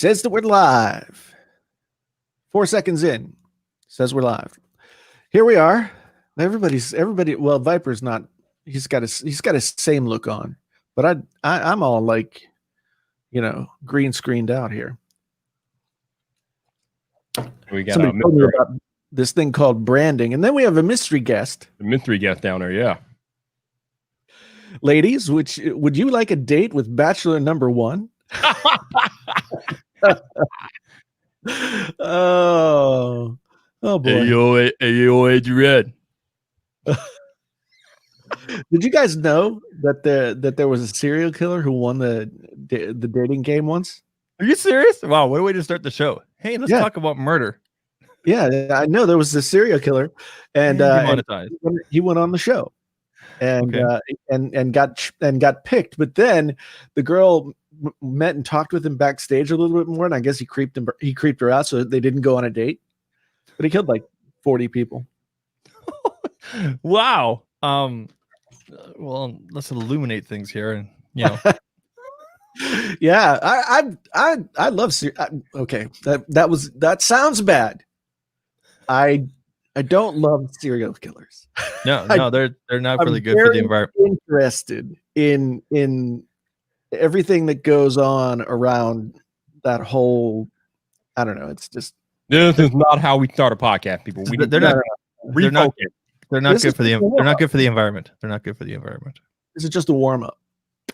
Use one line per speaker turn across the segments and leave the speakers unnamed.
says that we're live. 4 seconds in, says we're live. Here we are. Everybody. Well, Viper's not. He's got his same look on, but I'm all like, green screened out here.
We got
somebody told me about this thing called branding, and then we have a mystery guest.
The mystery guest down there, yeah.
Ladies, would you like a date with Bachelor number 1? Oh boy.
Hey, yo, Adrian.
Did you guys know that there was a serial killer who won the dating game once?
Are you serious? Wow, what a way to start the show. Hey, let's talk about murder.
Yeah, I know there was this serial killer, and he went on the show, and and got picked. But then the girl met and talked with him backstage a little bit more, and I guess he creeped her out, so they didn't go on a date. But he killed like 40 people.
Wow. Well, let's illuminate things here, and
yeah, I love okay. That sounds bad. I don't love serial killers.
No, they're not really good for the environment.
Interested in everything that goes on around that whole. I don't know. It's just
this is not how we start a podcast, people. They're not good for the environment. They're not good for the environment.
This is just a warm up.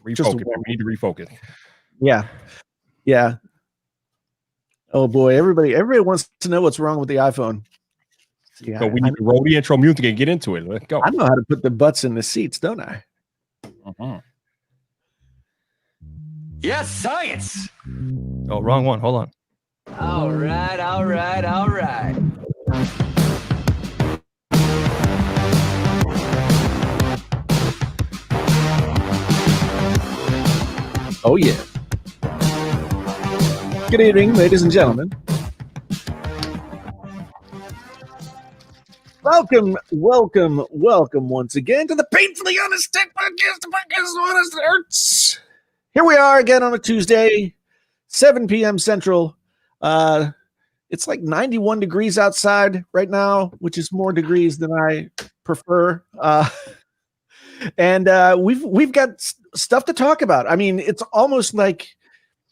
We need to refocus.
Yeah. Oh boy, everybody wants to know what's wrong with the iPhone. Yeah,
so we need to roll the intro music and get into it. Let's go.
I know how to put the butts in the seats, don't I?
Yes, science.
Oh, wrong one. Hold on.
All right.
Oh yeah. Good evening, ladies and gentlemen. Welcome once again to the Painfully Honest Tech Podcast, the podcast of honest hurts. Here we are again on a Tuesday, 7 p.m. Central. It's like 91 degrees outside right now, which is more degrees than I prefer. And we've got stuff to talk about. I mean, it's almost like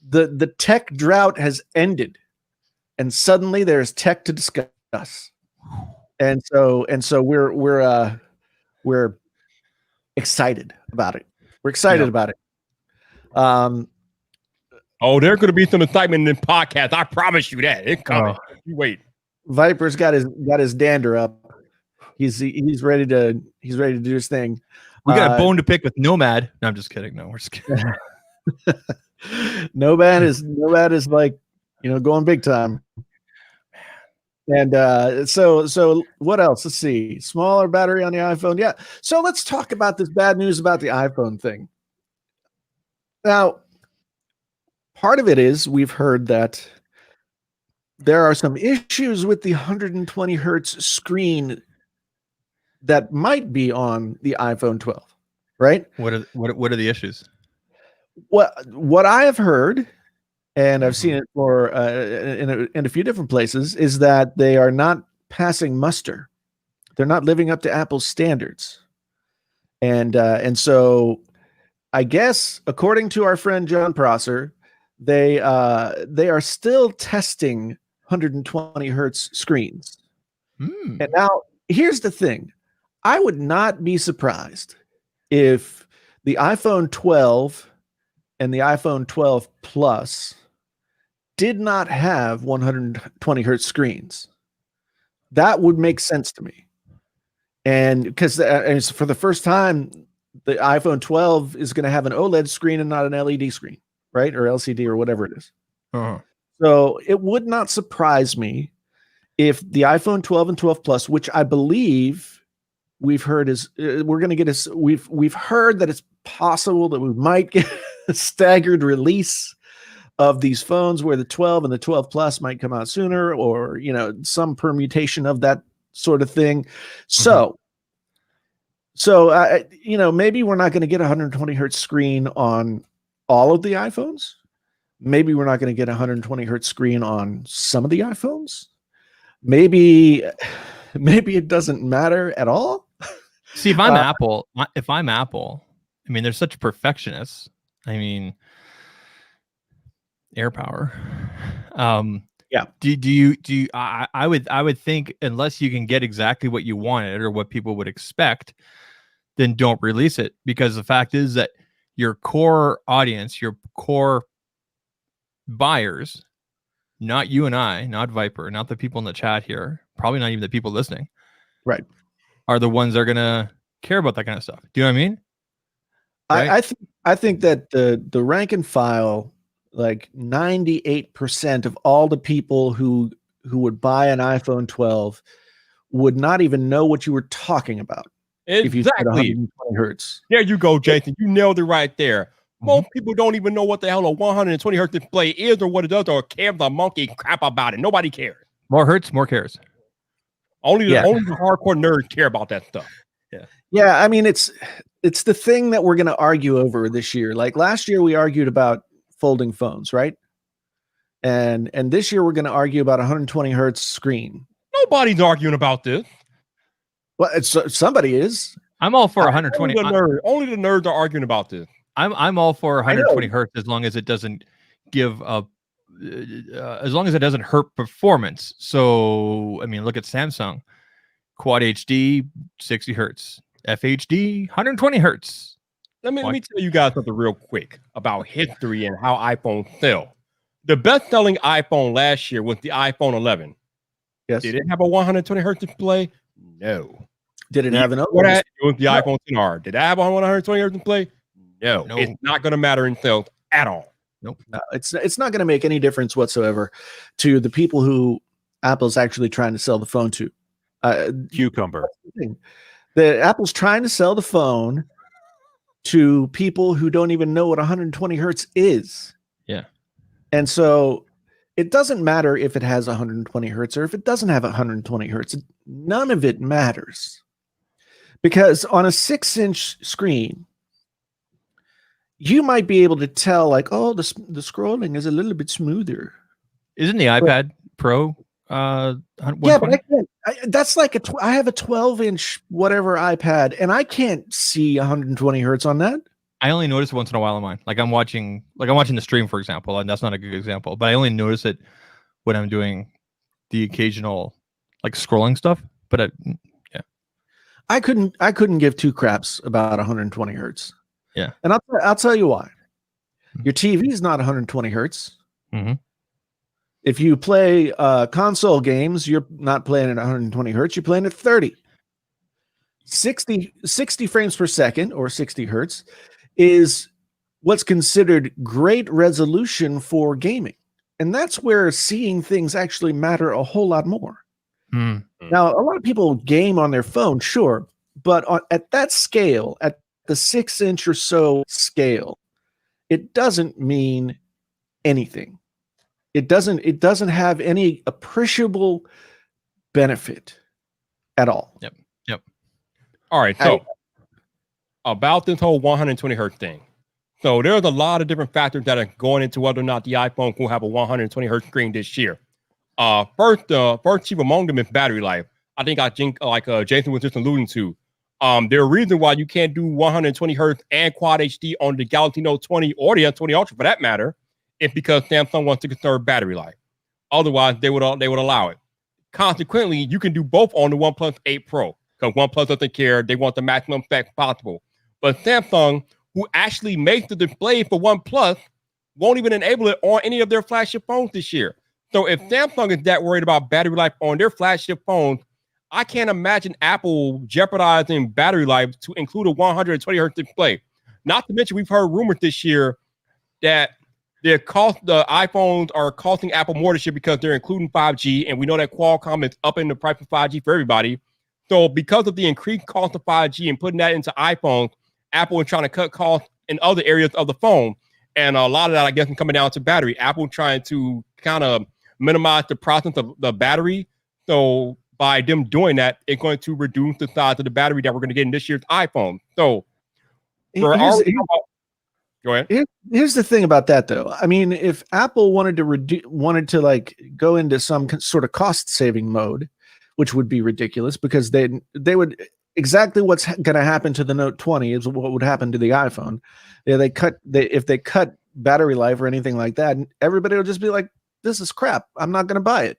the tech drought has ended, and suddenly there's tech to discuss. And so we're excited about it. We're excited about it.
There's going to be some excitement in the podcast. I promise you that. It's coming. You wait.
Viper's got his dander up. He's ready to do his thing.
We got a bone to pick with Nomad. No, I'm just kidding. No, we're just kidding.
Nomad is like, going big time. And so what else? Let's see. Smaller battery on the iPhone. Yeah. So let's talk about this bad news about the iPhone thing. Now, part of it is we've heard that there are some issues with the 120 hertz screen that might be on the iPhone 12, right?
What are the issues?
What I have heard, and I've seen it for in a few different places, is that they are not passing muster. They're not living up to Apple's standards, and so I guess according to our friend John Prosser, they are still testing 120 hertz screens. And now here's the thing: I would not be surprised if the iPhone 12 and the iPhone 12 Plus did not have 120 hertz screens. That would make sense to me. And because for the first time, the iPhone 12 is going to have an OLED screen and not an LED screen, right? Or LCD or whatever it is. So it would not surprise me if the iPhone 12 and 12 Plus, which I believe we've heard we've heard that it's possible that we might get a staggered release of these phones where the 12 and the 12 Plus might come out sooner, or some permutation of that sort of thing. So maybe we're not going to get a 120 hertz screen on all of the iPhones, maybe we're not going to get a 120 hertz screen on some of the iPhones. Maybe it doesn't matter at all.
See, if I'm Apple, I mean, they're such perfectionists. I mean, air power.
Yeah.
I would think, unless you can get exactly what you wanted or what people would expect, then don't release it, because the fact is that your core audience, your core buyers, not you and I, not Viper, not the people in the chat here, probably not even the people listening,
right,
are the ones that are gonna care about that kind of stuff. Do you know what I mean? Right?
I think that the rank and file, like 98% of all the people who would buy an iPhone 12 would not even know what you were talking about.
Exactly.
If you said 120 hertz.
There you go, Jason. You nailed it right there. Most people don't even know what the hell a 120 hertz display is or what it does or care the monkey crap about it. Nobody cares.
More hertz, more cares.
Only the hardcore nerds care about that stuff.
Yeah. I mean, it's the thing that we're going to argue over this year. Like last year, we argued about folding phones, right? And this year, we're going to argue about 120 hertz screen.
Nobody's arguing about this.
Well, somebody is.
I'm all for 120.
Only the nerds are arguing about this.
I'm all for 120 hertz as long as it doesn't give a, as long as it doesn't hurt performance. So I mean, look at Samsung, Quad HD 60 hertz, FHD 120 hertz.
Let me tell you guys something real quick about history and how iPhones sell. The best-selling iPhone last year was the iPhone 11.
Yes.
Did it have a 120 hertz display? No.
Did it have an
it was the iPhone 10R. Did it have a 120 hertz display? No. It's not going to matter in sales at all.
Nope. No, it's not going to make any difference whatsoever to the people who Apple's actually trying to sell the phone to.
Cucumber.
The Apple's trying to sell the phone to people who don't even know what 120 hertz is.
Yeah.
And so it doesn't matter if it has 120 hertz or if it doesn't have 120 hertz. None of it matters. Because on a 6-inch screen, you might be able to tell, like, oh, the scrolling is a little bit smoother.
Isn't the iPad Pro?
Yeah, but I can't. That's like I have a 12-inch whatever iPad, and I can't see 120 hertz on that.
I only notice it once in a while on mine. Like I'm watching the stream, for example, and that's not a good example, but I only notice it when I'm doing the occasional like scrolling stuff. But
I couldn't give two craps about 120 hertz.
Yeah,
and I'll tell you why. Your TV is not 120 hertz.
Mm-hmm.
If you play console games, you're not playing at 120 hertz. You're playing at 30. 60 frames per second or 60 hertz is what's considered great resolution for gaming. And that's where seeing things actually matter a whole lot more.
Mm-hmm.
Now, a lot of people game on their phone, sure, but at that scale, at the 6-inch or so scale, it doesn't mean anything. It doesn't have any appreciable benefit at all.
Yep.
All right. So about this whole 120 hertz thing. So there's a lot of different factors that are going into whether or not the iPhone will have a 120 hertz screen this year. First chief among them is battery life. I think Jason was just alluding to. There are reasons why you can't do 120 hertz and Quad HD on the Galaxy Note 20 or the S20 Ultra for that matter. It's because Samsung wants to conserve battery life. Otherwise, they would allow it. Consequently, you can do both on the OnePlus 8 Pro because OnePlus doesn't care. They want the maximum specs possible. But Samsung, who actually makes the display for OnePlus, won't even enable it on any of their flagship phones this year. So if Samsung is that worried about battery life on their flagship phones, I can't imagine Apple jeopardizing battery life to include a 120 hertz display. Not to mention, we've heard rumors this year that the iPhones are costing Apple more this year because they're including 5G, and we know that Qualcomm is upping the price of 5G for everybody. So because of the increased cost of 5G and putting that into iPhones, Apple is trying to cut costs in other areas of the phone. And a lot of that, I guess, is coming down to battery. Apple trying to kind of minimize the process of the battery. So by them doing that, it's going to reduce the size of the battery that we're going to get in this year's iPhone. So Go ahead.
Here's the thing about that, though. I mean, if Apple wanted to like go into some sort of cost saving mode, which would be ridiculous because they would exactly what's going to happen to the Note 20 is what would happen to the iPhone. Yeah, if they cut battery life or anything like that, everybody will just be like, "This is crap. I'm not going to buy it."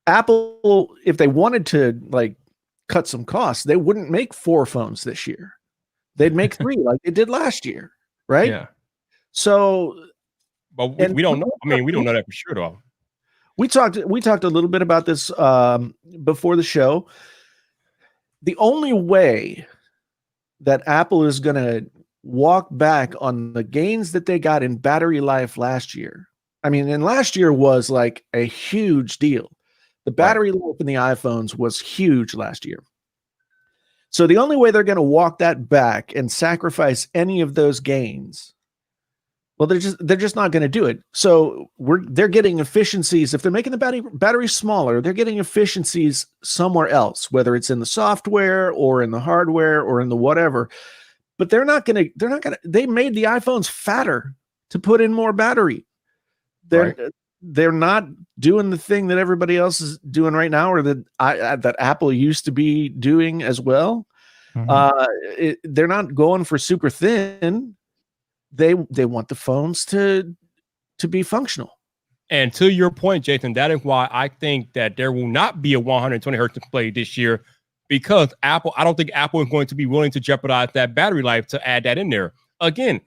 Apple, if they wanted to like cut some costs, they wouldn't make 4 phones this year. They'd make 3 like they did last year, right?
Yeah.
So,
But we don't know. I mean, we don't know that for sure, though.
we talked a little bit about this before the show. The only way that Apple is going to walk back on the gains that they got in battery life last year. I mean, and last year was like a huge deal. The battery life in the iPhones was huge last year. So the only way they're going to walk that back and sacrifice any of those gains, well, they're just not going to do it. So they're getting efficiencies. If they're making the battery smaller, they're getting efficiencies somewhere else, whether it's in the software or in the hardware or in the whatever. But they made the iPhones fatter to put in more battery. They're not doing the thing that everybody else is doing right now, or that Apple used to be doing as well. Mm-hmm. They're not going for super thin. They want the phones to be functional.
And to your point, Jason, that is why I think that there will not be a 120 hertz display this year, because I don't think Apple is going to be willing to jeopardize that battery life to add that in there. Again,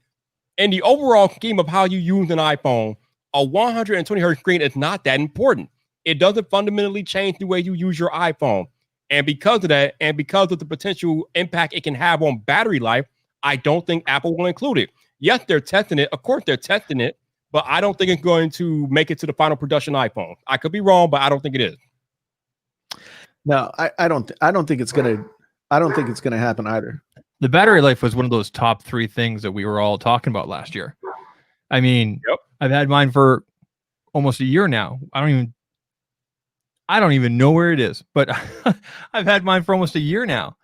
in the overall scheme of how you use an iPhone, a 120 hertz screen is not that important. It doesn't fundamentally change the way you use your iPhone. And because of that, and because of the potential impact it can have on battery life, I don't think Apple will include it. Yes, they're testing it. Of course, they're testing it, but I don't think it's going to make it to the final production iPhone. I could be wrong, but I don't think it is.
No, I don't think it's gonna happen either.
The battery life was one of those top 3 things that we were all talking about last year. I mean,
yep.
I've had mine for almost a year now. I don't even know where it is, but I've had mine for almost a year now,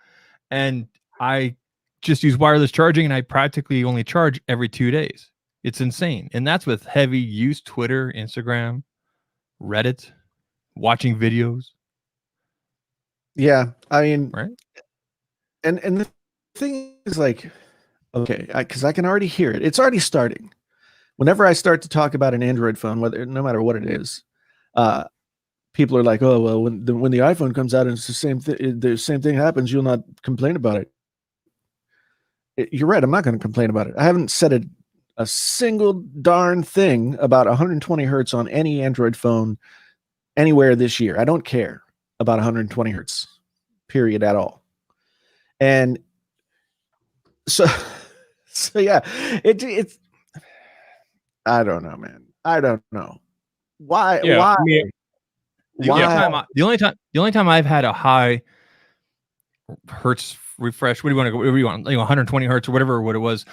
and I just use wireless charging, and I practically only charge every 2 days. It's insane. And that's with heavy use: Twitter, Instagram, Reddit, watching videos.
Yeah. I mean,
right.
And the thing is, like, okay, because I can already hear it. It's already starting. Whenever I start to talk about an Android phone, no matter what it is, people are like, "Oh, well, when the iPhone comes out and it's the same thing happens, you'll not complain about it." You're right. I'm not going to complain about it. I haven't said a single darn thing about 120 hertz on any Android phone anywhere this year. I don't care about 120 hertz, period, at all. And so yeah, it's. I don't know, man. I don't know why.
Yeah,
why?
I mean,
The only time I've had a high hertz refresh. What do you want? 120 hertz or whatever. What it was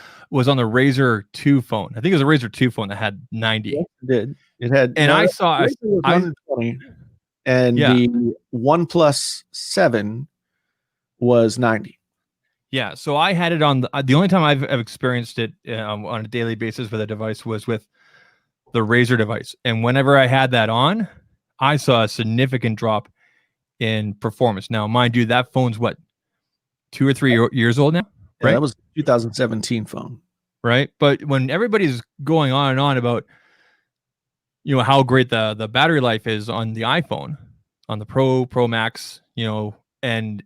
on the Razr 2 phone. I think it was a Razr 2 phone that had 90.
Yes, it did. It had.
And I saw
120, and the OnePlus 7 was 90.
Yeah, so I had it on the only time I've experienced it on a daily basis with a device was with the Razr device, and whenever I had that on, I saw a significant drop in performance. Now, mind you, that phone's what, 2 or 3 years old now, right?
Yeah, that was a 2017 phone,
right? But when everybody's going on and on about how great the battery life is on the iPhone, on the Pro Max, and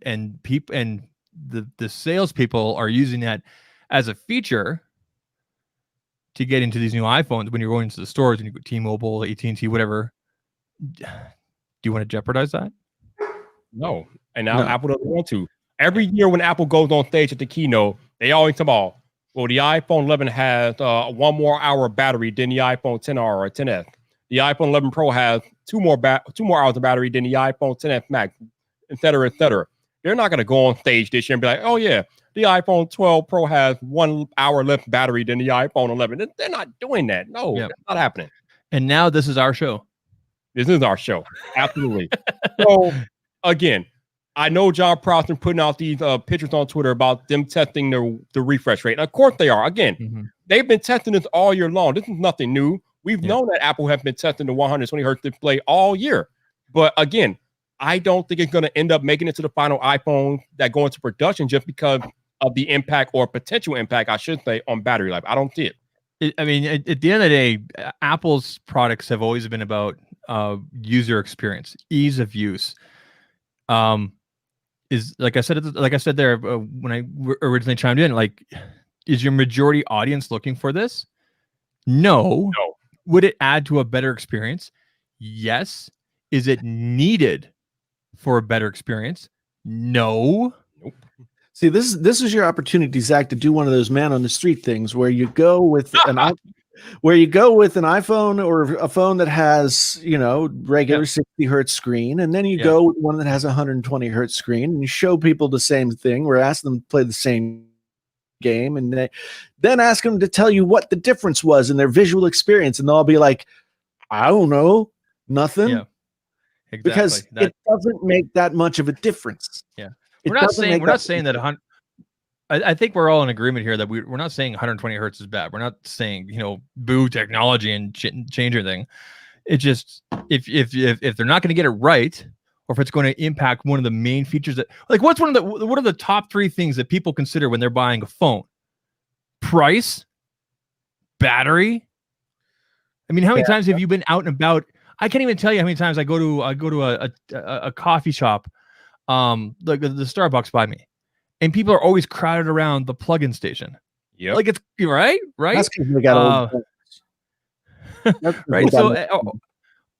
the salespeople are using that as a feature to get into these new iPhones when you're going to the stores and you go T-Mobile, AT&T, whatever. Do you want to jeopardize that?
No. And now Apple doesn't want to. Every year when Apple goes on stage at the keynote, they always talk about, well, the iPhone 11 has 1 more hour of battery than the iPhone 10R or 10S. The iPhone 11 Pro has 2 more hours of battery than the iPhone 10S Max, et cetera, et cetera. They're not going to go on stage this year and be like, oh, yeah, the iPhone 12 Pro has 1 hour less battery than the iPhone 11. They're not doing that. No, That's not happening.
And now this is our show.
This is our show. Absolutely. So, again, I know John Prosser putting out these pictures on Twitter about them testing the refresh rate. Of course they are. Again, they've been testing this all year long. This is nothing new. We've known that Apple have been testing the 120 hertz display all year. But again, I don't think it's going to end up making it to the final iPhone that go into production just because of the impact or potential impact, I should say, on battery life. I don't see it.
I mean, at the end of the day, Apple's products have always been about user experience, ease of use. Is like I said there when I originally chimed in, like, is your majority audience looking for this? No. Would it add to a better experience? Yes. Is it needed for a better experience? No.
Nope.
See, this is your opportunity, Zach, to do one of those man on the street things where you go with an iPhone or a phone that has, regular 60 hertz screen, and then you go with one that has 120 hertz screen, and you show people the same thing. We're asking them to play the same game, and then ask them to tell you what the difference was in their visual experience, and they'll all be like, I don't know, nothing.
Yeah, exactly.
Because it doesn't make that much of a difference.
Yeah. We're not saying that 100. I think we're all in agreement here that we're not saying 120 hertz is bad. We're not saying boo technology and change everything. It just if they're not going to get it right, or if it's going to impact one of the main features that, like, what are the top 3 things that people consider when they're buying a phone? Price, battery. I mean, how many times have you been out and about? I can't even tell you how many times I go to a coffee shop, like the Starbucks by me, and people are always crowded around the plug-in station.
Yeah,
like it's right.
That's because we got
right. So,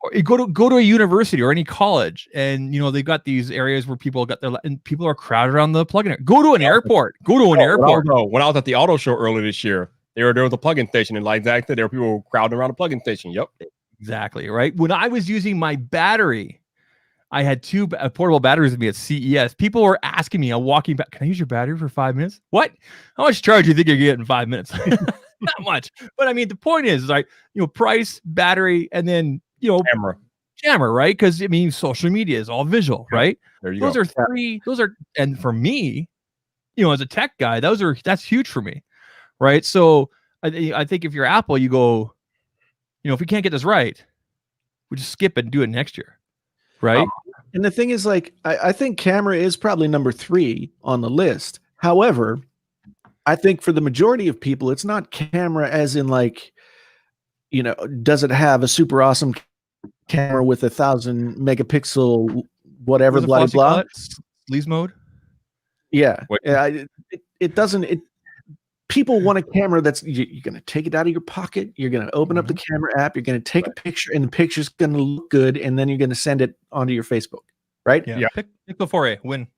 or you go to a university or any college, and they've got these areas where people are crowded around the plug-in. Go to an airport.
Airport. When I was at the auto show earlier this year, there was a plug-in station, and like Zach said, there were people crowding around the plug-in station. Yep.
Exactly, right? When I was using my battery, I had 2 portable batteries with me at CES. People were asking me, walking back, can I use your battery for 5 minutes? What? How much charge do you think you're getting in 5 minutes? Not much. But I mean, the point is like, price, battery, and then, camera, right? Because I mean, social media is all visual, right?
There you
go. Those are, and for me, as a tech guy, that's huge for me, right? So I think if you're Apple, you go, if we can't get this right, we just skip it and do it next year. Right.
And the thing is, like, I think camera is probably number 3 on the list. However, I think for the majority of people, it's not camera as in like, does it have a super awesome camera with 1,000 megapixel, whatever, blah, blah.
Sleaze mode.
Yeah. It doesn't. People want a camera that's you're going to take it out of your pocket. You're going to open up the camera app. You're going to take a picture, and the picture's going to look good, and then you're going to send it onto your Facebook, right?
Yeah. Pixel 4a win.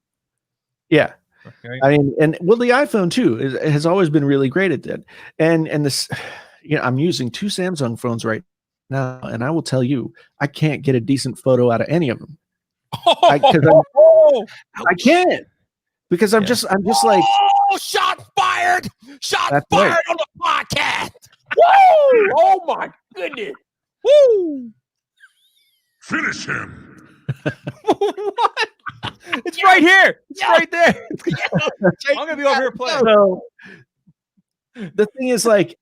Yeah.
Okay.
I mean, and the iPhone too has always been really great at that. And this, I'm using 2 Samsung phones right now, and I will tell you, I can't get a decent photo out of any of them. I can't, because I'm just like.
Shot fired! Shot
That's
fired
right.
on the podcast! Woo! Oh my goodness! Woo!
Finish him.
What? It's right here. It's right there. I'm gonna be over here playing.
So, the thing is, like,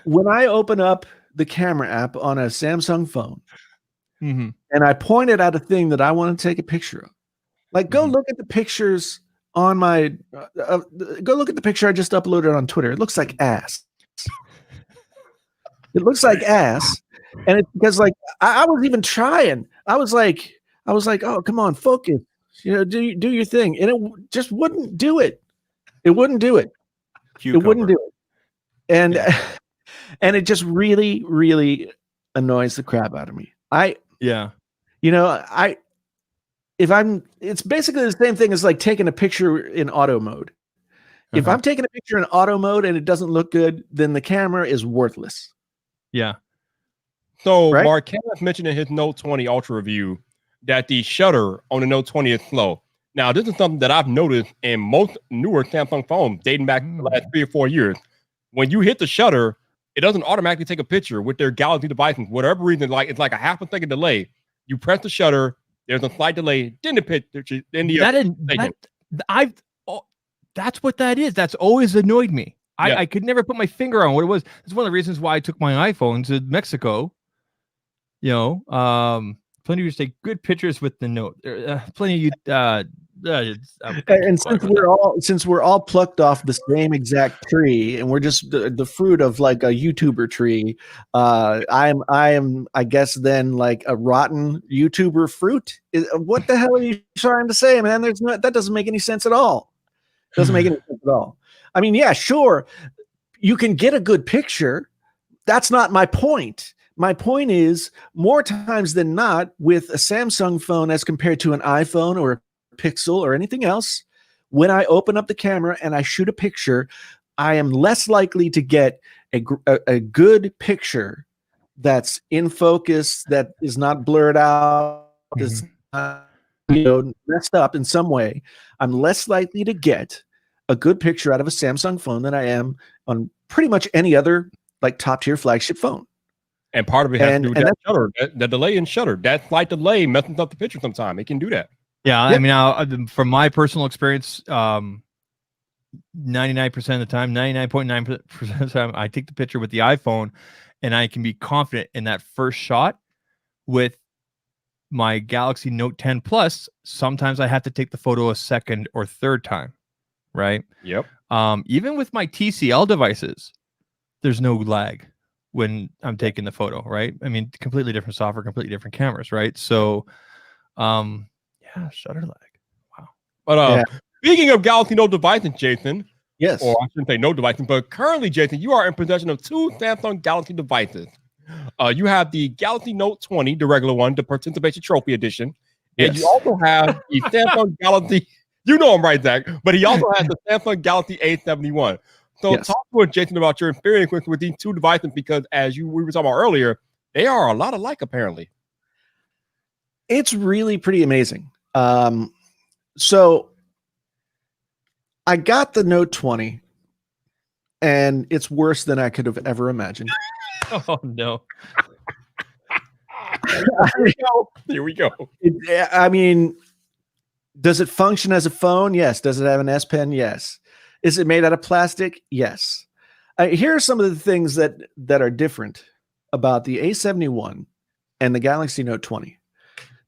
when I open up the camera app on a Samsung phone, and I point it at a thing that I want to take a picture of, like, go look at the pictures on my go look at the picture I just uploaded on Twitter. It looks like ass. It looks like ass, and it's because, like, I was even trying. I was like, oh, come on, focus. Do your thing, and it just wouldn't do it. It wouldn't do it.
Cucumber.
It wouldn't do it, and and it just really, really annoys the crap out of me. It's basically the same thing as like taking a picture in auto mode. If I'm taking a picture in auto mode and it doesn't look good, then the camera is worthless.
Yeah.
So
Right?
Marquez mentioned in his Note 20 Ultra review that the shutter on the Note 20 is slow. Now, this is something that I've noticed in most newer Samsung phones dating back the last 3 or 4 years. When you hit the shutter, it doesn't automatically take a picture with their Galaxy devices. Whatever reason, like it's like a half a second delay. You press the shutter, There's a slight delay in the picture. In the
that's what that is. That's always annoyed me.
Yeah.
I could never put my finger on what it was. It's one of the reasons why I took my iPhone to Mexico. Plenty of you take good pictures with the Note. Plenty of you.
And since we're all plucked off the same exact tree, and we're just the fruit of like a YouTuber tree, I am I guess then like a rotten YouTuber fruit. What the hell are you trying to say, man? That doesn't make any sense at all. Doesn't make any sense at all. I mean, yeah, sure, you can get a good picture. That's not my point. My point is, more times than not, with a Samsung phone as compared to an iPhone or a Pixel or anything else, when I open up the camera and I shoot a picture, I am less likely to get a good picture that's in focus, that is not blurred out, is not, messed up in some way. I'm less likely to get a good picture out of a Samsung phone than I am on pretty much any other like top tier flagship phone.
And part of it has to do with that shutter, the delay in shutter. That slight delay messes up the picture sometimes. It can do that.
Yeah, yep. I mean, from my personal experience, 99% of the time, 99.9% of the time, I take the picture with the iPhone, and I can be confident in that first shot. With my Galaxy Note 10 Plus, sometimes I have to take the photo a second or third time, right?
Yep.
Even with my TCL devices, there's no lag when I'm taking the photo, right? I mean, completely different software, completely different cameras, right? So, yeah, shutter lag. Wow.
But speaking of Galaxy Note devices, Jason.
Yes.
Or I shouldn't say Note devices, but currently, Jason, you are in possession of two Samsung Galaxy devices. You have the Galaxy Note 20, the regular one, the Participation Trophy Edition. And you also have the Samsung Galaxy, you know him, right, Zach? But he also has the Samsung Galaxy A71. So talk to us, Jason, about your experience with these two devices, because as we were talking about earlier, they are a lot alike, apparently.
It's really pretty amazing. So I got the Note 20, and it's worse than I could have ever imagined.
Oh, no.
Here we go.
I mean, does it function as a phone? Yes. Does it have an S Pen? Yes. Is it made out of plastic? Yes. Here are some of the things that are different about the A71 and the Galaxy Note 20.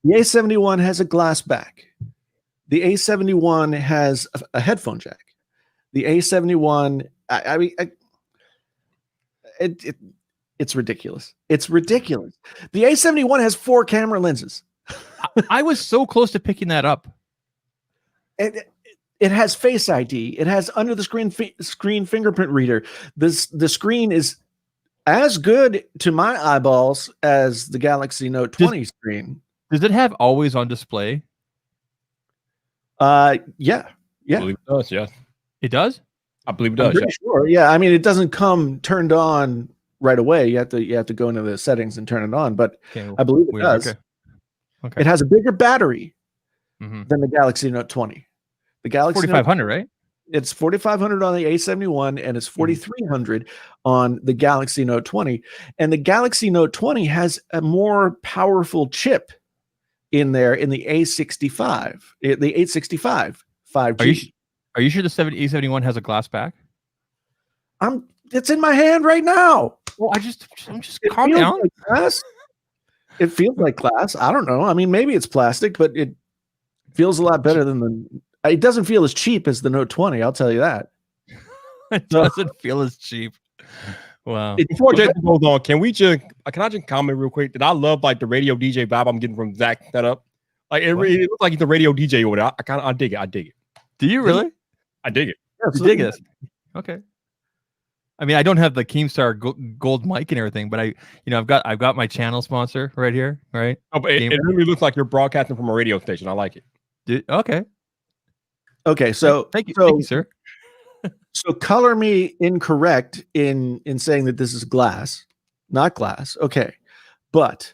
The A71 has a glass back. The A71 has a headphone jack. The A71, it's ridiculous. It's ridiculous. The A71 has 4 camera lenses.
I was so close to picking that up.
It has Face ID. It has under the screen fingerprint reader. The screen is as good to my eyeballs as the Galaxy Note 20 screen.
Does it have always on display?
Yeah.
I believe it does, yes.
It does?
I believe it does.
I'm pretty sure. Yeah. I mean, it doesn't come turned on right away. You have to go into the settings and turn it on, but I believe it does.
Okay.
It has a bigger battery than the Galaxy Note 20. The Galaxy
4500, right?
It's 4500 on the A71 and it's 4300 on the Galaxy Note 20. And the Galaxy Note 20 has a more powerful chip in there in the A65, the 865 5G.
Are you sure the A71 has a glass back?
It's in my hand right now.
Well, I'm just calm down.
Like glass. It feels like glass. I don't know. I mean, maybe it's plastic, but it feels a lot better than it doesn't feel as cheap as the Note 20. I'll tell you that.
It doesn't feel as cheap. Wow.
Before Jason goes on, can I just comment real quick that I love like the radio DJ vibe I'm getting from Zach setup. Like it looks like he's a radio DJ over there. I dig it. I dig it.
Do you really?
I dig it.
You dig it. Okay. I mean, I don't have the Keemstar gold mic and everything, but I've got my channel sponsor right here, right?
Oh, but it really looks like you're broadcasting from a radio station. I like it.
Okay.
Okay, so
thank you, sir.
So color me incorrect in saying that this is glass, not glass. Okay, but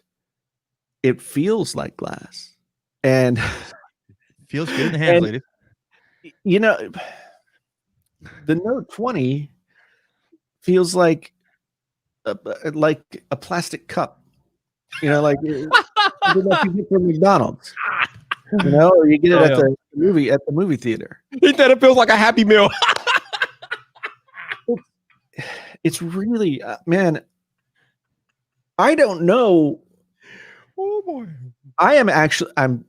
it feels like glass, and
feels good in the hands, ladies.
You know, the Note 20 feels like a plastic cup. You know, like from McDonald's. You know, or you get it at
Yeah.
the movie theater.
He said it feels like a Happy Meal.
It's really man. I don't know.
Oh boy.
I'm.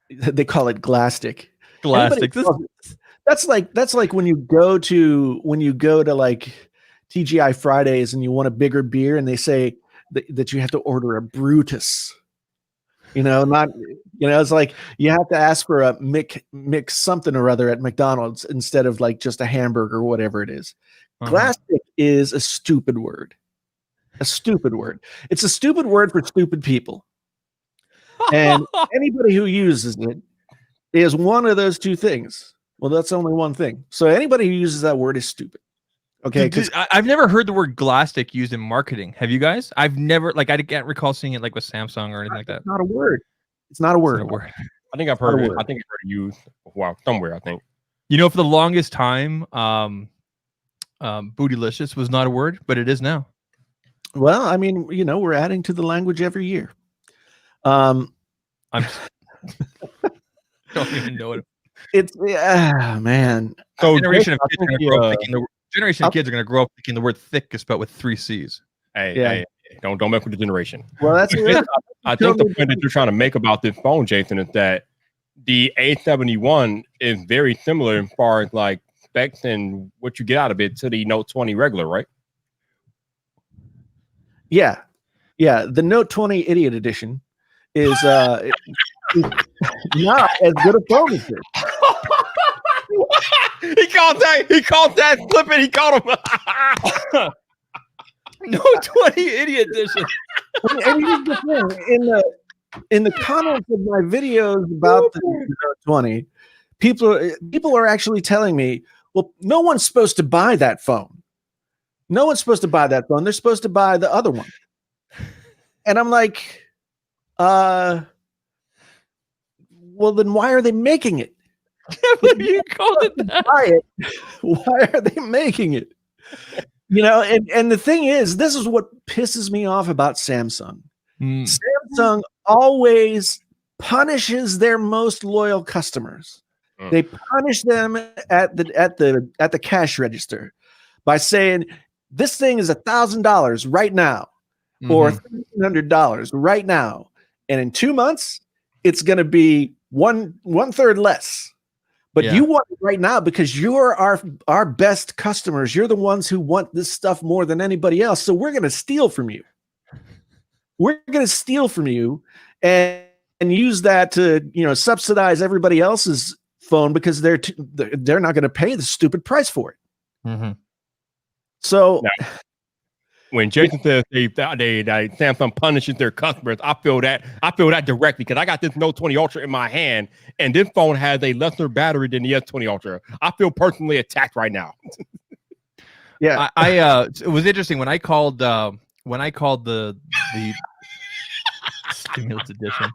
They call it glastic. Anybody
Glastic.
calls it- that's like when you go to like TGI Fridays and you want a bigger beer and they say that you have to order a Brutus. You know, not it's like you have to ask for a mix something or other at McDonald's instead of like just a hamburger or whatever it is. Glastic is a stupid word. A stupid word. It's a stupid word for stupid people. And anybody who uses it is one of those two things. Well, that's only one thing. So anybody who uses that word is stupid. Okay, because
I've never heard the word glastic used in marketing. Have you guys? I've never I can't recall seeing it like with Samsung or anything like that.
it's not a word. It's not a word.
It's not a word.
I think I've heard
Not a
it.
word.
I think I've heard it used somewhere, I think.
You know, for the longest time, bootylicious was not a word, but it is now.
Well, I mean, we're adding to the language every year.
I'm don't even know it.
It's man.
So
Generation
Jake,
of kids are going to grow up thinking the kids are going to grow up thinking the word thick is spelled with 3 C's.
hey, don't mess with the generation.
Well, that's
I think the point that you're trying to make about this phone, Jason, is that the A71 is very similar as far as like specs and what you get out of it to the Note 20 regular, right?
yeah. The Note 20 Idiot Edition is not as good a phone as this.
He called that flipping. He called him.
No 20 idiot edition.
And here's the thing, in the comments of my videos about the Note 20, people are actually telling me, well, no one's supposed to buy that phone. No one's supposed to buy that phone. They're supposed to buy the other one. And I'm like, well, then why are they making it?
You called it that.
Buy it. Why are they making it? And the thing is, this is what pisses me off about Samsung. Samsung always punishes their most loyal customers. They punish them at the cash register by saying this thing is $1,000 right now or $1,300 right now, and in 2 months it's going to be one third less. But you want it right now because you're our best customers. You're the ones who want this stuff more than anybody else. So we're going to steal from you. We're going to steal from you and use that to subsidize everybody else's phone because they're not going to pay the stupid price for it. So
when Jason says Samsung punishes their customers, I feel that directly because I got this Note 20 Ultra in my hand, and this phone has a lesser battery than the S20 Ultra. I feel personally attacked right now.
Yeah,
it was interesting when I called the stimulus edition.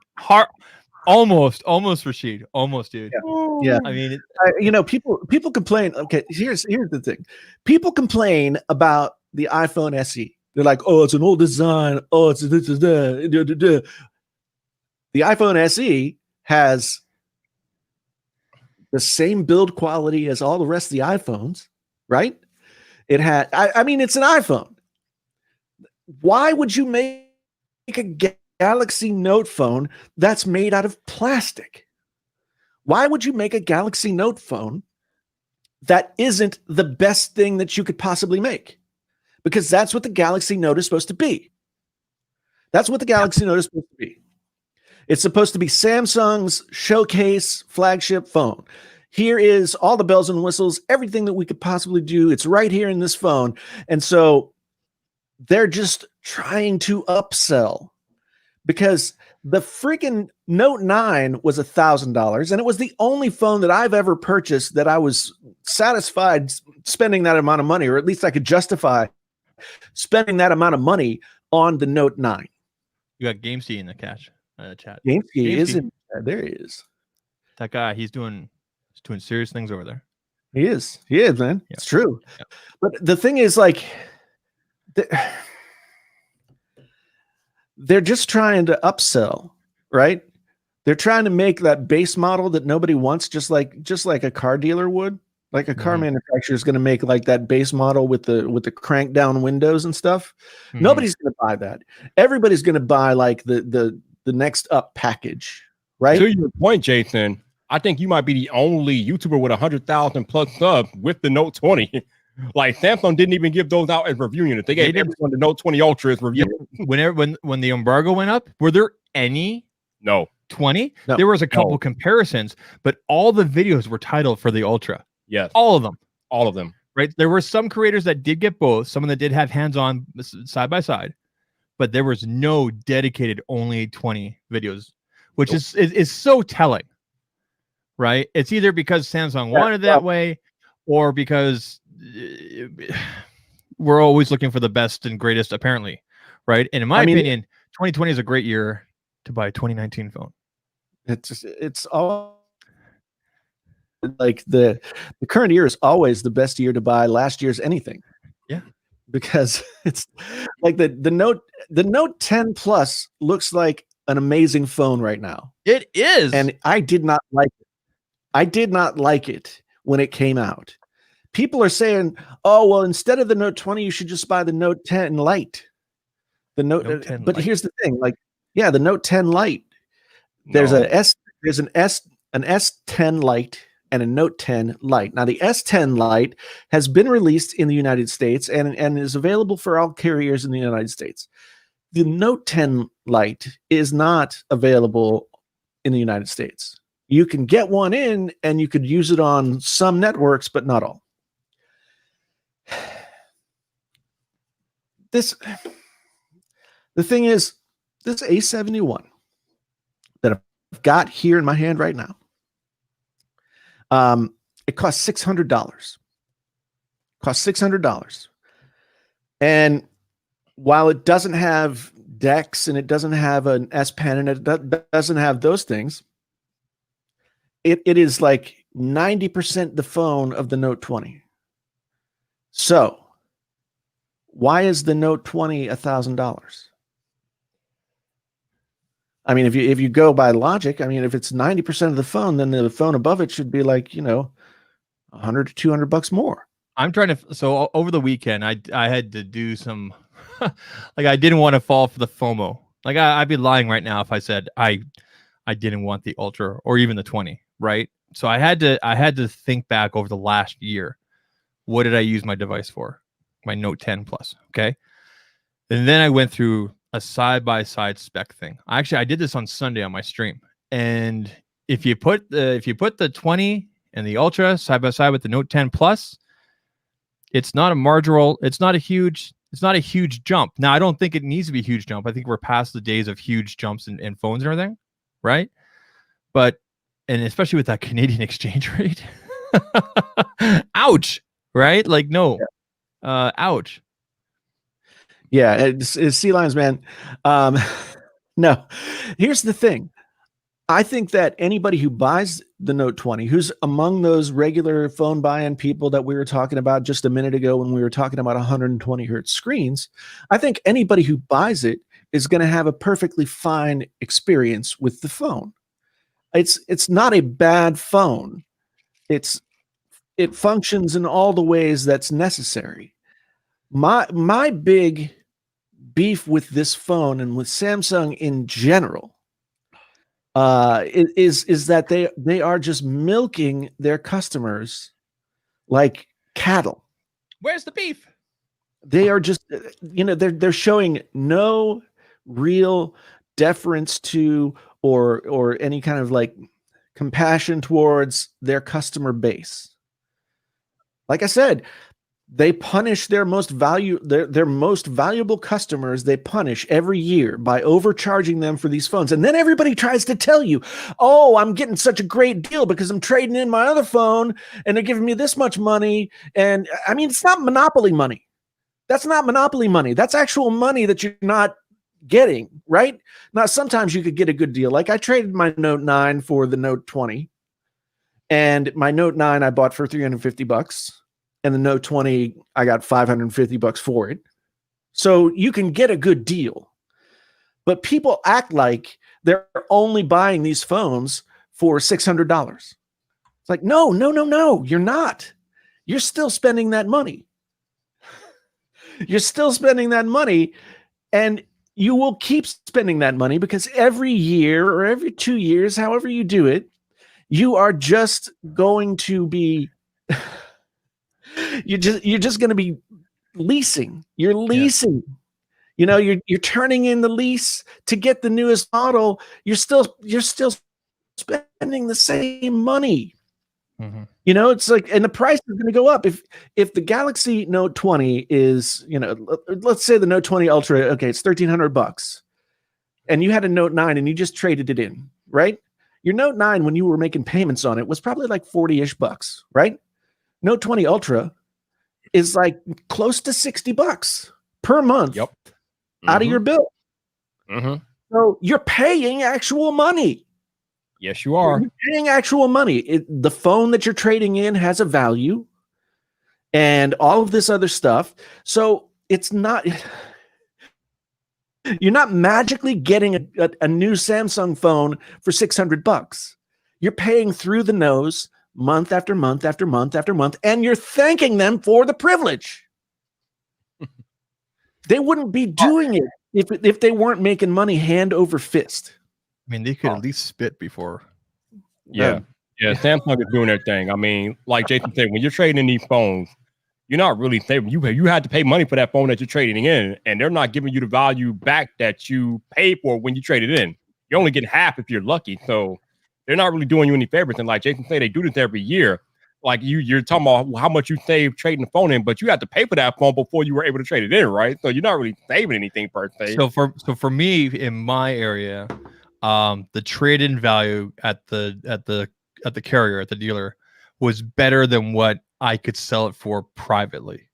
Almost Rashid, almost, dude.
Yeah.
I mean,
people complain. Okay, here's the thing. People complain about the iPhone SE. They're like, oh, it's an old design. Oh, it's this. The iPhone SE has the same build quality as all the rest of the iPhones, right? It had. I mean, it's an iPhone. Why would you make a Galaxy Note phone that's made out of plastic? Why would you make a Galaxy Note phone that isn't the best thing that you could possibly make? Because that's what the Galaxy Note is supposed to be. That's what the Galaxy Note is supposed to be. It's supposed to be Samsung's showcase flagship phone. Here is all the bells and whistles, everything that we could possibly do. It's right here in this phone. And so they're just trying to upsell because the freaking Note 9 was $1,000, and it was the only phone that I've ever purchased that I was satisfied spending that amount of money, or at least I could justify spending that amount of money on the Note 9.
You got GameStee in the chat.
GameStee is in there. He is.
That guy, he's doing serious things over there.
He is, man.
Yeah.
It's true.
Yeah.
But the thing is, like, they're just trying to upsell, right? They're trying to make that base model that nobody wants, just like a car dealer would. Like a car manufacturer is going to make like that base model with the crank down windows and stuff. Nobody's going to buy that. Everybody's going to buy like the next up package, right?
To your point, Jason, I think you might be the only YouTuber with 100,000 plus subs with the Note 20. Like Samsung didn't even give those out as review units. They gave everyone the Note 20 Ultra as review.
When the embargo went up, were there any?
No.
20? No. There was a couple comparisons, but all the videos were titled for the Ultra.
Yes.
All of them.
All of them.
Right? There were some creators that did get both, some that did have hands-on side by side, but there was no dedicated only 20 videos, which is so telling. Right? It's either because Samsung wanted that way or because we're always looking for the best and greatest, apparently. Right? And in my opinion, 2020 is a great year to buy a 2019 phone.
It's all like the current year is always the best year to buy last year's anything.
Yeah.
Because it's like the Note 10 Plus looks like an amazing phone right now.
It is.
And I did not like it. I did not like it when it came out. People are saying, "Oh, well, instead of the Note 20, you should just buy the Note 10 Lite." The Note 10 but Lite. Here's the thing, like, yeah, the Note 10 Lite. There's an S10 Lite and a Note 10 Lite. Now, the S10 Lite has been released in the United States and is available for all carriers in the United States. The Note 10 Lite is not available in the United States. You can get one in and you could use it on some networks, but not all. The thing is, this A71 that I've got here in my hand right now, it costs $600. Costs $600. And while it doesn't have DeX and it doesn't have an S Pen and it doesn't have those things, it is like 90% the phone of the Note 20. So why is the Note 20 $1,000? I mean, if you go by logic, I mean, if it's 90% of the phone, then the phone above it should be like, $100 to $200 more.
I'm trying to. So over the weekend, I had to do some, like I didn't want to fall for the FOMO. Like I'd be lying right now if I said I didn't want the Ultra or even the 20, right? So I had to think back over the last year. What did I use my device for? My Note 10 Plus, okay? And then I went through a side-by-side spec thing. Actually, I did this on Sunday on my stream. And if you put the 20 and the Ultra side by side with the Note 10 Plus, it's not a marginal, it's not a huge jump. Now, I don't think it needs to be a huge jump. I think we're past the days of huge jumps in phones and everything, right? But, and especially with that Canadian exchange rate, ouch, right? Like, no, ouch.
Yeah, it's Sea Lions, man. No, here's the thing. I think that anybody who buys the Note 20, who's among those regular phone buy-in people that we were talking about just a minute ago when we were talking about 120 hertz screens, I think anybody who buys it is going to have a perfectly fine experience with the phone. It's not a bad phone. It functions in all the ways that's necessary. My big beef with this phone and with Samsung in general is that they are just milking their customers like cattle.
Where's the beef?
They are just, they're showing no real deference to or any kind of like compassion towards their customer base. Like I said, they punish their most valuable customers. They punish every year by overcharging them for these phones. And then everybody tries to tell you, oh, I'm getting such a great deal because I'm trading in my other phone and they're giving me this much money. And I mean, it's not monopoly money. That's not monopoly money. That's actual money that you're not getting, right? Now, sometimes you could get a good deal. Like I traded my Note 9 for the Note 20. And my Note 9 I bought for $350. And the Note 20, I got $550 for it. So you can get a good deal. But people act like they're only buying these phones for $600. It's like, no, you're not. You're still spending that money. You're still spending that money, and you will keep spending that money because every year or every 2 years, however you do it, you are just going to be you're just going to be leasing. You're leasing. You know, you're turning in the lease to get the newest model. You're still spending the same money.
Mm-hmm.
You know, it's like, and the price is going to go up. If the Galaxy Note 20 is, you know, let's say the Note 20 Ultra, okay, it's $1,300, and you had a Note 9 and you just traded it in, right? Your Note 9, when you were making payments on it, was probably like 40-ish bucks, right? Note 20 Ultra is like close to $60 per month out of your bill. So you're paying actual money.
Yes, you are.
You're paying actual money. The phone that you're trading in has a value and all of this other stuff. So it's not, you're not magically getting a new Samsung phone for $600. You're paying through the nose month after month after month after month, and you're thanking them for the privilege. They wouldn't be doing it if they weren't making money hand over fist.
I mean, they could at least spit before.
Yeah. Samsung is doing their thing. I mean, like Jason said, when you're trading in these phones, you're not really saving. You had to pay money for that phone that you're trading in, and they're not giving you the value back that you paid for when you traded in. You only get half if you're lucky. So they're not really doing you any favors. And like Jason said, they do this every year. Like you're talking about how much you save trading the phone in, but you had to pay for that phone before you were able to trade it in, right? So you're not really saving anything per se.
So for me in my area, the trade-in value at the carrier, at the dealer, was better than what I could sell it for privately.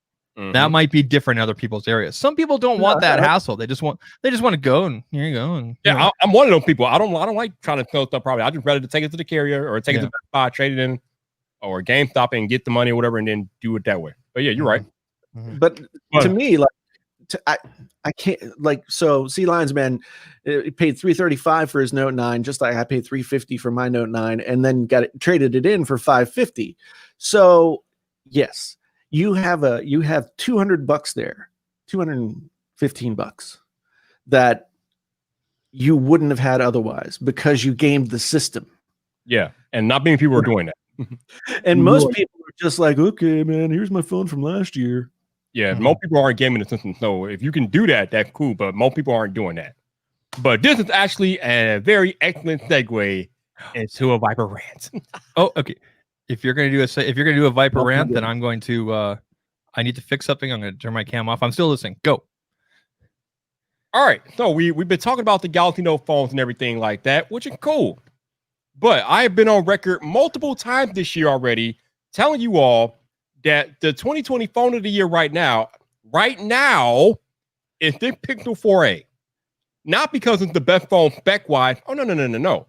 That might be different in other people's areas. Some people don't want that hassle. They just want to go, and here you go. And
I'm one of those people. I don't like trying to sell stuff privately. I just rather to take it to the carrier or take it to Best Buy, trade it in, or GameStop and get the money or whatever, and then do it that way. But yeah, you're right.
But to me, like, I can't, like, so Sea Lions Man paid $335 for his Note 9, just like I paid $350 for my Note 9, and then traded it in for $550. So yes, you have $200 there, $215 that you wouldn't have had otherwise because you gamed the system.
Yeah, and not many people are doing that.
And most people are just like, okay, man, here's my phone from last year.
Yeah, most people aren't gaming the system. So if you can do that, that's cool. But most people aren't doing that. But this is actually a very excellent segue into a Viper rant.
Oh, okay. If you're gonna do a Viper rant, then I'm going to. I need to fix something. I'm going to turn my cam off. I'm still listening. Go.
All right. So we've been talking about the Galaxy Note phones and everything like that, which is cool. But I have been on record multiple times this year already telling you all that the 2020 phone of the year right now is this Pixel 4a. Not because it's the best phone spec-wise. Oh, no.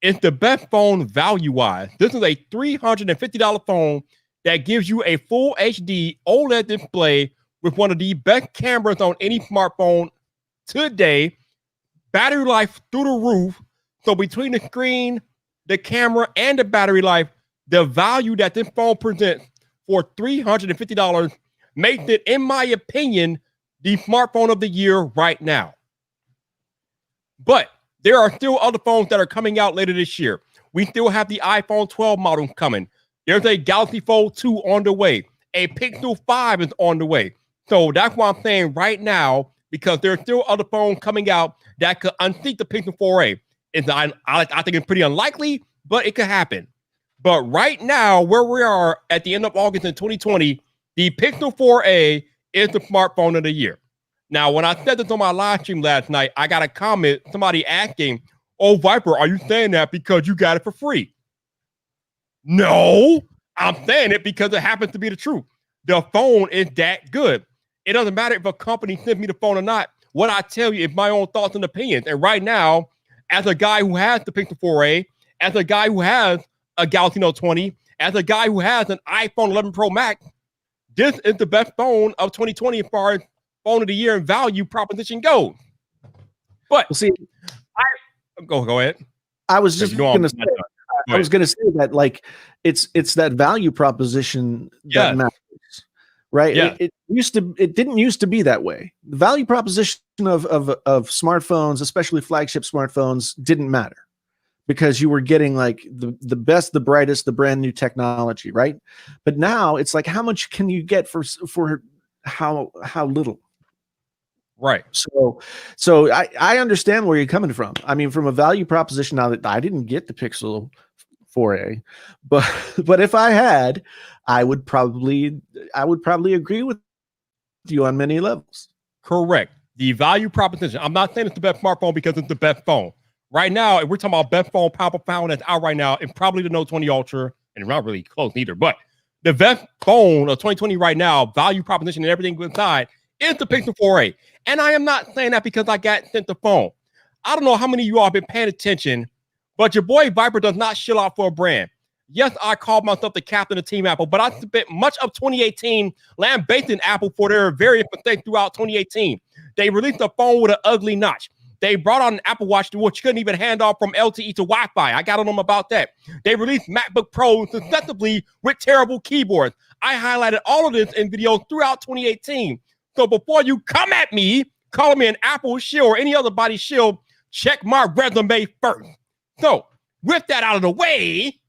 It's the best phone value-wise. This is a $350 phone that gives you a full HD OLED display with one of the best cameras on any smartphone today. Battery life through the roof. So between the screen, the camera, and the battery life, the value that this phone presents for $350 makes it, in my opinion, the smartphone of the year right now. But there are still other phones that are coming out later this year. We still have the iPhone 12 model coming. There's a Galaxy Fold 2 on the way. A Pixel 5 is on the way. So that's why I'm saying right now, because there are still other phones coming out that could unseat the Pixel 4a. I think it's pretty unlikely, but it could happen. But right now, where we are at the end of August in 2020, the Pixel 4a is the smartphone of the year. Now, when I said this on my live stream last night, I got a comment, somebody asking, "Oh, Viper, are you saying that because you got it for free?" No, I'm saying it because it happens to be the truth. The phone is that good. It doesn't matter if a company sends me the phone or not. What I tell you is my own thoughts and opinions. And right now, as a guy who has the Pixel 4a, as a guy who has a Galaxy Note 20, as a guy who has an iPhone 11 Pro Max, this is the best phone of 2020 as far as phone of the year and value proposition goes. But
see,
Go ahead.
I was just
You know I'm
going to
not
say,
done. Go
I was
ahead.
going to say that like it's that value proposition that
Yes.
matters, right?
Yes.
It didn't used to be that way. The value proposition of smartphones, especially flagship smartphones, didn't matter because you were getting like the best, the brightest, the brand new technology, right? But now it's like, how much can you get for how little?
Right.
So I understand where you're coming from. I mean, from a value proposition, now that I didn't get the Pixel 4a, but if I had, I would probably agree with you on many levels.
Correct. The value proposition. I'm not saying it's the best smartphone because it's the best phone. Right now, if we're talking about best phone, pound for pound that's out right now, and probably the Note 20 Ultra, and it's not really close either, but the best phone of 2020 right now, value proposition and everything inside, is the Pixel 4a. And I am not saying that because I got sent the phone. I don't know how many of you all have been paying attention, but your boy Viper does not shill out for a brand. Yes, I called myself the captain of Team Apple, but I spent much of 2018 lambasting Apple for their various mistakes throughout 2018. They released a phone with an ugly notch. They brought out an Apple Watch which couldn't even hand off from LTE to Wi-Fi. I got on them about that. They released MacBook Pros successively with terrible keyboards. I highlighted all of this in videos throughout 2018. So before you come at me, calling me an Apple shill or any other body shill, check my resume first. So with that out of the way,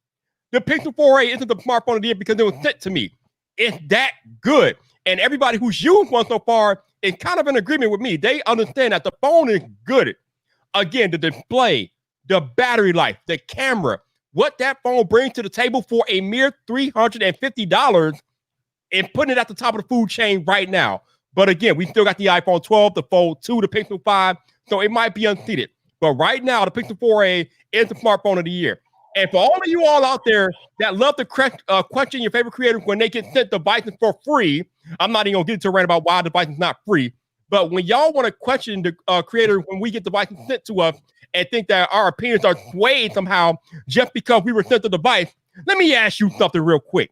the Pixel 4a isn't the smartphone of the year because it was sent to me. It's that good. And everybody who's used one so far is kind of in agreement with me. They understand that the phone is good. Again, the display, the battery life, the camera, what that phone brings to the table for a mere $350 and putting it at the top of the food chain right now. But again, we still got the iPhone 12, the Fold 2, the Pixel 5, so it might be unseated. But right now, the Pixel 4a is the smartphone of the year. And for all of you all out there that love to question your favorite creators when they get sent devices for free, I'm not even going to get into a rant about why the device is not free. But when y'all want to question the creators when we get devices sent to us and think that our opinions are swayed somehow just because we were sent the device, let me ask you something real quick.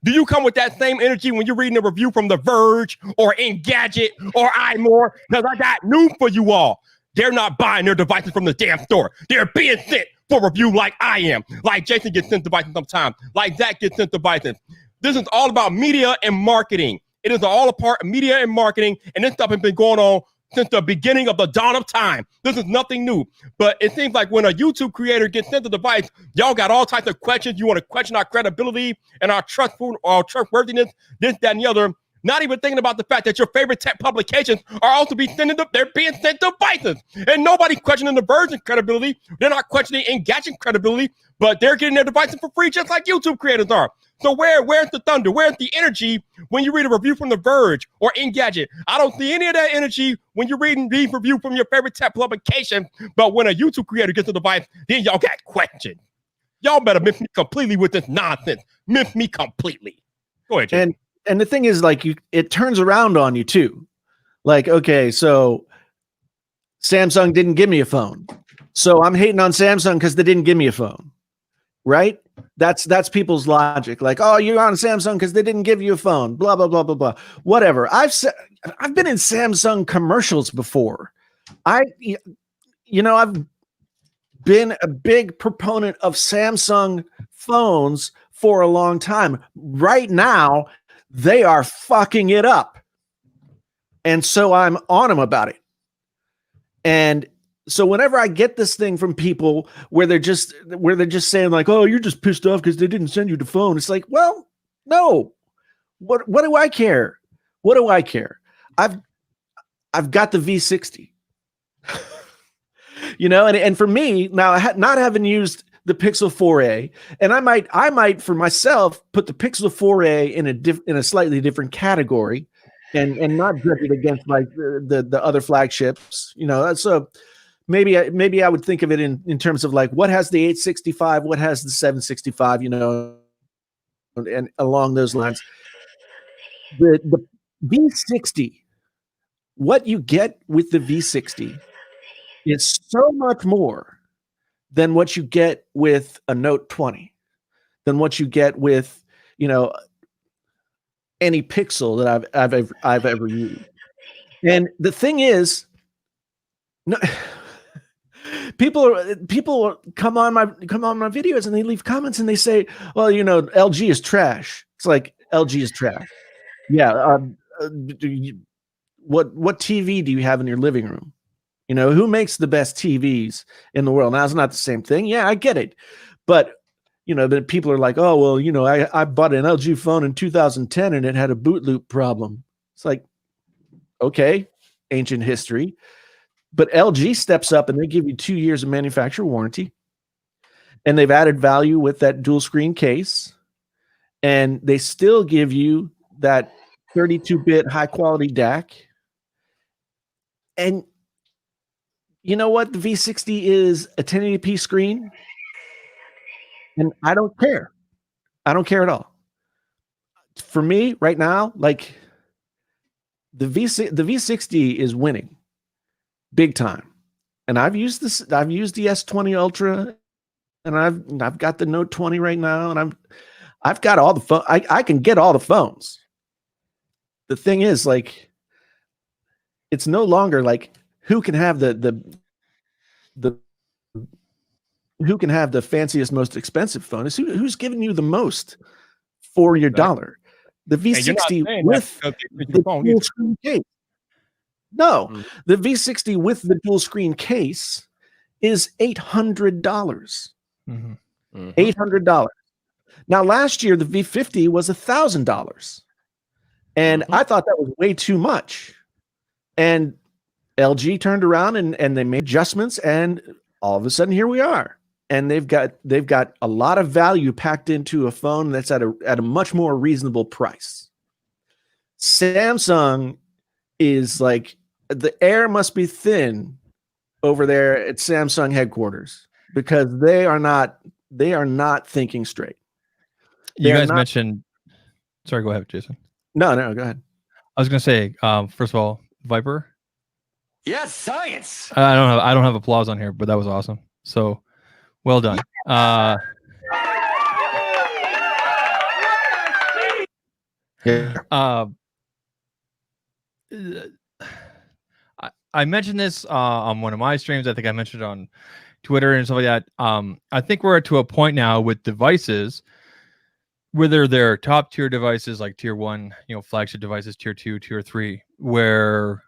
Do you come with that same energy when you're reading a review from The Verge or Engadget or iMore? Because I got news for you all. They're not buying their devices from the damn store. They're being sent for review like I am. Like Jason gets sent devices sometimes. Like Zach gets sent devices. This is all about media and marketing. It is all a part of media and marketing, and this stuff has been going on since the beginning of the dawn of time. This is nothing new. But it seems like when a YouTube creator gets sent the device, y'all got all types of questions. You want to question our credibility and our trustworthiness, this, that, and the other. Not even thinking about the fact that your favorite tech publications are also they're being sent devices. And nobody questioning the Verge's credibility. They're not questioning Engadget's credibility, but they're getting their devices for free just like YouTube creators are. So where's the thunder? Where's the energy when you read a review from The Verge or Engadget? I don't see any of that energy when you're reading these reviews from your favorite tech publication. But when a YouTube creator gets a device, then y'all got questions. Y'all better miss me completely with this nonsense. Miss me completely. Go ahead, Jay.
And the thing is, like, it turns around on you too. Like, okay, so Samsung didn't give me a phone, so I'm hating on Samsung because they didn't give me a phone, right? That's people's logic. Like, oh, you're on Samsung because they didn't give you a phone. Blah blah blah blah blah. Whatever. I've been in Samsung commercials before. I've been a big proponent of Samsung phones for a long time. Right now, they are fucking it up. And so I'm on them about it. And so whenever I get this thing from people where they're just saying like, oh, you're just pissed off because they didn't send you the phone. It's like, well, no. What do I care? What do I care? I've got the V60. And for me, now not having used the Pixel 4a, and I might for myself put the Pixel 4a in a slightly different category, and not judge it against like the other flagships. So maybe I would think of it in terms of like what has the 865, what has the 765, and along those lines. The V60, what you get with the V60 is so much more than what you get with a Note 20, than what you get with, any Pixel that I've ever used. And the thing is, no, people come on my videos and they leave comments and they say, well, LG is trash. It's like, LG is trash. Yeah. What TV do you have in your living room? Who makes the best TVs in the world? Now, it's not the same thing. Yeah, I get it. But, then people are like, oh, well, I bought an LG phone in 2010 and it had a boot loop problem. It's like, okay, ancient history. But LG steps up and they give you 2 years of manufacturer warranty. And they've added value with that dual screen case. And they still give you that 32-bit high quality DAC. And you know what? The V60 is a 1080p screen. And I don't care. I don't care at all. For me right now, like the V60 is winning big time. And I've used the S20 Ultra, and I've got the Note 20 right now, and I've got all the phone. I can get all the phones. The thing is, like, it's no longer like who can have the fanciest, most expensive phone. It's who's giving you the most for your dollar. The V60 with the dual screen case. No, the V60 with the dual screen case is $800. $800. Now, last year the V50 was $1,000, and I thought that was way too much. And LG turned around and they made adjustments, and all of a sudden here we are. And they've got a lot of value packed into a phone that's at a much more reasonable price. Samsung is like, the air must be thin over there at Samsung headquarters, because they are not thinking straight.
You guys mentioned, sorry, go ahead, Jason.
No, go ahead.
I was going to say, first of all, Viper.
Yes, science.
I don't have applause on here, but that was awesome. So well done. I mentioned this on one of my streams. I think I mentioned it on Twitter and stuff like that. I think we're to a point now with devices, whether they're top tier devices like tier 1, flagship devices, tier 2, tier 3, where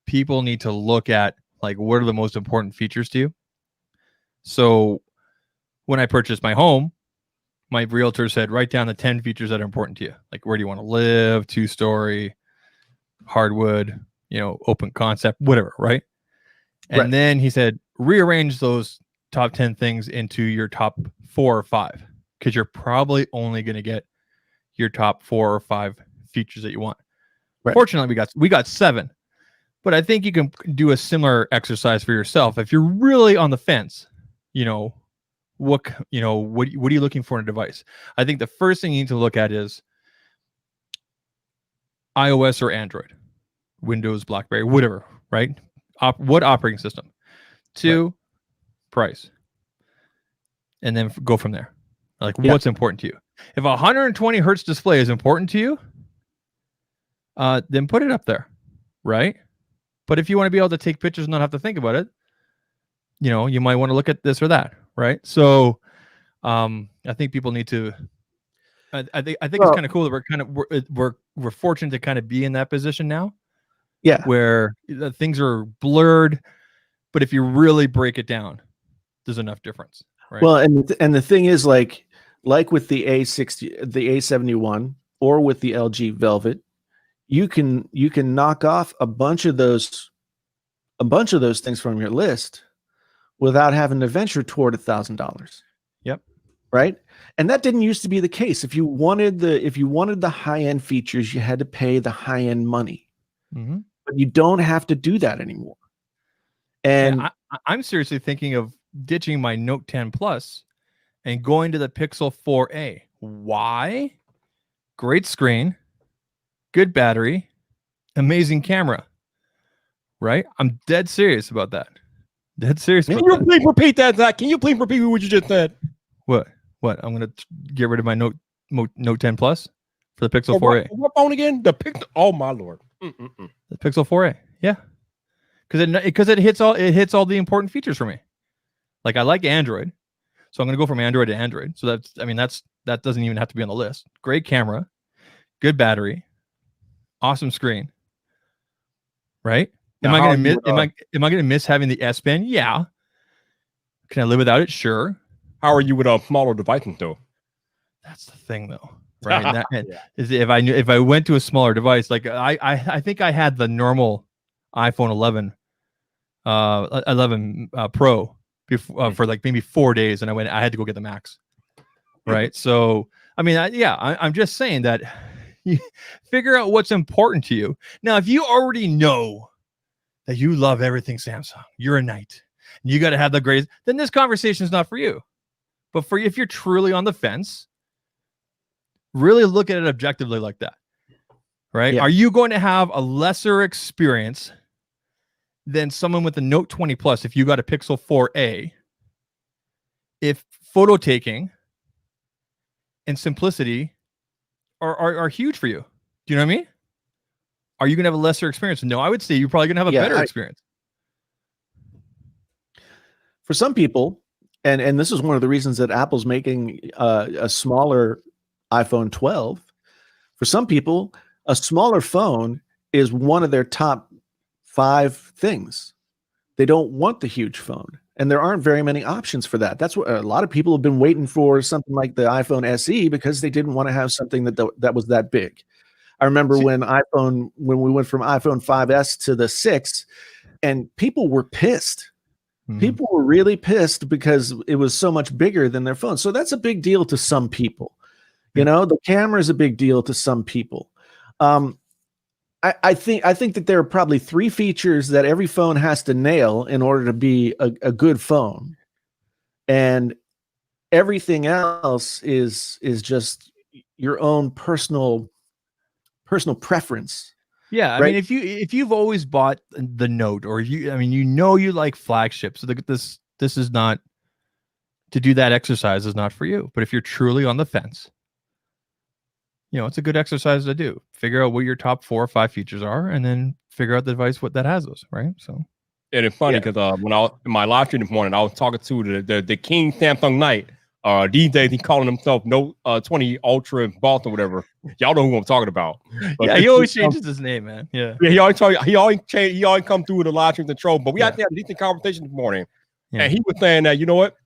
people need to look at, like, what are the most important features to you. So when I purchased my home, my realtor said, write down the 10 features that are important to you. Like, where do you want to live, 2-story, hardwood, open concept, whatever, right? And then he said, rearrange those top 10 things into your top 4 or 5, because you're probably only going to get your top 4 or 5 features that you want. Right. Fortunately, we got 7, but I think you can do a similar exercise for yourself if you're really on the fence. What are you looking for in a device? I think the first thing you need to look at is iOS or Android, Windows, BlackBerry, whatever, right? What operating system? 2, price. And then go from there. Like, what's important to you? If a 120 hertz display is important to you, then put it up there, right? But if you want to be able to take pictures and not have to think about it, you might want to look at this or that, right? So I think people need to. I think it's kind of cool that we're fortunate to kind of be in that position now.
Yeah,
where things are blurred, but if you really break it down, there's enough difference, right?
Well, and the thing is, like with the A60, the A71, or with the LG Velvet, you can knock off a bunch of those things from your list without having to venture toward $1,000.
Yep.
Right. And that didn't used to be the case. If you wanted the high end features, you had to pay the high end money.
Mm-hmm.
But you don't have to do that anymore. And
I'm seriously thinking of ditching my Note 10 Plus and going to the Pixel 4a. Why? Great screen, good battery, amazing camera. Right? I'm dead serious about that. Dead serious.
Can you please repeat that, Zach? Can you please repeat what you just said?
What? I'm going to get rid of my Note 10 Plus for the Pixel 4a.
What phone again? The Pixel. Oh my Lord.
The Pixel 4a. Yeah. Because it hits all the important features for me. Like I like Android, so I'm going to go from Android to Android. So that doesn't even have to be on the list. Great camera, good battery, awesome screen. Right? Am I going to miss having the S Pen? Yeah. Can I live without it? Sure.
How are you with a smaller device though?
That's the thing, though, right? Is if I went to a smaller device, like I think I had the normal iPhone 11, 11 Pro before, for like maybe 4 days, and I had to go get the Max, right? So I mean, I'm just saying that you figure out what's important to you. Now, if you already know that you love everything Samsung, you're a knight, and you got to have the greatest, then this conversation is not for you. But if you're truly on the fence, really look at it objectively like that, right?
Yeah.
Are you going to have a lesser experience than someone with a Note 20 Plus if you got a Pixel 4a? If photo taking and simplicity are huge for you. Do you know what I mean? Are you going to have a lesser experience? No, I would say you're probably going to have a better experience.
For some people, and this is one of the reasons that Apple's making a smaller iPhone 12. For some people, a smaller phone is one of their top 5 things. They don't want the huge phone, and there aren't very many options for that. That's what a lot of people have been waiting for, something like the iPhone SE, because they didn't want to have something that was that big. I remember when we went from iPhone 5S to the 6, and people were pissed. People were really pissed because it was so much bigger than their phone. So that's a big deal to some people. You know, the camera is a big deal to some people. I think that there are probably 3 features that every phone has to nail in order to be a good phone, and everything else is just your own personal preference.
Yeah, I mean, if you've always bought the Note, or you like flagships, so this is not, to do that exercise is not for you. But if you're truly on the fence, it's a good exercise to do. Figure out what your top 4 or 5 features are, and then figure out the device that has those, right? So,
and it's funny because when in my live stream this morning, I was talking to the King Samsung Knight. These days he's calling himself Note 20 Ultra Boston, whatever. Y'all know who I'm talking about. But
yeah, he always changes his name, man. Yeah,
he always come through with the live stream control. But we had to have a decent conversation this morning, and he was saying that, you know what,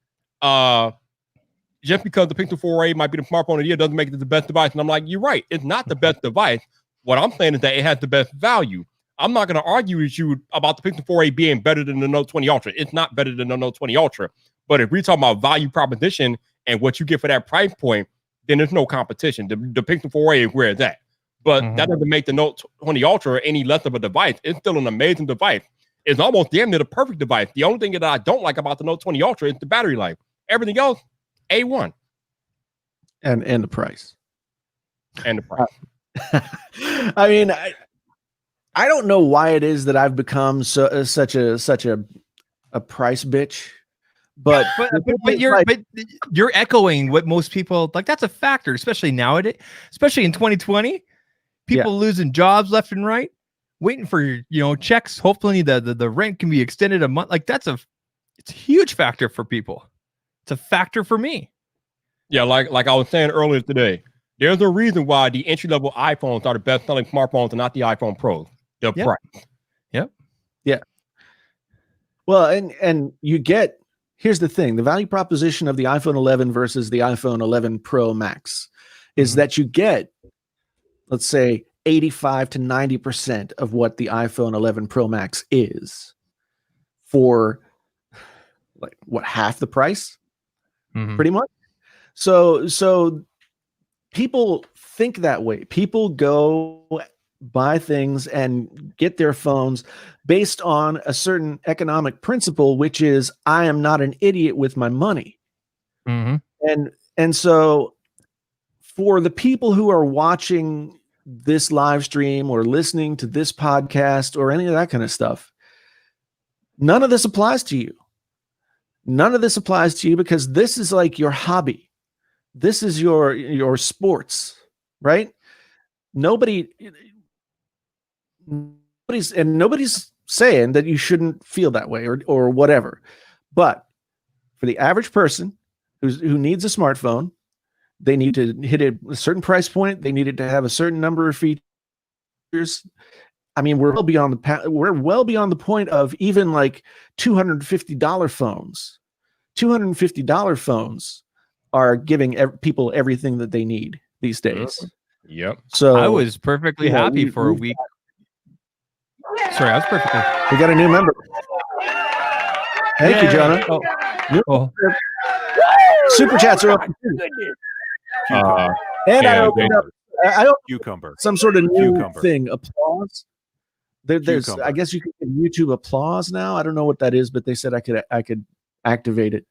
just because the Pixel 4a might be the smartphone of the year doesn't make it the best device. And I'm like, you're right, it's not the best device. What I'm saying is that it has the best value. I'm not going to argue with you about the Pixel 4a being better than the Note 20 Ultra. It's not better than the Note 20 Ultra. But if we're talking about value proposition and what you get for that price point, then there's no competition. The Pixel 4a is where it's at. But that doesn't make the Note 20 Ultra any less of a device. It's still an amazing device. It's almost damn near the perfect device. The only thing that I don't like about the Note 20 Ultra is the battery life. Everything else, A1.
And the price.
And the price.
I mean, I don't know why it is that I've become such a price bitch. But
you're echoing what most people like. That's a factor, especially nowadays, especially in 2020. People losing jobs left and right, waiting for checks. Hopefully the rent can be extended a month. Like it's a huge factor for people. It's a factor for me.
Yeah, like I was saying earlier today, there's a reason why the entry level iPhones are the best selling smartphones and not the iPhone Pros. The price.
Yep.
Yeah. Well, and you get. Here's the thing. The value proposition of the iPhone 11 versus the iPhone 11 Pro Max is that you get, let's say, 85 to 90% of what the iPhone 11 Pro Max is for half the price, pretty much. So people think that way. People go buy things and get their phones based on a certain economic principle, which is I am not an idiot with my money. And so for the people who are watching this live stream or listening to this podcast or any of that kind of stuff, none of this applies to you. None of this applies to you because this is like your hobby. This is your sports, right? Nobody's saying that you shouldn't feel that way or whatever. But For the average person who needs a smartphone, they need to hit a certain price point. They need it to have a certain number of features. I mean, we're well beyond the point of even like $250 phones. $250 phones are giving people everything that they need these days.
Yep.
So
I was perfectly happy for a week. Sorry, I was perfectly.
We got a new member. Thank you, Jonah.
Oh.
Super chats are open too. And I opened up. I opened
Cucumber.
some sort of new
Cucumber.
thing. Applause. There's.
Cucumber.
I guess you can give YouTube applause now. I don't know what that is, but they said I could activate it.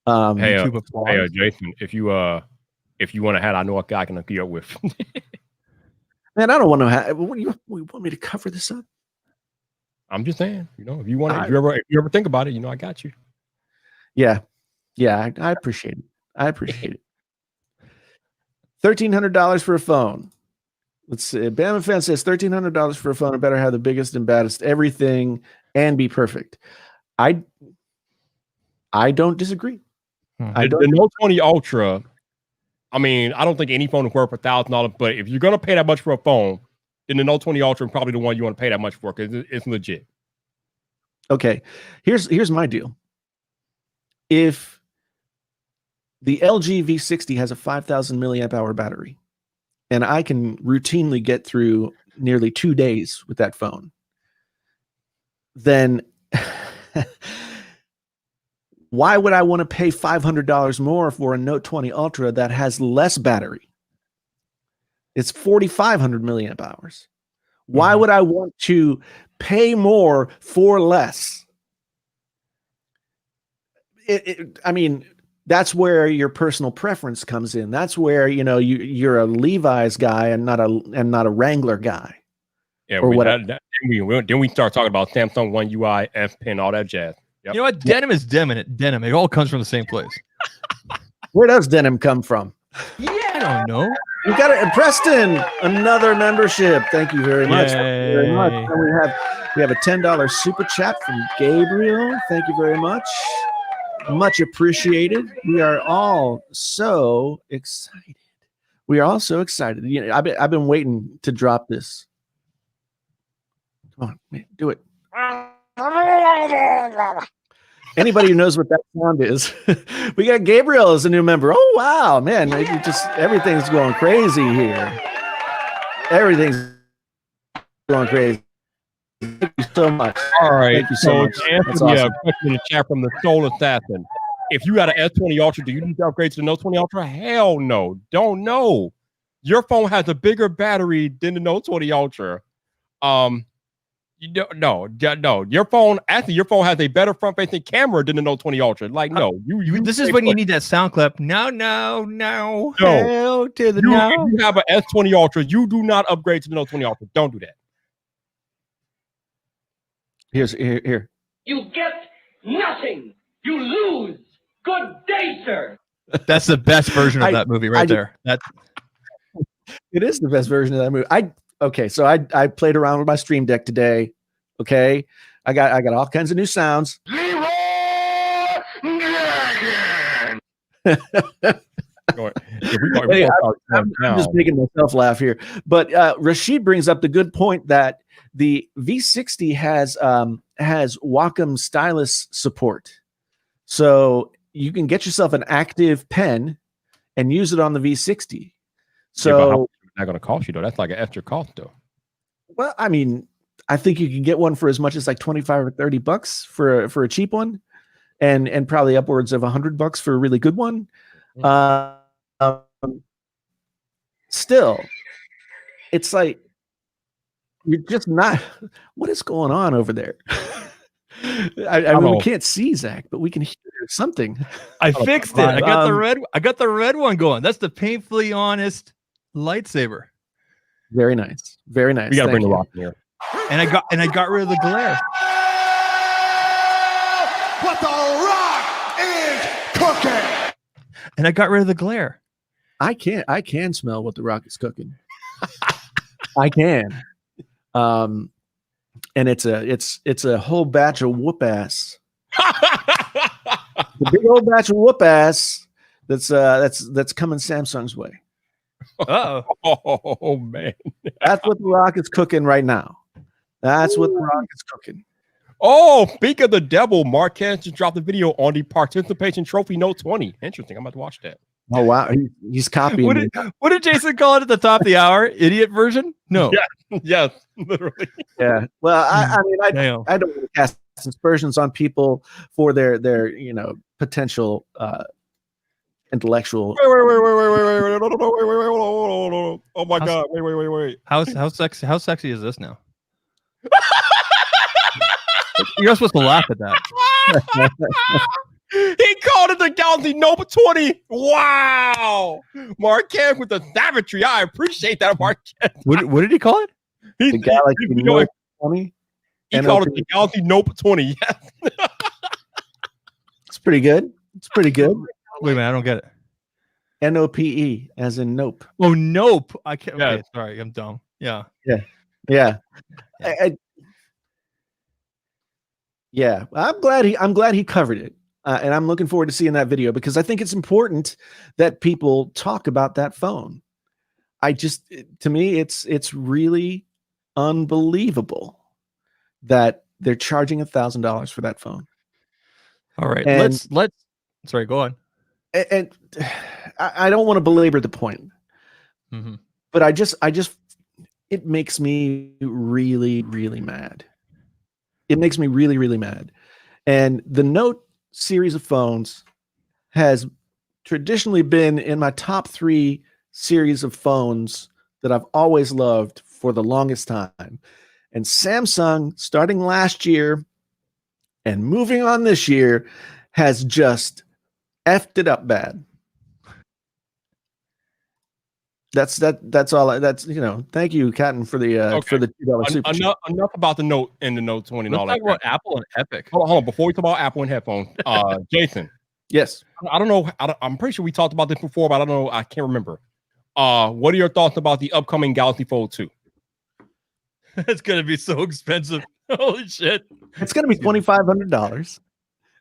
Hey,
YouTube applause.
Jason, if you want to have, I know a guy I can hook you up with.
Man, I don't want to have. What do you want me to cover this up?
I'm just saying, if you want, if you ever think about it, I got you.
Yeah, I appreciate it. $1,300 for a phone. Let's see. Bama Fan says $1,300 for a phone. It better have the biggest and baddest everything and be perfect. I don't disagree.
The Note 20 Ultra. I mean, I don't think any phone is worth $1,000, but if you're gonna pay that much for a phone, then the Note 20 Ultra is probably the one you want to pay that much for because it's legit.
Okay, here's my deal. If the LG V60 has a 5,000 milliamp hour battery, and I can routinely get through nearly 2 days with that phone, then why would I want to pay $500 more for a Note 20 Ultra that has less battery? It's 4,500 milliamp hours. Why would I want to pay more for less? I mean, that's where your personal preference comes in. That's where you're a Levi's guy and not a Wrangler guy.
Yeah,
or
then we start talking about Samsung One UI, S Pen, all that jazz. Yep.
You know what? Denim is denim. It all comes from the same place.
Where does denim come from?
Yeah, I don't know.
You got it, Preston. Another membership. Thank you very much. Thank you very much. And we have a $10 super chat from Gabriel. Thank you very much. Much appreciated. We are all so excited. I've been waiting to drop this. Come on, man, do it. Anybody who knows what that sound is, we got Gabriel as a new member. Oh wow, man! Everything's going crazy here. Everything's going crazy. Thank you so much.
All right.
Thank you so much. That's
Anthony,
awesome.
question in the chat from the Soul Assassin. If you got an S20 Ultra, do you need to upgrade to the Note 20 Ultra? Hell no. Don't know. Your phone has a bigger battery than the Note 20 Ultra. No. Your phone has a better front-facing camera than the Note 20 Ultra. Like, no.
This is when you need that sound clip. No. Hell to the no.
If you have an S20 Ultra, you do not upgrade to the Note 20 Ultra. Don't do that.
Here.
You get nothing. You lose. Good day, sir.
That's the best version of that movie right there.
It is the best version of that movie. So I played around with my Stream Deck today. Okay, I got all kinds of new sounds.
Leroy
Hey, I'm just making myself laugh here. But Rashid brings up the good point that the V60 has Wacom stylus support, so you can get yourself an active pen and use it on the V60. So
not going to cost you though. That's like an extra cost though.
Well, I mean, I think you can get one for as much as like $25 or $30 for a cheap one, and probably upwards of $100 for a really good one. Still, it's like you're just not. What is going on over there? I mean, we can't see Zach, but we can hear something.
I fixed it. I got the red one going. That's the painfully honest lightsaber.
Very nice. Very nice.
We gotta bring the rock in here.
And I got rid of the glare.
What the rock is cooking.
And I got rid of the glare.
I can smell what the rock is cooking. I can. And it's a whole batch of whoop ass. The big old batch of whoop ass that's coming Samsung's way.
Uh-oh.
Oh man.
That's what The Rock is cooking right now. That's what The Rock is cooking.
Oh, speak of the devil, Marquez just dropped a video on the participation trophy Note 20. Interesting. I'm about to watch that.
Oh wow, he's copying.
What did Jason call it at the top of the hour? Idiot version? No.
Yeah. Yes, literally.
Yeah. Well, I mean, I
Damn.
don't want to cast aspersions on people for their potential intellectual.
Wait. No. Oh my God. Wait.
How sexy is this now? You're not supposed to laugh at that.
He called it the Galaxy Note 20. Wow. Marquez with the savagery. I appreciate that, Marquez.
What did he call it?
The Galaxy Note 20.
He called it the Galaxy Note 20. Yes.
It's pretty good. It's pretty good.
Wait a minute, I don't get it.
NOPE, as in nope.
Oh, nope. I can't.
Yeah.
Okay, sorry, I'm dumb. Yeah.
Yeah. Yeah. I'm glad he covered it. And I'm looking forward to seeing that video because I think it's important that people talk about that phone. To me, it's really unbelievable that they're charging $1,000 for that phone.
All right.
And-
Let's. Sorry, go on.
And I don't want to belabor the point,
Mm-hmm.
but I just it makes me really, really mad. It makes me really, really mad. And the Note series of phones has traditionally been in my top 3 series of phones that I've always loved for the longest time. And Samsung, starting last year and moving on this year, has just effed it up bad. That's all. Thank you, Catton, for the $2 super chat.
Enough about the Note and the Note 20 and
Let's
all
talk
that.
about Apple and Epic.
Hold on. Before we talk about Apple and headphones, Jason,
Yes.
I don't know. I'm pretty sure we talked about this before, but I don't know. I can't remember. What are your thoughts about the upcoming Galaxy Fold 2?
It's gonna be so expensive. Holy shit!
It's going to be $2,500.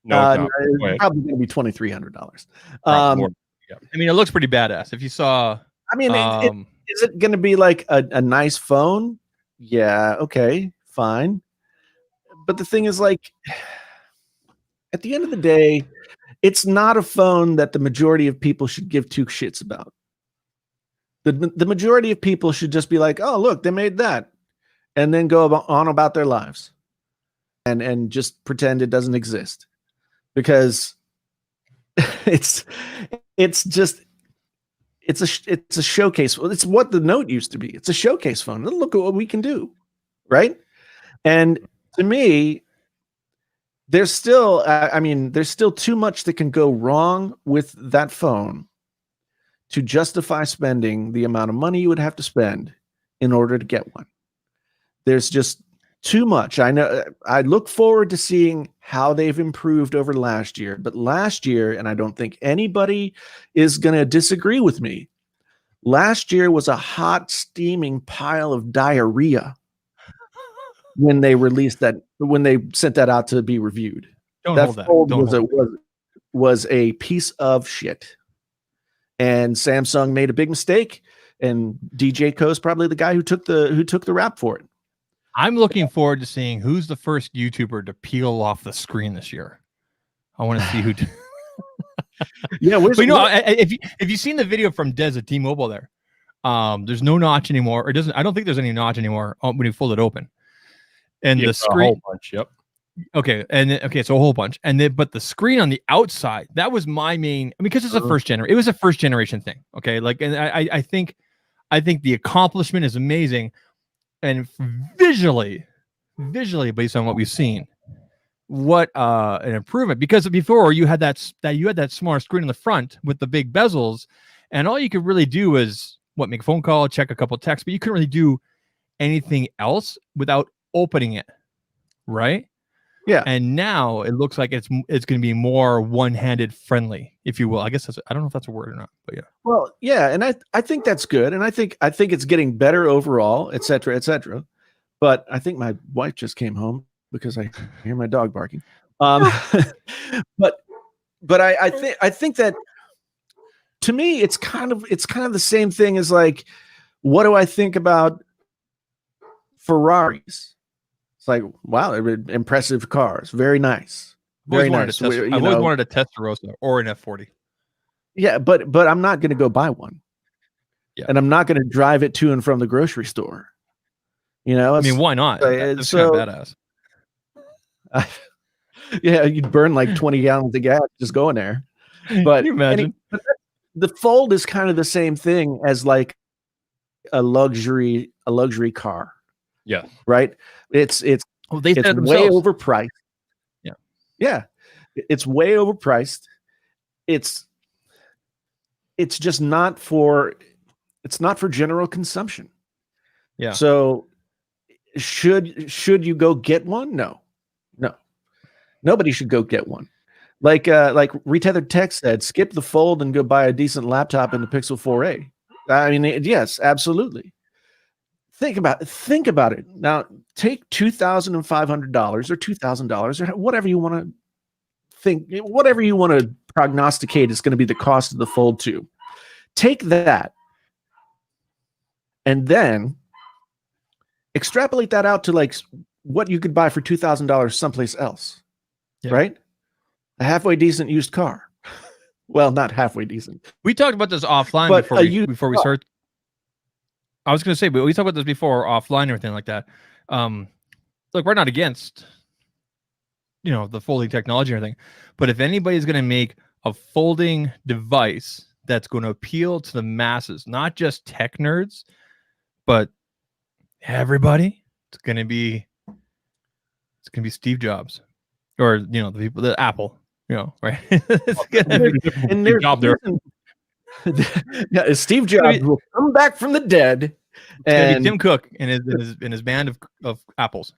No,
it's probably going to be $2,300.
I mean, it looks pretty badass. If you saw,
I mean, is it going to be like a nice phone? Yeah. Okay. Fine. But the thing is, like, at the end of the day, it's not a phone that the majority of people should give 2 shits about. The majority of people should just be like, oh, look, they made that. And then go on about their lives and just pretend it doesn't exist. Because it's a showcase. It's what the Note used to be. It's a showcase phone. Look at what we can do, right? And to me, there's still too much that can go wrong with that phone to justify spending the amount of money you would have to spend in order to get one. There's just too much. I know. I look forward to seeing how they've improved over last year, but last year, and I don't think anybody is going to disagree with me, last year was a hot, steaming pile of diarrhea when they released that, when they sent that out to be reviewed. That fold was a piece of shit. And Samsung made a big mistake, and DJ Ko's probably the guy who took the rap for it.
I'm looking forward to seeing who's the first YouTuber to peel off the screen this year. I want to see who.
Yeah,
if you've seen the video from Dez at T-Mobile, there's no notch anymore. Or doesn't. I don't think there's any notch anymore when you fold it open. And the screen.
A whole bunch, yep.
Okay, so a whole bunch, but the screen on the outside, that was my main. I mean, because it's a first generation. It was a first generation thing. Okay, like, and I think the accomplishment is amazing. And visually, based on what we've seen, what an improvement! Because before you had that smaller screen in the front with the big bezels, and all you could really do was make a phone call, check a couple of texts, but you couldn't really do anything else without opening it, right?
Yeah.
And now it looks like it's going to be more one-handed friendly, if you will. I guess I don't know if that's a word or not, but yeah.
Well, yeah, and I think that's good, and I think it's getting better overall, et cetera, et cetera. But I think my wife just came home because I hear my dog barking. But But I think that, to me, it's kind of the same thing as like, what do I think about Ferraris? It's like, wow, they're impressive cars, very nice, very nice.
I've always wanted a Testarossa or an F40.
Yeah, but I'm not going to go buy one.
Yeah.
And I'm not going to drive it to and from the grocery store. You know,
I mean, why not? That's
so
kind of badass.
Yeah, you'd burn like 20 gallons of gas just going there. But
Can you imagine?
The Fold is kind of the same thing as like a luxury car.
Yeah.
Right. It's
they said it
way
themselves.
overpriced.
Yeah.
Yeah. It's way overpriced. It's just not for general consumption.
Yeah.
So should you go get one? No. Nobody should go get one. Like Retethered Tech said, skip the Fold and go buy a decent laptop in the Pixel 4a. I mean, yes, absolutely. Think about it. Now, take $2,500 or $2,000 or whatever you want to prognosticate is going to be the cost of the Fold 2. Take that and then extrapolate that out to like what you could buy for $2,000 someplace else. Yeah. Right? A halfway decent used car. Well, not halfway decent.
We talked about this offline before we start. I was going to say, but we talked about this before offline and everything like that. Look, we're not against, the folding technology or anything, but if anybody's going to make a folding device that's going to appeal to the masses, not just tech nerds, but everybody, it's going to be Steve Jobs. Or the people, the Apple, right?
And there's job there. Yeah, Steve Jobs will come back from the dead,
and Tim Cook and his band of apples.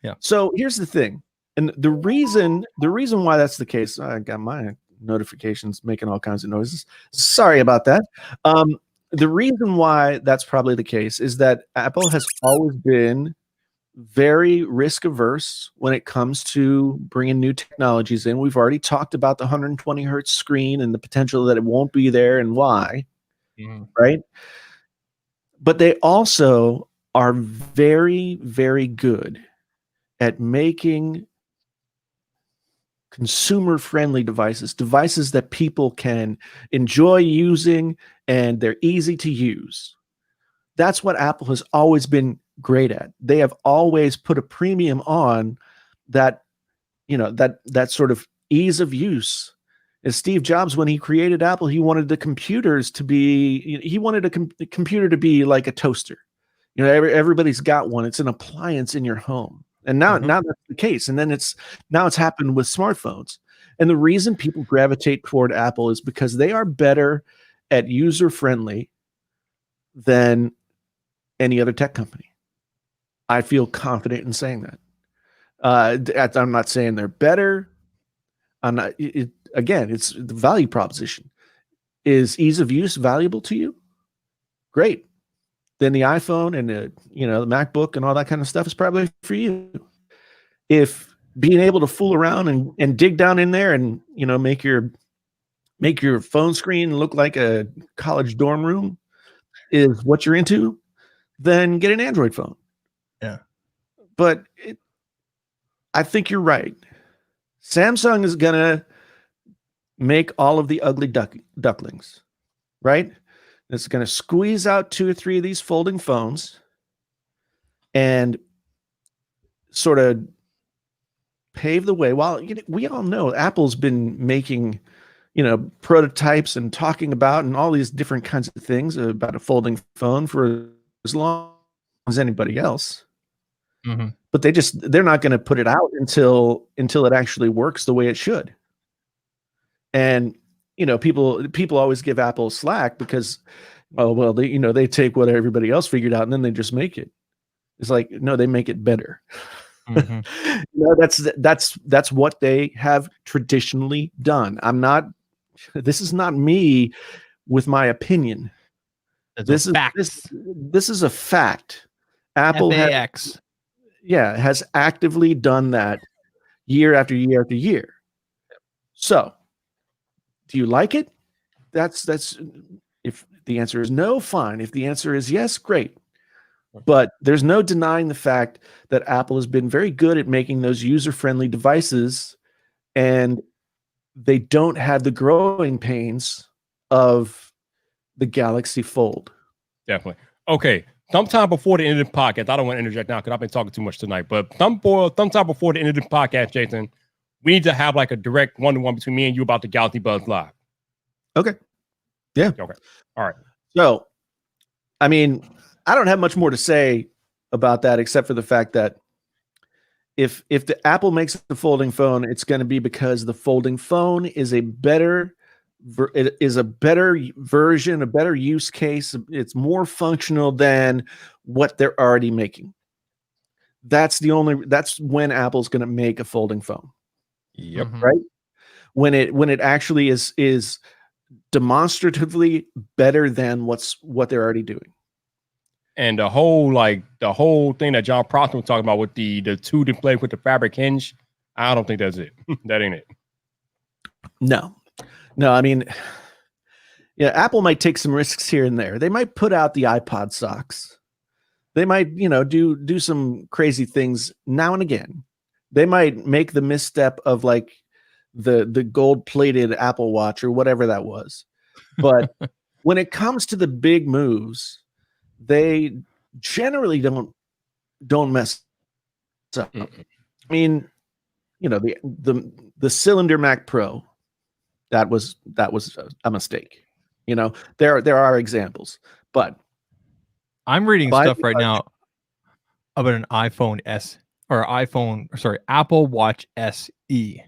Yeah. So
here's the thing, and the reason why that's the case. I got my notifications making all kinds of noises. Sorry about that. The reason why that's probably the case is that Apple has always been very risk averse when it comes to bringing new technologies in. We've already talked about the 120 hertz screen and the potential that it won't be there and why, right? But they also are very, very good at making consumer-friendly devices that people can enjoy using and they're easy to use. That's what Apple has always been great at. They have always put a premium on that, that sort of ease of use. As Steve Jobs, when he created Apple, he wanted the computers to be, he wanted a computer to be like a toaster. Everybody's got one. It's an appliance in your home. And now that's the case. And then it's happened with smartphones. And the reason people gravitate toward Apple is because they are better at user-friendly than any other tech company. I feel confident in saying that. I'm not saying they're better. I'm not. Again, it's the value proposition. Is ease of use valuable to you? Great. Then the iPhone and the MacBook and all that kind of stuff is probably for you. If being able to fool around and dig down in there and make your phone screen look like a college dorm room is what you're into, then get an Android phone.
Yeah.
But I think you're right. Samsung is going to make all of the ugly ducklings, right? It's going to squeeze out 2 or 3 of these folding phones and sort of pave the way. While we all know Apple's been making, prototypes and talking about and all these different kinds of things about a folding phone for as long as anybody else.
Mm-hmm.
But they're not going to put it out until it actually works the way it should. And people always give Apple slack because they take what everybody else figured out and then they just make it. It's like, no, they make it better.
Mm-hmm.
That's what they have traditionally done. This is not me with my opinion. This is a fact. Apple has actively done that year after year after year. So Do you like it? That's if the answer is no, fine. If the answer is yes, great. But there's no denying the fact that Apple has been very good at making those user-friendly devices, and they don't have the growing pains of the Galaxy Fold.
Definitely. Okay. Sometime before the end of the podcast, I don't want to interject now because I've been talking too much tonight, but sometime before the end of the podcast, Jason, we need to have like a direct one-to-one between me and you about the Galaxy Buds Live.
Okay. Yeah.
Okay. All right.
So, I mean, I don't have much more to say about that except for the fact that if the Apple makes the folding phone, it's going to be because the folding phone is a better version, a better use case. It's more functional than what they're already making. That's when Apple's going to make a folding phone.
Yep.
Right? When it actually is demonstratively better than what they're already doing.
And the whole thing that John Prosper was talking about with the two display with the fabric hinge, I don't think that's it. That ain't it.
No, I mean, yeah, Apple might take some risks here and there. They might put out the iPod socks. They might, do some crazy things now and again. They might make the misstep of like the gold-plated Apple Watch or whatever that was. But when it comes to the big moves, they generally don't mess up. I mean, the Cylinder Mac Pro, that was a mistake. There are examples, but
I'm reading stuff right now about an Apple Watch SE.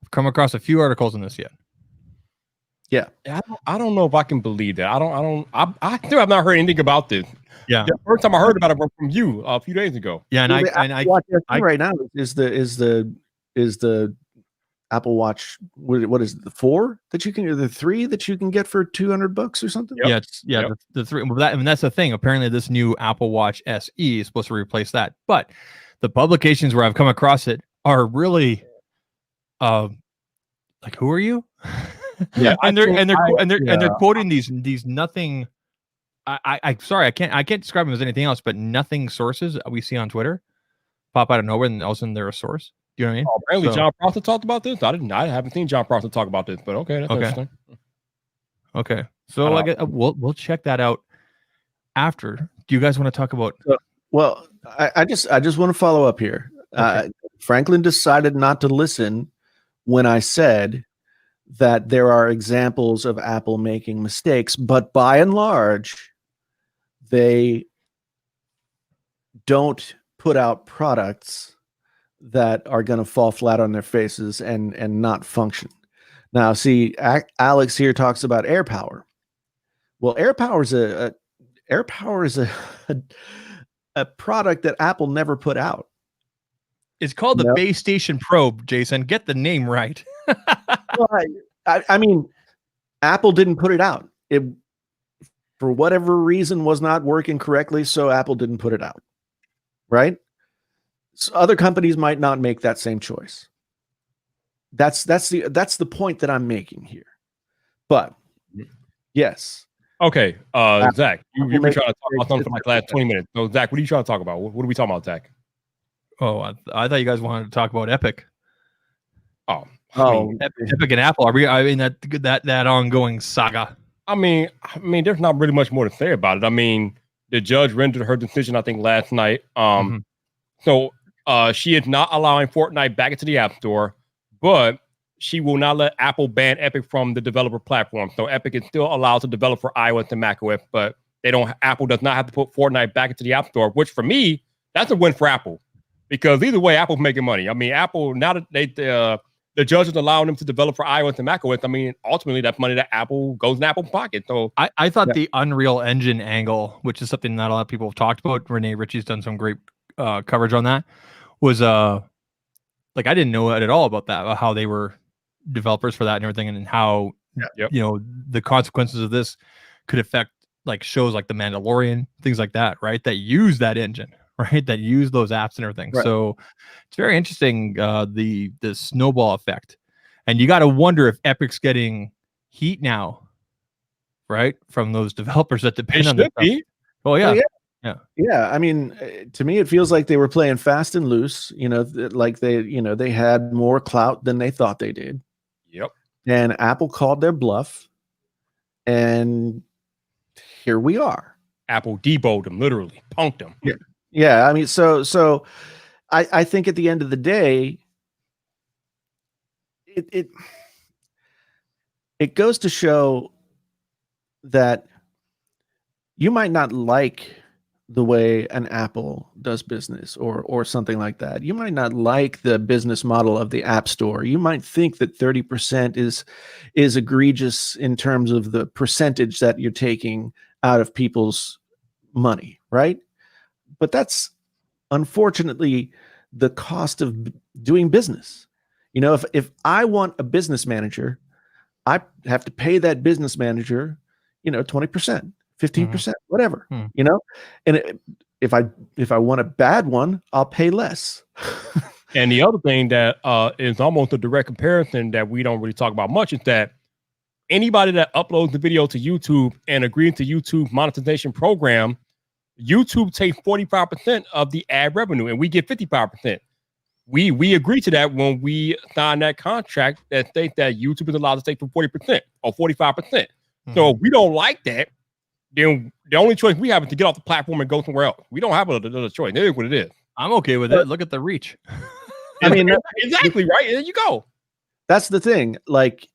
I've come across a few articles on this yet.
Yeah,
I don't know if I can believe that. I still have not heard anything about this.
Yeah,
the first time I heard about it was from you a few days ago.
Yeah, and I
watch right now is the Apple Watch. What is it, the 4 that you can, or the 3 that you can get for $200 or something?
Yep. The 3. Well, that's the thing. Apparently, this new Apple Watch SE is supposed to replace that, but the publications where I've come across it are really, like, who are you?
Yeah,
and they're quoting these nothing. I sorry, I can't describe them as anything else, but nothing sources we see on Twitter pop out of nowhere, and all of a sudden they're a source. Do you know what I mean?
Apparently, John Prosser talked about this. I haven't seen John Prosser talk about this, but okay, that's interesting.
Okay, so we'll check that out after. Do you guys want to talk about?
Well, I just want to follow up here. Okay. Franklin decided not to listen when I said that there are examples of Apple making mistakes, but by and large, they don't put out products that are going to fall flat on their faces and not function. Now, see, Alex here talks about AirPower. Well, AirPower is a product that Apple never put out.
It's called the Base Station Probe, Jason. Get the name right.
Well, I mean, Apple didn't put it out. It, for whatever reason, was not working correctly, so Apple didn't put it out. Right? So other companies might not make that same choice. That's the point that I'm making here. But yes.
Okay, Zach, you've been trying to talk about something for like the last 20 minutes. So, Zach, what are you trying to talk about? What are we talking about, Zach?
Oh, I thought you guys wanted to talk about Epic.
Epic
and Apple. I mean that ongoing saga.
I mean, there's not really much more to say about it. I mean, the judge rendered her decision, I think, last night. So she is not allowing Fortnite back into the App Store, but she will not let Apple ban Epic from the developer platform. So Epic is still allowed to develop for iOS and macOS, but Apple does not have to put Fortnite back into the App Store, which for me, that's a win for Apple. Because either way, Apple's making money. I mean, Apple, now that the judge is allowing them to develop for iOS and macOS, I mean, ultimately, that's money that Apple goes in Apple's pocket. So
I thought the Unreal Engine angle, which is something not a lot of people have talked about, Renee Ritchie's done some great coverage on that, was like, I didn't know at all about that, about how they were developers for that and everything, and how the consequences of this could affect like shows like The Mandalorian, things like that, right? That use that engine. Right, that use those apps and everything. Right. So it's very interesting, the snowball effect. And you got to wonder if Epic's getting heat now, right, from those developers that depend
It
on this
should
stuff.
be.
Oh yeah.
Yeah, I mean, to me, it feels like they were playing fast and loose. Like they had more clout than they thought they did.
Yep.
And Apple called their bluff, and here we are.
Apple deboed them, literally punked them.
Yeah. I mean, so I think at the end of the day, it goes to show that you might not like the way an Apple does business or something like that. You might not like the business model of the App Store. You might think that 30% is egregious in terms of the percentage that you're taking out of people's money, right? But that's unfortunately the cost of doing business. If I want a business manager, I have to pay that business manager, 20%. 15%, whatever, and if I want a bad one, I'll pay less.
And the other thing that is almost a direct comparison that we don't really talk about much is that anybody that uploads the video to YouTube and agrees to YouTube monetization program, YouTube takes 45% of the ad revenue and we get 55%. We agree to that when we sign that contract that states that YouTube is allowed to take for 40% or 45%. So if we don't like that, then the only choice we have is to get off the platform and go somewhere else. We don't have another choice. It is what it is.
I'm okay with it. Look at the reach.
I mean,
exactly right. There you go.
That's the thing. Like,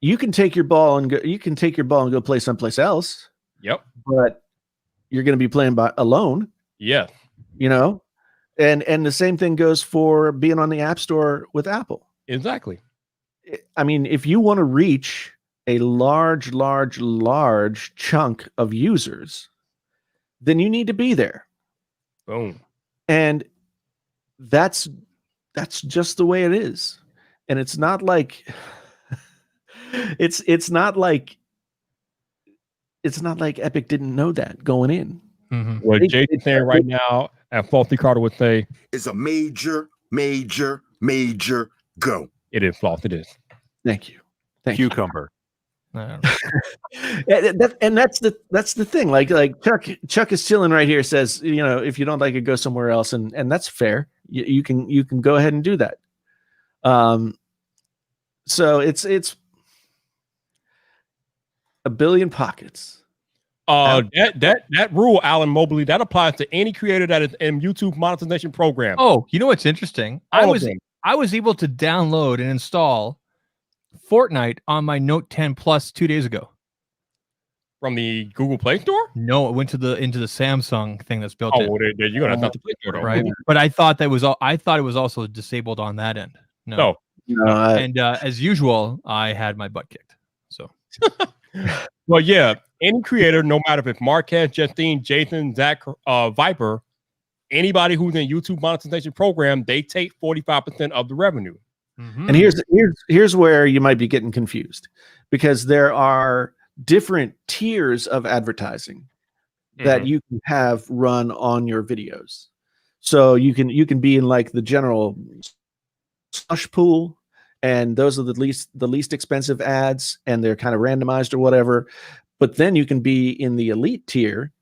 you can take your ball and go play someplace else.
Yep.
But you're going to be playing alone.
Yeah.
And the same thing goes for being on the App Store with Apple.
Exactly.
I mean, if you want to reach a large chunk of users, then you need to be there.
Boom.
And that's just the way it is. And it's not like it's not like Epic didn't know that going in.
What Jason's saying right now, and Faulty Carter would say,
it's a major go.
It is false. It is.
Thank you.
Cucumber.
And that's the thing. Like Chuck is chilling right here. Says, if you don't like it, go somewhere else, and that's fair. You can go ahead and do that. So it's a billion pockets.
That rule, Alan Mobley, that applies to any creator that is in YouTube monetization program.
Oh, you know what's interesting? I was able to download and install Fortnite on my Note 10 Plus 2 days ago.
From the Google Play Store?
No, it went into the Samsung thing that's built in.
Oh, well, there you go. That's not the Play Store, though.
Right? But I thought it was also disabled on that end. No. And as usual, I had my butt kicked. So,
well, yeah, any creator, no matter if it's Marquez, Justine, Jason, Zach, Viper, anybody who's in YouTube monetization program, they take 45% of the revenue.
And here's where you might be getting confused, because there are different tiers of advertising that you can have run on your videos. So you can be in like the general slush pool, and those are the least expensive ads, and they're kind of randomized or whatever. But then you can be in the elite tier.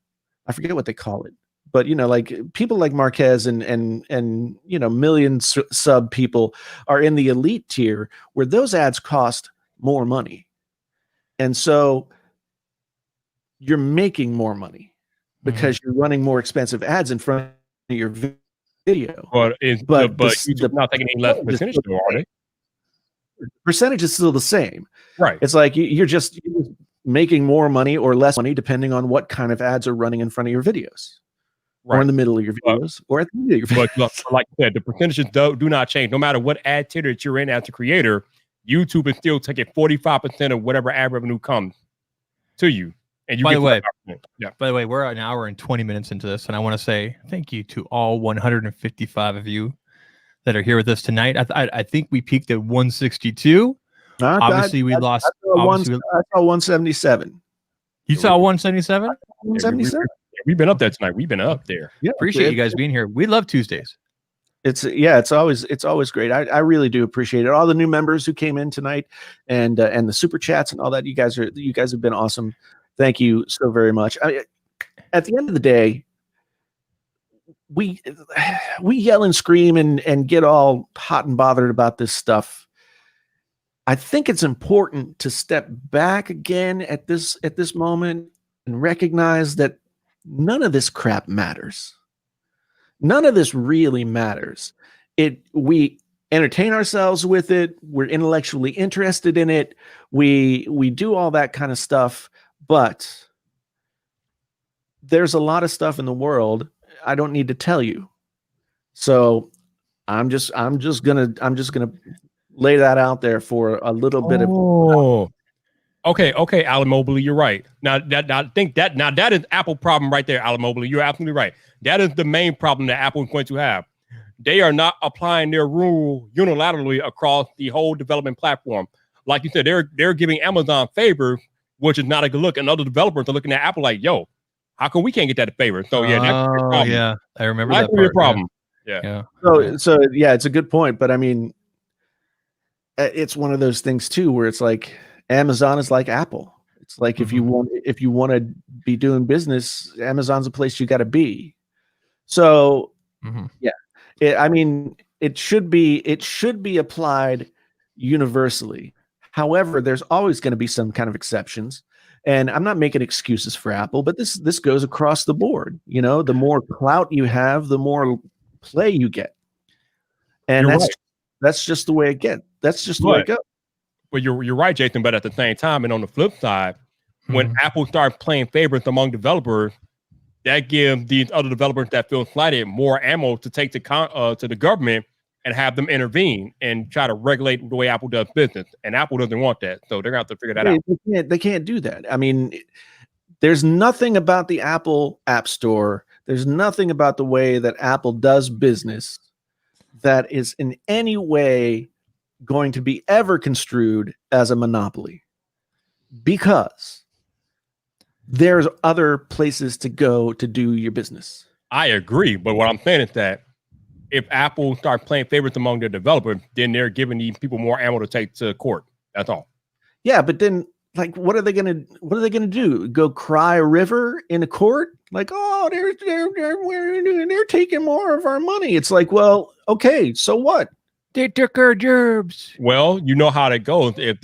I forget what they call it. But like people like Marquez and million sub people are in the elite tier, where those ads cost more money, and so you're making more money because you're running more expensive ads in front of your video.
But YouTube's not taking any less percentage, though, are they?
The percentage is still the same,
right?
It's like you're just making more money or less money depending on what kind of ads are running in front of your videos. Right. Or in the middle of your videos, or at the end of your videos.
But like I said, the percentages do not change. No matter what ad tier that you're in as a creator, YouTube is still taking 45% of whatever ad revenue comes to you. And you
by
get
the way, we're an hour and 20 minutes into this, and I want to say thank you to all 155 of you that are here with us tonight. I think we peaked at 162. Obviously, we lost.
I saw 177.
You saw 177?
177.
We've been up there tonight. We've been up there.
Yeah, appreciate you guys being here. We love Tuesdays.
It's always great. I really do appreciate it. All the new members who came in tonight, and the super chats and all that. You guys have been awesome. Thank you so very much. At the end of the day, we yell and scream and get all hot and bothered about this stuff. I think it's important to step back again at this moment and recognize that none of this crap matters. None of this really matters. We entertain ourselves with it. We're intellectually interested in it. We do all that kind of stuff, but there's a lot of stuff in the world I don't need to tell you. So I'm just gonna lay that out there for a little bit of.
Okay, Alan Mobley, you're right. Now that is Apple problem right there, Alan Mobley. You're absolutely right. That is the main problem that Apple is going to have. They are not applying their rule unilaterally across the whole development platform. Like you said, they're giving Amazon favors, which is not a good look, and other developers are looking at Apple like, "Yo, how come we can't get that favor?" So yeah, that's a problem.
Yeah, I remember
that's
that part,
a problem. Yeah.
So yeah, it's a good point, but I mean, it's one of those things too where it's like Amazon is like Apple. It's like if you want to be doing business, Amazon's a place you got to be. So yeah, I mean, it should be applied universally. However, there's always going to be some kind of exceptions, and I'm not making excuses for Apple, but this goes across the board. You know, the more clout you have, the more play you get, and that's just the way it gets. That's just the way it goes.
But you're right, Jason. But at the same time, and on the flip side, when Apple starts playing favorites among developers, that gives these other developers that feel slighted more ammo to take to the government and have them intervene and try to regulate the way Apple does business. And Apple doesn't want that, so they're going to have to figure that out.
They can't do that. I mean, there's nothing about the Apple App Store. There's nothing about the way that Apple does business that is in any way going to be ever construed as a monopoly, because there's other places to go to do your business.
I agree, but what I'm saying is that if Apple start playing favorites among their developers, then they're giving these people more ammo to take to court. That's all.
Yeah, but then, like, what are they gonna do? Go cry a river in a court? Like, oh, they're taking more of our money. It's like, well, okay, so what?
They took our jobs.
Well, you know how that goes. If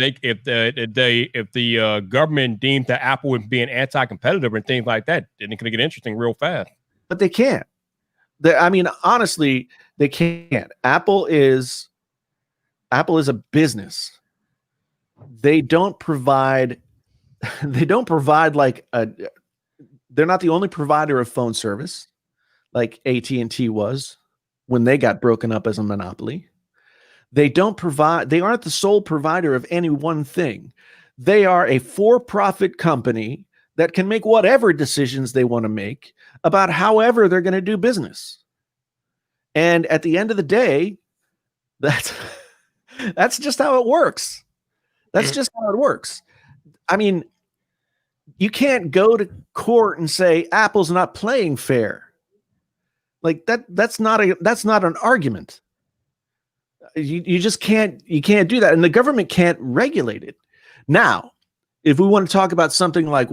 the government deems that Apple is being anti-competitive and things like that, then it's going to get interesting real fast.
But they can't. I mean, honestly, they can't. Apple is a business. They don't provide like they're not the only provider of phone service like AT&T was when they got broken up as a monopoly. They aren't the sole provider of any one thing. They are a for-profit company that can make whatever decisions they want to make about however they're going to do business. And at the end of the day, that's just how it works. That's just how it works. I mean, you can't go to court and say Apple's not playing fair. Like that's not an argument. You just can't do that, and the government can't regulate it. Now, if we want to talk about something like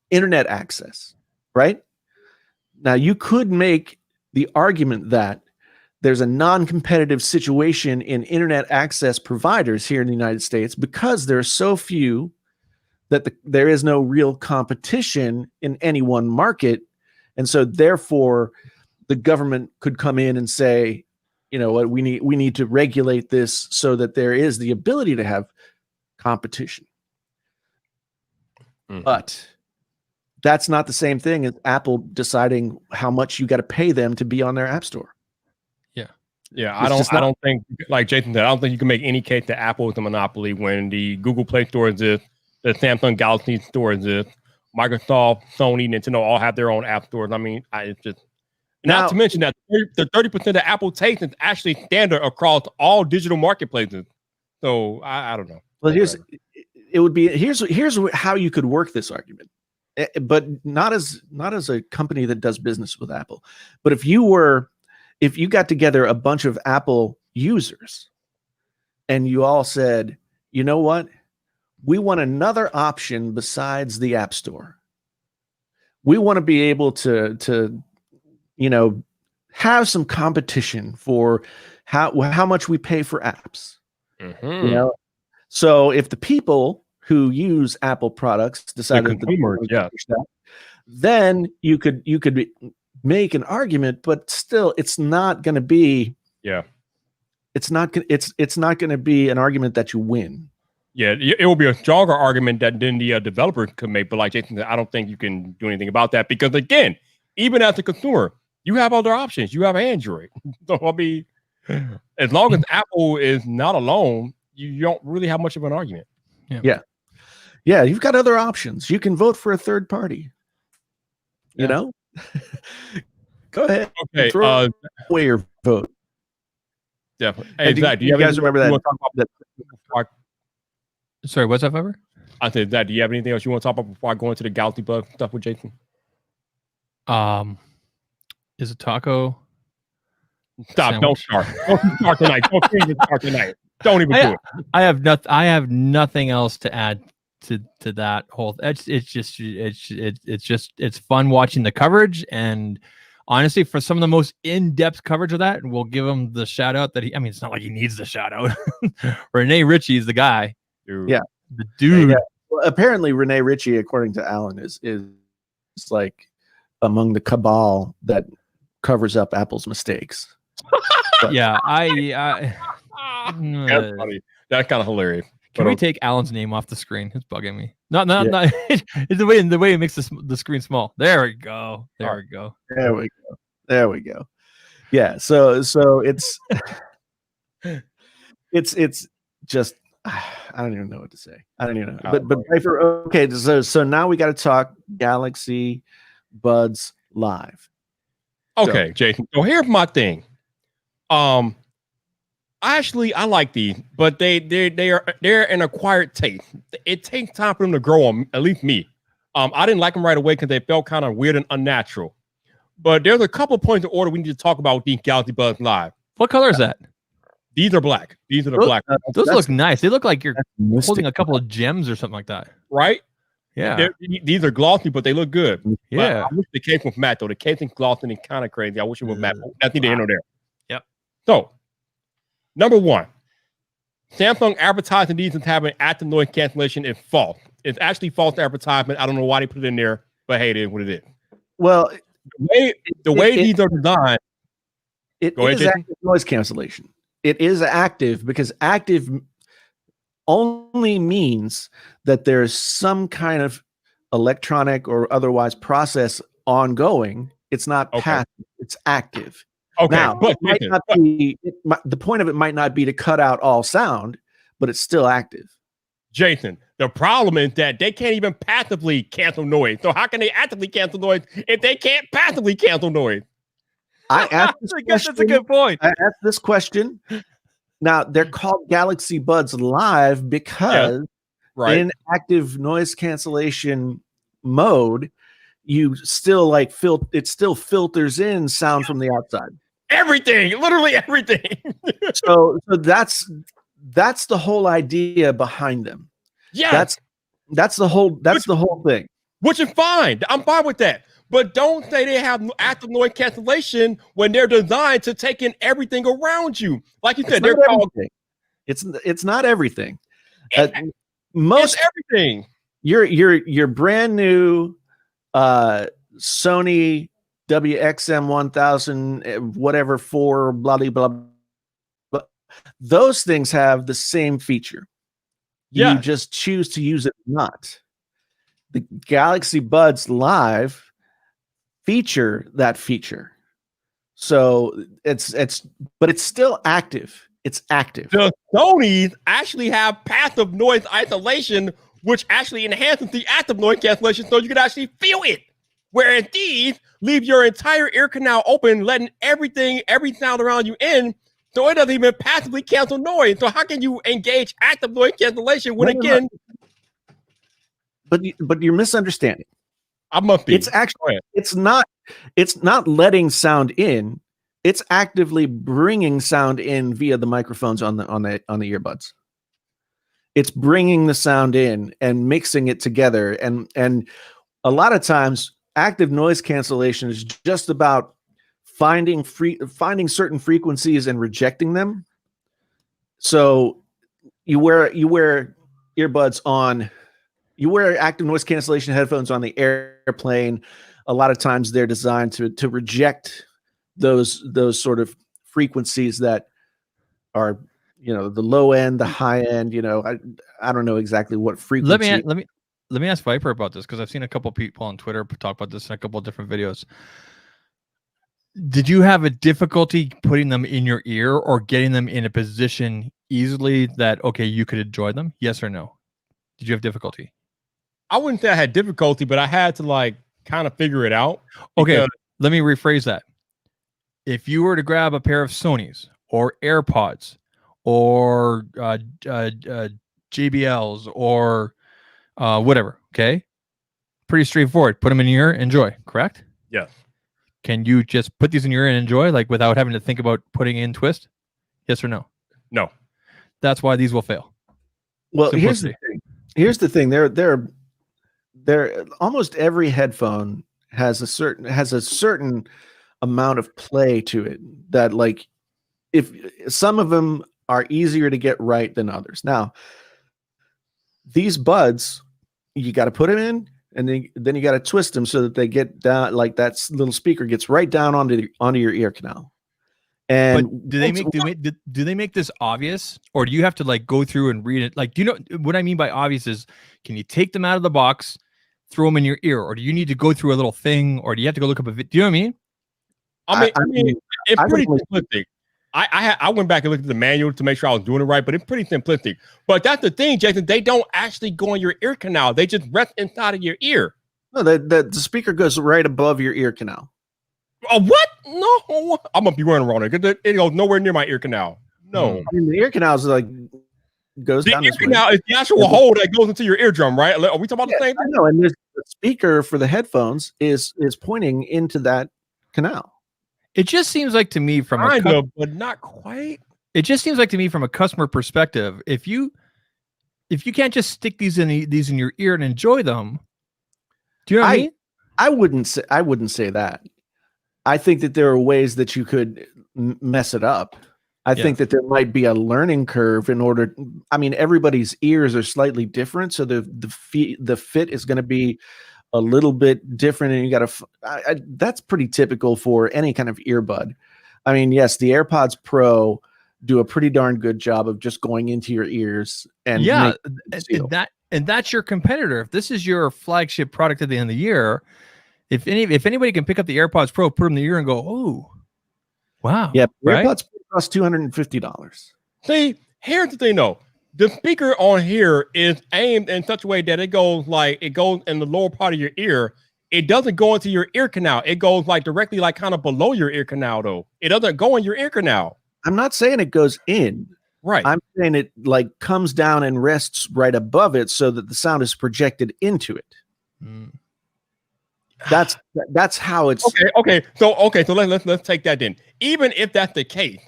internet access, right? Now, you could make the argument that there's a non-competitive situation in internet access providers here in the United States because there are so few that there is no real competition in any one market, and so therefore the government could come in and say, you know what, we need to regulate this so that there is the ability to have competition. But that's not the same thing as Apple deciding how much you got to pay them to be on their app store.
Yeah, I don't think, like Jason said, I don't think you can make any case that Apple is a monopoly when the Google Play Store exists, the Samsung Galaxy Store exists, Microsoft, Sony, Nintendo all have their own app stores. I mean, it's just. Not to mention that the 30% that Apple takes is actually standard across all digital marketplaces. So I don't know.
Well, here's how you could work this argument, but not as a company that does business with Apple. But if you were if you got together a bunch of Apple users and you all said, you know what? We want another option besides the App Store. We want to be able to have some competition for how much we pay for apps.
Mhm.
So if the people who use Apple products decided
consumers, yeah.
then you could make an argument, but still it's not going to be it's not going to be an argument that you win.
Yeah, it will be a stronger argument than the developer could make. But like Jason said, I don't think you can do anything about that because, again, even as a consumer, you have other options. You have Android. So, I mean, as long as Apple is not alone, you don't really have much of an argument.
Yeah, you've got other options. You can vote for a third party. You know? Go ahead.
Okay.
Throw away your vote.
Definitely.
Hey,
Zach,
do you guys remember that?
Sorry, what's that, Fiverr?
I said, Zach, do you have anything else you want to talk about before I go into the Galaxy Bug stuff with Jason?
Is it taco?
Stop!
Sandwich.
Don't start. Don't start tonight. Don't even start tonight. Don't even do it.
I have nothing else to add to that whole. It's fun watching the coverage, and honestly, for some of the most in-depth coverage of that, and we'll give him the shout out that it's not like he needs the shout out. Renee Ritchie is the guy.
Dude.
Yeah,
the dude.
Yeah. Well, apparently, Renee Ritchie, according to Alan, is like among the cabal that covers up Apple's mistakes.
Yeah,
That's funny. That's kind of hilarious.
Can we take Alan's name off the screen? It's bugging me. Not. It's the way it makes the screen small. There we go. There we go. Yeah. So it's it's just I don't even know what to say. I don't even know. But okay. So now we got to talk Galaxy Buds Live.
Okay, Jason. So here's my thing. Actually, I like these, but they're an acquired taste. It takes time for them to grow on, at least me. I didn't like them right away because they felt kind of weird and unnatural. But there's a couple points of order we need to talk about with these Galaxy Buds Live.
What color is that?
These are black. These are the black.
Those look nice. They look like you're holding a couple of gems or something like that.
Right?
Yeah.
These are glossy, but they look good.
Yeah.
But I wish the case was matte, though. The casing's glossy and kind of crazy. I wish it was matte. That's neither here nor there.
Yep.
So, number one, Samsung advertising these as having active noise cancellation is false. It's actually false advertisement. I don't know why they put it in there, but hey, it is what it is.
Well,
the way these are designed,
it is active noise cancellation. It is active because active only means that there's some kind of electronic or otherwise process ongoing. It's not passive. It's active.
Okay,
now, the point of it might not be to cut out all sound, but it's still active.
Jason, the problem is that they can't even passively cancel noise. So how can they actively cancel noise if they can't passively cancel noise?
I asked this
I guess that's a good point.
I asked this question. Now, they're called Galaxy Buds Live because in active noise cancellation mode, you still it still filters in sound from the outside.
Everything, literally everything.
so that's the whole idea behind them.
Yeah,
that's the whole thing.
Which is fine. I'm fine with that. But don't say they have active noise cancellation when they're designed to take in everything around you. Like you said, they're called.
It's not everything.
Most everything.
Your brand new Sony WXM 1000 whatever 4 blah blah blah. Those things have the same feature. You just choose to use it or not. The Galaxy Buds Live feature that feature. So it's still active. It's active.
The Sonys actually have passive noise isolation, which actually enhances the active noise cancellation so you can actually feel it. Whereas these leave your entire ear canal open, letting every sound around you in, so it doesn't even passively cancel noise. So how can you engage active noise cancellation when
But you're misunderstanding.
I must be.
It's actually it's not letting sound in. It's actively bringing sound in via the microphones on the earbuds. It's bringing the sound in and mixing it together, and a lot of times active noise cancellation is just about finding certain frequencies and rejecting them. So you wear earbuds on, you wear active noise cancellation headphones on the airplane. A lot of times they're designed to reject those sort of frequencies that are, you know, the low end, the high end. You know, I don't know exactly what frequency.
Let me ask Viper about this, because I've seen a couple people on Twitter talk about this in a couple of different videos. Did you have a difficulty putting them in your ear or getting them in a position easily that, okay, you could enjoy them? Yes or no? Did you have difficulty?
I wouldn't say I had difficulty, but I had to like kind of figure it out.
Okay, let me rephrase that. If you were to grab a pair of Sonys or AirPods or JBLs or whatever, okay, pretty straightforward. Put them in your ear, enjoy. Correct?
Yes.
Can you just put these in your ear and enjoy, like without having to think about putting in twist? Yes or no?
No.
That's why these will fail.
Well,
Simplicity.
here's the thing. They're almost every headphone has a certain amount of play to it, that like, if some of them are easier to get right than others. Now, these buds, you got to put them in, and then you got to twist them so that they get down, like that little speaker gets right down onto your ear canal. And
but do they make this obvious, or do you have to like go through and read it? Like, do you know what I mean by obvious is, can you take them out of the box, throw them in your ear, or do you need to go through a little thing, or do you have to go look up a video? Do you know what I mean?
I mean, it's pretty simplistic. I went back and looked at the manual to make sure I was doing it right, but it's pretty simplistic. But that's the thing, Jason. They don't actually go in your ear canal. They just rest inside of your ear.
No, the speaker goes right above your ear canal.
Oh, what? No, I'm gonna be running around it. It goes nowhere near my ear canal. No,
I mean, the ear canal is like goes
the
down
ear
this way.
canal is the actual hole that goes into your eardrum, right? Are we talking about the same
I
thing?
know, and there's the speaker for the headphones is pointing into that canal.
It just seems like to me from
Kind of, but not quite.
It just seems like to me from a customer perspective, if you can't just stick these in your ear and enjoy them, do you know what I mean?
I wouldn't say that. I think that there are ways that you could mess it up. I think that there might be a learning curve in order. I mean, everybody's ears are slightly different, so the fit is going to be a little bit different, and you got to. That's pretty typical for any kind of earbud. I mean, yes, the AirPods Pro do a pretty darn good job of just going into your ears and
and that's your competitor. If this is your flagship product at the end of the year, if anybody can pick up the AirPods Pro, put them in the ear, and go, oh, wow,
yeah,
right?
AirPods cost $250.
See, here's the thing, though. The speaker on here is aimed in such a way that it goes in the lower part of your ear. It doesn't go into your ear canal. It goes like directly, like kind of below your ear canal, though. It doesn't go in your ear canal.
I'm not saying it goes in.
Right.
I'm saying it like comes down and rests right above it so that the sound is projected into it.
Mm.
That's how it's
okay. So let's take that then. Even if that's the case,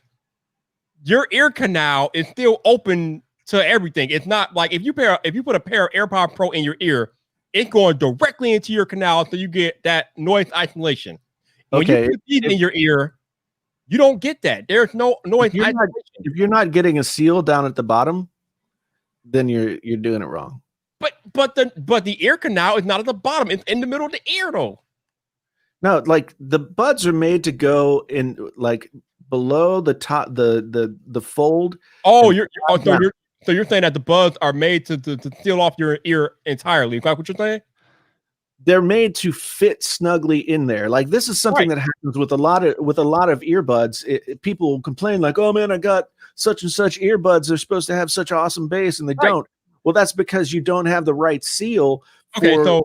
your ear canal is still open to everything. It's not like if you put a pair of AirPod Pro in your ear, it's going directly into your canal, so you get that noise isolation. When you put these in your ear, you don't get that. There's no noise isolation.
If you're not getting a seal down at the bottom, then you're doing it wrong.
But the ear canal is not at the bottom. It's in the middle of the ear, though.
No, like the buds are made to go in like below the top, the fold.
Oh, so you're saying that the buds are made to seal off your ear entirely? Is that what you're saying?
They're made to fit snugly in there. Like this is something that happens with a lot of earbuds. People complain like, "Oh man, I got such and such earbuds. They're supposed to have such awesome bass, and they don't." Well, that's because you don't have the right seal.
So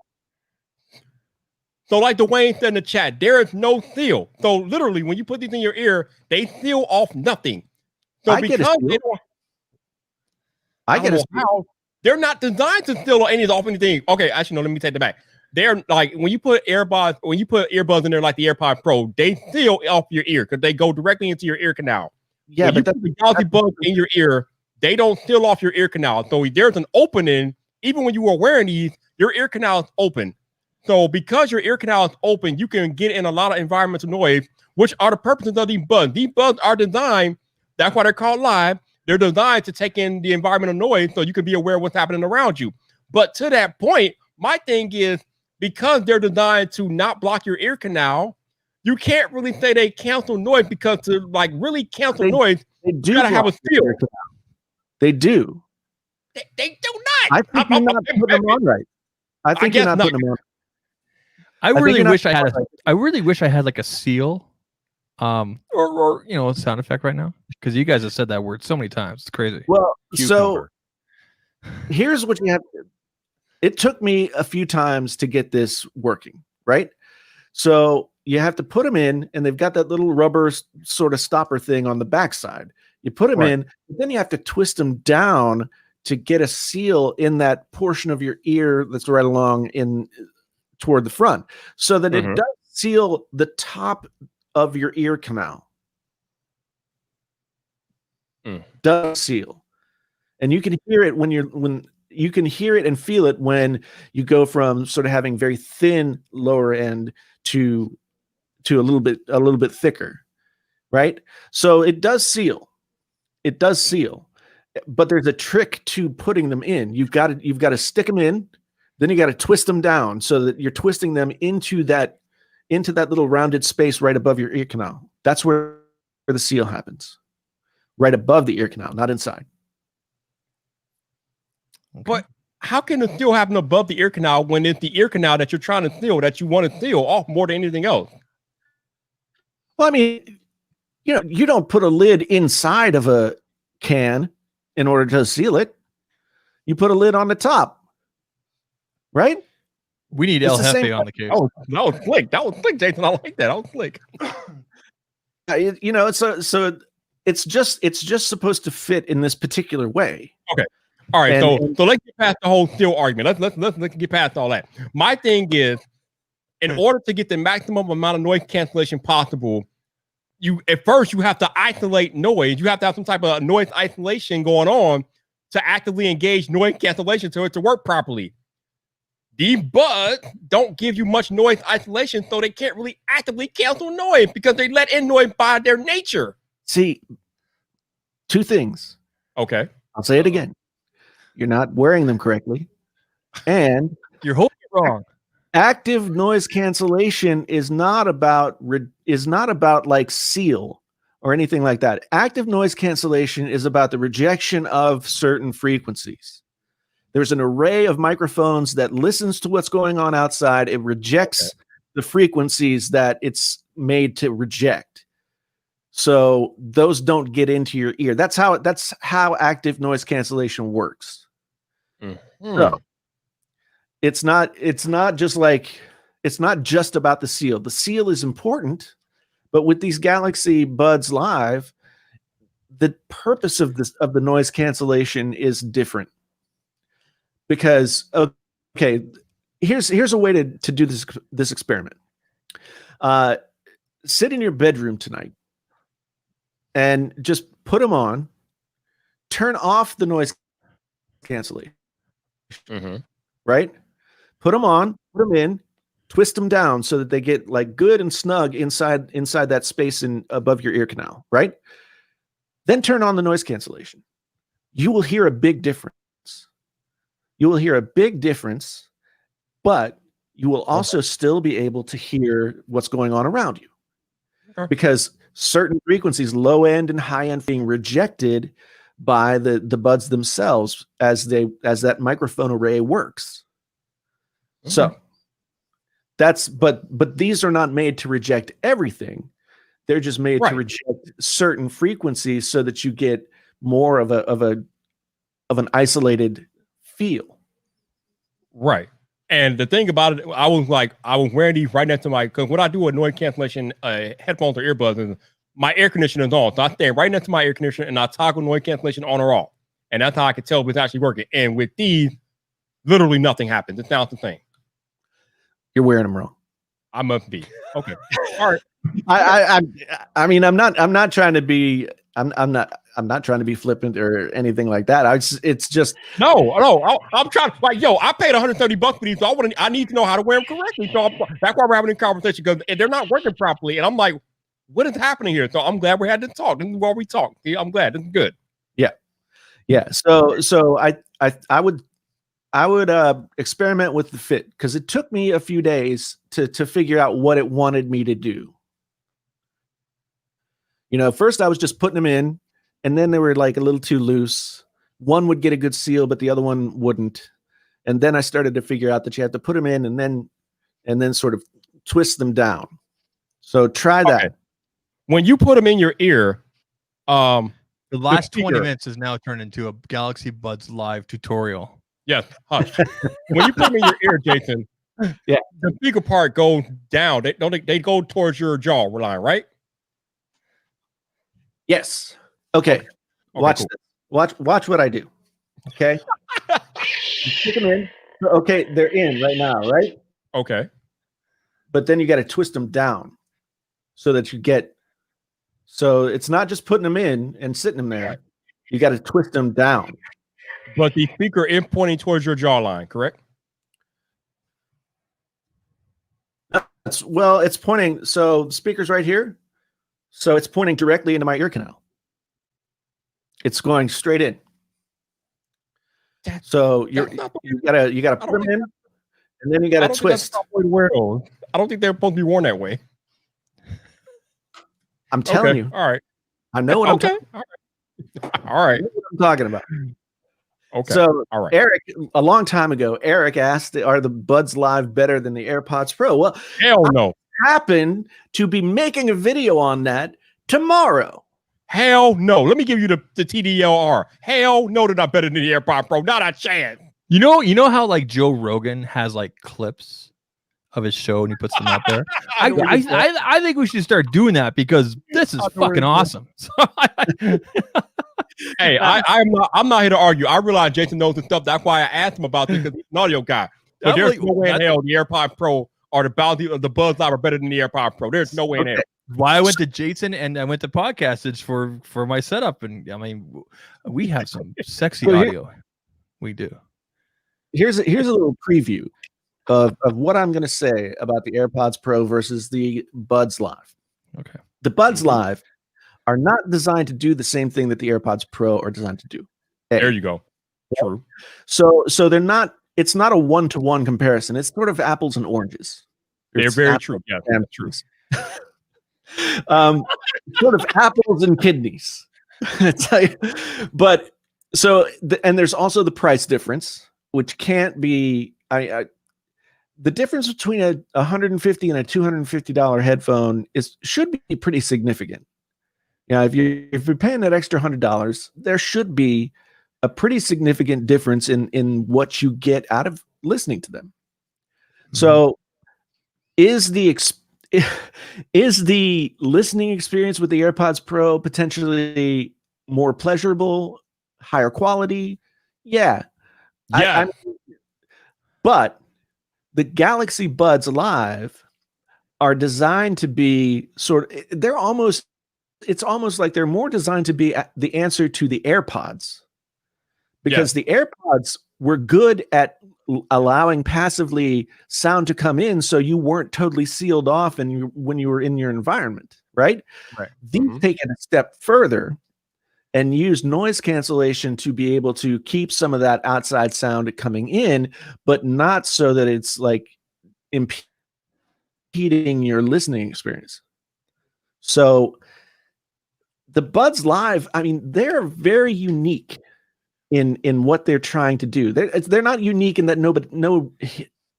like Dwayne said in the chat, there is no seal. So literally, when you put these in your ear, they seal off nothing. So
I get a seal.
They're not designed to seal anything off anything. Okay, actually, no, let me take that back. they're like when you put earbuds in there like the AirPod Pro, they seal off your ear because they go directly into your ear canal.
Yeah,
when you
but
put the gauzy buds in your ear, they don't seal off your ear canal. So there's an opening. Even when you are wearing these, your ear canal is open. So because your ear canal is open, you can get in a lot of environmental noise, which are the purposes of these buds. These buds are designed, that's why they're called live. They're designed to take in the environmental noise so you can be aware of what's happening around you. But to that point, my thing is, because they're designed to not block your ear canal, you can't really say they cancel noise, because to like really cancel noise,
they do
you gotta have a
block your
seal.
ear canal. They do.
They do not.
I think you're not putting them on right. I think you're not putting them on.
I really
you're not
wish I had.
putting them on
I really wish I had like a seal, or you know, a sound effect right now, because you guys have said that word so many times. It's crazy.
Well,
Cucumber.
so here's what you have. It took me a few times to get this working, right? So you have to put them in, and they've got that little rubber sort of stopper thing on the backside. You put them in, but then you have to twist them down to get a seal in that portion of your ear that's right along in toward the front, so that it does seal the top of your ear canal. Does seal, and you can hear it when you can hear it and feel it when you go from sort of having very thin lower end to a little bit thicker, right? So it does seal. It does seal. But there's a trick to putting them in. You've got to stick them in, then you got to twist them down so that you're twisting them into that little rounded space right above your ear canal. That's where the seal happens. Right above the ear canal, not inside.
Okay.
But how can it still happen above the ear canal when it's the ear canal that you're trying to seal, that you want to seal off more than anything else?
Well, I mean, you don't put a lid inside of a can in order to seal it. You put a lid on the top, right?
We need El Jefe on the case.
Oh, that was slick. That was slick, Jason. I like that. That was slick.
So it's just supposed to fit in this particular way.
Okay. All right. So let's get past the whole seal argument. Let's get past all that. My thing is, in order to get the maximum amount of noise cancellation possible, you have to isolate noise. You have to have some type of noise isolation going on to actively engage noise cancellation so it to work properly. These buds don't give you much noise isolation, so they can't really actively cancel noise because they let in noise by their nature.
See, two things.
Okay.
I'll say it again. You're not wearing them correctly, and
You're holding it wrong.
Active noise cancellation is not about like seal or anything like that. Active noise cancellation is about the rejection of certain frequencies. There's an array of microphones that listens to what's going on outside. It rejects the frequencies that it's made to reject. So those don't get into your ear. That's how active noise cancellation works. So it's not just about the seal. The seal is important, but with these Galaxy Buds Live, the purpose of the noise cancellation is different. Because here's a way to do this experiment. Sit in your bedroom tonight and just put them on. Turn off the noise cancellation. Right? Put them on, put them in, twist them down so that they get like good and snug inside that space above your ear canal, right? Then turn on the noise cancellation. You will hear a big difference. You will hear a big difference, but you will also still be able to hear what's going on around you. Because certain frequencies, low end and high end, being rejected by the buds themselves as that microphone array works. So but these are not made to reject everything. They're just made to reject certain frequencies so that you get more of an isolated feel.
Right. And the thing about it, I was wearing these right next to because when I do a noise cancellation headphones or earbuds, my air conditioner is on. So I stand right next to my air conditioner and I toggle noise cancellation on or off. And that's how I can tell if it's actually working. And with these, literally nothing happens. It sounds the same.
You're wearing them wrong.
I must be. Okay. All right.
I mean, I'm not trying to be. I'm not trying to be flippant or anything like that. It's just
No. I'm trying to like, yo, I paid $130 for these, so I need to know how to wear them correctly. So that's why we're having a conversation because they're not working properly, and I'm like, what is happening here? So I'm glad we had to talk. This is why we talk. See, I'm glad. This is good.
Yeah. So I would experiment with the fit because it took me a few days to figure out what it wanted me to do. First I was just putting them in, and then they were like a little too loose. One would get a good seal, but the other one wouldn't. And then I started to figure out that you have to put them in and then sort of twist them down. So try that.
Okay. When you put them in your ear,
The last 20
speaker.
minutes has now turned into a Galaxy Buds live tutorial.
yes, hush. When you put them in your ear, Jason,
Yeah.
the speaker part goes down. They go towards your jaw line, right?
Yes. Okay. Watch
cool.
this. Watch what I do. Okay. You stick them in. Okay, they're in right now, right?
Okay.
But then you got to twist them down so that you get. So it's not just putting them in and sitting them there. You got to twist them down.
But the speaker is pointing towards your jawline, correct?
It's pointing. So the speaker's right here. So it's pointing directly into my ear canal. It's going straight in. So you gotta put them in, and then you gotta twist.
I don't think they're supposed to be worn that way.
I'm telling you.
All right.
I know what I'm talking.
All right.
I know what I'm talking about.
Okay.
So
all right.
Eric, a long time ago, Eric asked, "Are the Buds Live better than the AirPods Pro?" Well,
Hell no.
I happen to be making a video on that tomorrow.
Hell no. Let me give you the TDLR. Hell no, they're not better than the AirPod Pro. Not a chance.
You know how like Joe Rogan has like clips of his show and he puts them out there. I think we should start doing that because this is fucking awesome.
Hey, I'm not here to argue. I realize Jason knows the stuff. That's why I asked him about this because he's an audio guy. But there's no way in hell the AirPod Pro or the Buds Live are better than the AirPod Pro. There's no way in hell.
Why I went to Jason and I went to Podcastage for my setup, and I mean, we have some sexy audio. We do.
Here's a little preview of what I'm going to say about the AirPods Pro versus the Buds Live.
Okay.
The Buds Live are not designed to do the same thing that the AirPods Pro are designed to do.
There you go. True.
So they're not. It's not a one-to-one comparison. It's sort of apples and oranges.
They're very true. Yeah,
and
true.
Sort of apples and kidneys. But so and there's also the price difference, which can't be. The difference between a $150 and a $250 headphone should be pretty significant. If you're paying that extra $100, there should be a pretty significant difference in what you get out of listening to them. Mm-hmm. So is the listening experience with the AirPods Pro potentially more pleasurable, higher quality? Yeah. But the Galaxy Buds Live are designed to be it's almost like they're more designed to be the answer to the AirPods, because the AirPods were good at allowing passively sound to come in, so you weren't totally sealed off when you were in your environment, right? These take it a step further and use noise cancellation to be able to keep some of that outside sound coming in, but not so that it's like impeding your listening experience. So the Buds Live, I mean, they're very unique in what they're trying to do. They're not unique in that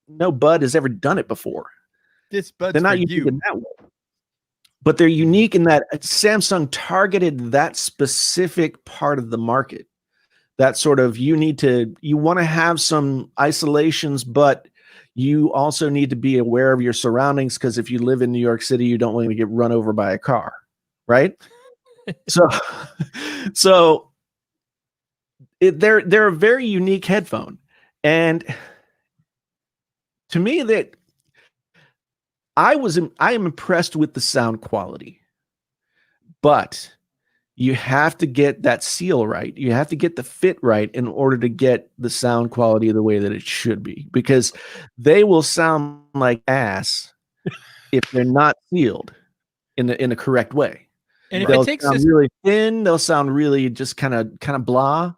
no Bud has ever done it before.
This Bud's
they're not unique in that way. But they're unique in that Samsung targeted that specific part of the market. That sort of you want to have some isolations, but you also need to be aware of your surroundings, because if you live in New York City, you don't want to get run over by a car, right? So they're a very unique headphone, and to me, that I am impressed with the sound quality, but you have to get that seal right. You have to get the fit right in order to get the sound quality the way that it should be, because they will sound like ass if they're not sealed in the correct way.
And if
They'll
it takes
sound
this,
really thin. They'll sound really just kind of blah,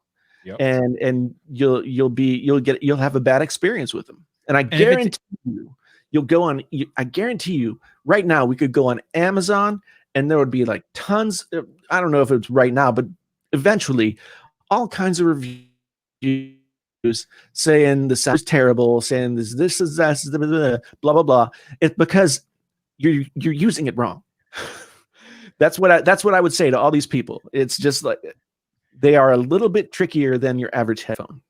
Yep.
and you'll have a bad experience with them. And I
if it's-
guarantee you'll go on. I guarantee you, right now we could go on Amazon, and there would be like tons. I don't know if it's right now, but eventually, all kinds of reviews saying the sound is terrible, saying this is that, blah blah blah. It's because you're using it wrong. That's what I would say to all these people. It's just like they are a little bit trickier than your average headphone.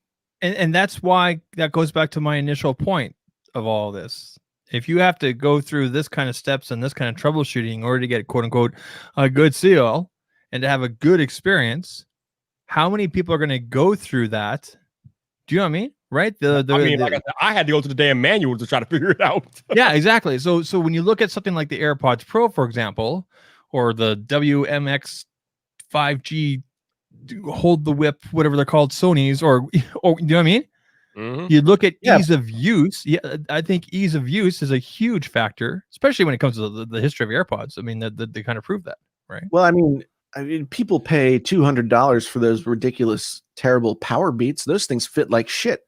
and that's why that goes back to my initial point of all this. If you have to go through this kind of steps and this kind of troubleshooting in order to get quote unquote a good seal and to have a good experience, how many people are going to go through that? Do you know what I mean? Right?
Like I said, I had to go to the damn manual to try to figure it out.
Yeah, exactly. So when you look at something like the AirPods Pro, for example, or the WMX 5G hold the whip, whatever they're called, Sony's, or you know what I mean?
Mhm.
You look at
Yeah.
ease of use. Yeah, I think ease of use is a huge factor, especially when it comes to the history of AirPods. I mean, they kind of prove that, right?
Well, I mean, people pay $200 for those ridiculous, terrible power beats. Those things fit like shit.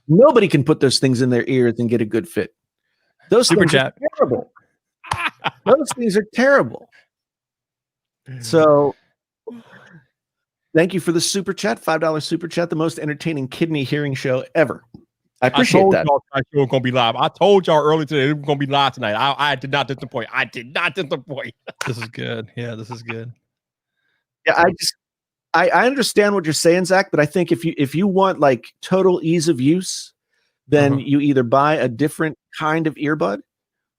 Nobody can put those things in their ears and get a good fit. Those
Super
things
chat.
are terrible. Those things are terrible. So, thank you for the super chat, $5 super chat, the most entertaining kidney hearing show ever. I appreciate
told
that.
y'all our show was gonna be live. I told y'all earlier today it was gonna be live tonight. I did not disappoint. I did not disappoint.
This is good. Yeah, this is good.
Yeah, I understand what you're saying, Zach, but I think if you want like total ease of use, then
Uh-huh.
you either buy a different kind of earbud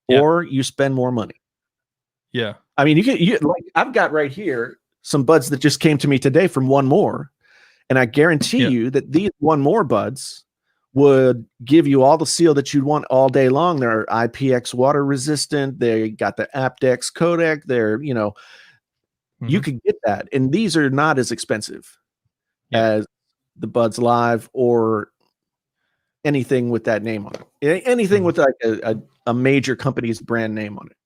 Yeah.
or you spend more money.
Yeah.
I mean, you like I've got right here some buds that just came to me today from One More, and I guarantee
Yeah.
you that these One More buds would give you all the seal that you'd want all day long. They're IPX water resistant. They got the aptX codec. They're, you
Mhm.
could get that, and these are not as expensive
Yeah.
as the Buds Live or anything with that name on it. Anything
Mhm.
with like a major company's brand name on it.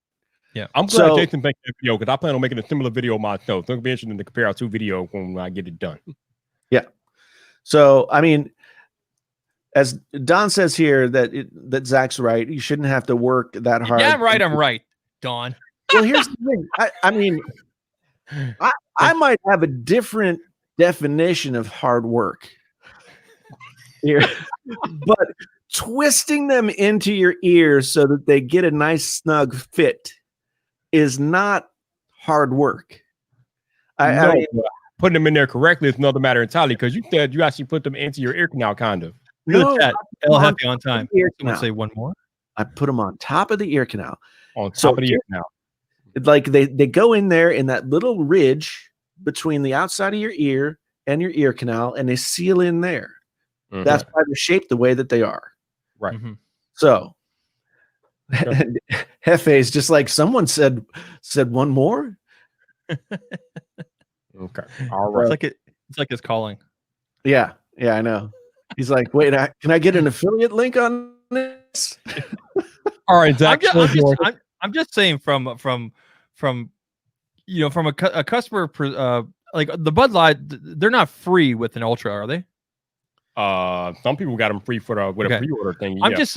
Yeah.
I'm glad
So-
Jason made that video because I plan on making a similar video myself. So it'll be interesting to compare our two videos when I get it done.
So, I mean, as Don says here that Zach's right. You shouldn't have to work that hard.
Yeah, I'm right. I'm right, Don.
Well, here's the thing. I mean, I might have a different definition of hard work here, but twisting them into your ears so that they get a nice snug fit is not hard work. I mean,
Putting them in there correctly is another matter entirely because you said you actually put them into your ear canal, kind of.
Good
no,
chat.
I put
El
'em on
Happy on time.
the ear
Someone
canal.
say one more.
I put them on top of the ear canal.
On top
So
of the ear canal.
Like they go in there in that little ridge between the outside of your ear and your ear canal, and they seal in there.
Mhm.
That's why they're shaped the way that they are.
Right.
Mhm.
So,
Okay.
Hefe is just like someone said one more.
Okay. All right.
It's like his calling.
Yeah, I know. He's like, wait, can I get an affiliate link on this?
All right, Zach.
I'm just saying from a customer like the Bud Light, they're not free with an Ultra, are they?
Some people got them free for the with a
Okay.
pre-order thing.
I'm just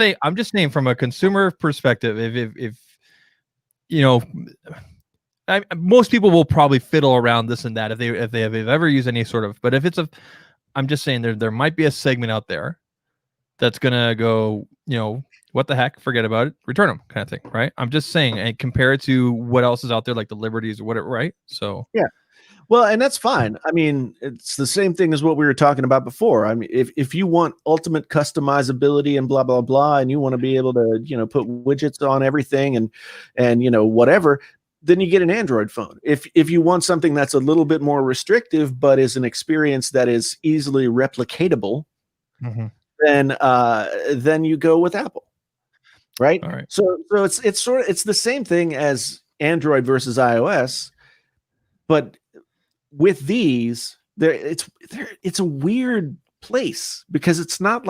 saying from a consumer perspective, if you know, most people will probably fiddle around this and that if they've ever used any sort of, but if it's I'm just saying there might be a segment out there that's gonna go, what the heck, forget about it, return them, kind of thing, right? I'm just saying, and compare it to what else is out there, like the Liberties or whatever, right? So
Well, and that's fine. I mean, it's the same thing as what we were talking about before. I mean, if you want ultimate customizability and blah blah blah, and you want to be able to put widgets on everything and whatever, then you get an Android phone. If you want something that's a little bit more restrictive but is an experience that is easily replicatable, then you go with Apple. right?
All right.
So it's the same thing as Android versus iOS, but with these, it's a weird place because it's not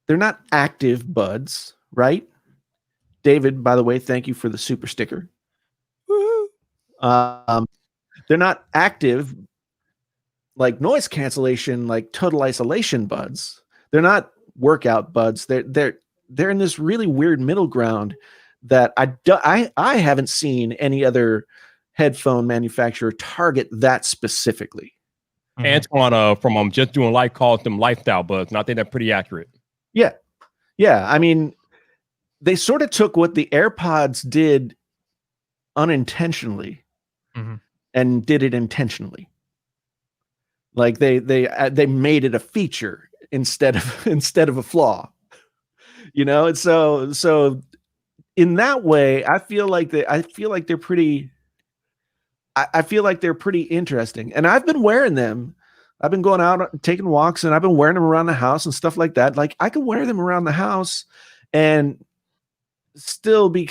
they're not active buds, right? David, by the way, thank you for the super sticker. They're not active like noise cancellation, like total isolation buds. They're not workout buds. They're in this really weird middle ground that I haven't seen any other headphone manufacturer target that specifically.
Antoine from Just Doing Life calls them lifestyle buds, and I think they're pretty accurate.
Yeah. I mean, they sort of took what the AirPods did unintentionally and did it intentionally. Like they made it a feature instead of a flaw. And so in that way, I feel like they're pretty interesting. And I've been wearing them. I've been going out taking walks and I've been wearing them around the house and stuff like that. Like I can wear them around the house and still be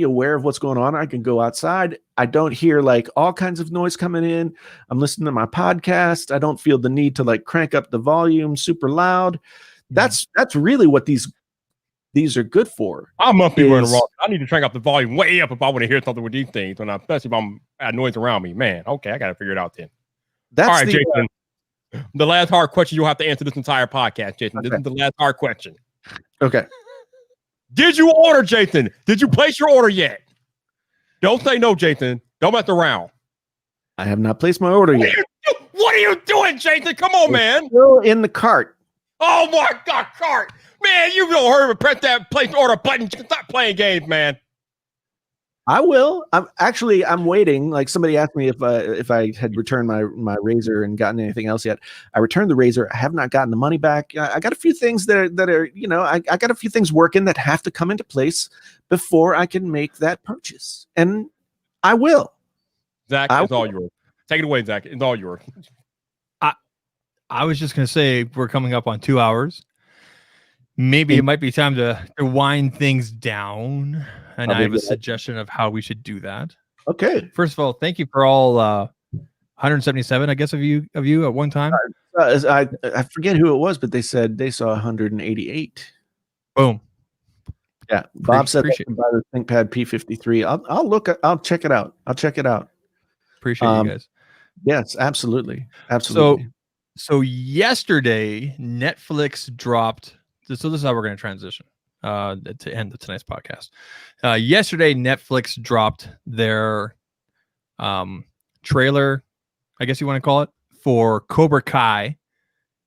aware of what's going on. I can go outside. I don't hear like all kinds of noise coming in. I'm listening to my podcast. I don't feel the need to like crank up the volume super loud. That's really what these are good for.
I must be wearing the wrong. I need to crank up the volume way up if I want to hear something with these things, especially if I'm at noise around me. Man, okay, I got to figure it out then.
That's
all right, Jason. The last hard question you'll have to answer this entire podcast, Jason. Okay. This is the last hard question.
Okay.
Did you order, Jason? Did you place your order yet? Don't say no, Jason. Don't mess around.
I have not placed my order yet.
What are you doing, Jason? Come on, man.
Still in the cart.
Oh my God, cart. Man, you don't hurry and press that place order button. Stop playing games, man.
I will. I'm waiting. Like somebody asked me if I had returned my razor and gotten anything else yet. I returned the razor. I have not gotten the money back. I got a few things that are I got a few things working that have to come into place before I can make that purchase. And I will.
Zach, it's all yours. Take it away, Zach. It's all yours.
I was just going to say we're coming up on 2 hours. Maybe it might be time to wind things down. And I have a suggestion of how we should do that.
Okay.
First of all, thank you for all 177, I guess, of you at one time.
I forget who it was, but they said they saw 188.
Boom.
Yeah. Bob said by the ThinkPad P53. I'll look. I'll check it out.
Appreciate you guys.
Yes, absolutely.
So yesterday, Netflix dropped. So this is how we're going to transition to end tonight's podcast. Yesterday, Netflix dropped their trailer, I guess you want to call it, for Cobra Kai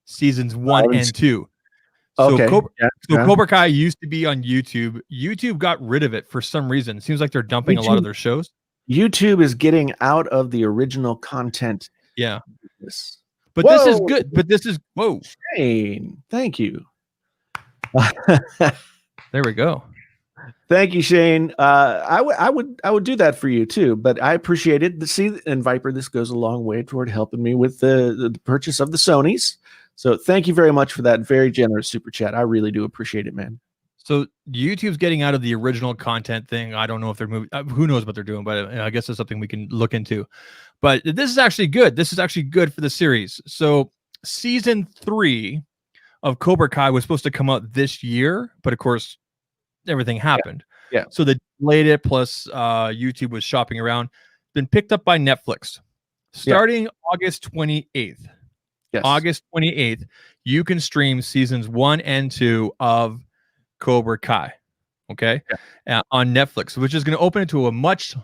seasons 1 and 2. So,
okay.
Cobra Kai used to be on YouTube. YouTube got rid of it for some reason. It seems like they're dumping a lot of their shows.
YouTube is getting out of the original content.
Yeah.
But
this is good. But this is
Shane, thank you.
There we go.
Thank you, Shane. I would do that for you too, but I appreciate it. See, and Viper, this goes a long way toward helping me with the purchase of the Sonys. So thank you very much for that very generous super chat. I really do appreciate it, man.
So YouTube's getting out of the original content thing. I don't know if they're moving. Who knows what they're doing, but I guess it's something we can look into. But this is actually good. This is actually good for the series. So season 3 of Cobra Kai was supposed to come out this year, but of course, everything happened.
Yeah.
So they delayed it. Plus, YouTube was shopping around. Been picked up by Netflix starting August 28th.
Yes.
August 28th, you can stream seasons 1 and 2 of Cobra Kai. Okay, on Netflix, which is going to open it to a much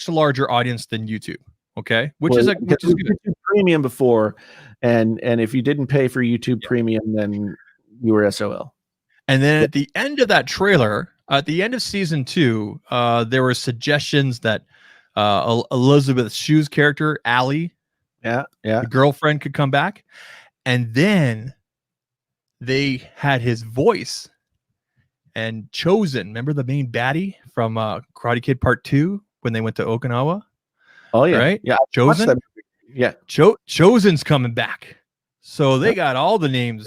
larger audience than YouTube. Okay, which is good.
YouTube Premium before, and if you didn't pay for YouTube Premium, then you were SOL.
And then at the end of that trailer, at the end of season 2, there were suggestions that Elizabeth Shue's character, Allie, the girlfriend, could come back. And then they had his voice and Chosen. Remember the main baddie from Karate Kid Part 2 when they went to Okinawa?
Oh, yeah.
Right?
Yeah.
Chosen?
Yeah.
Chosen's coming back. So they got all the names.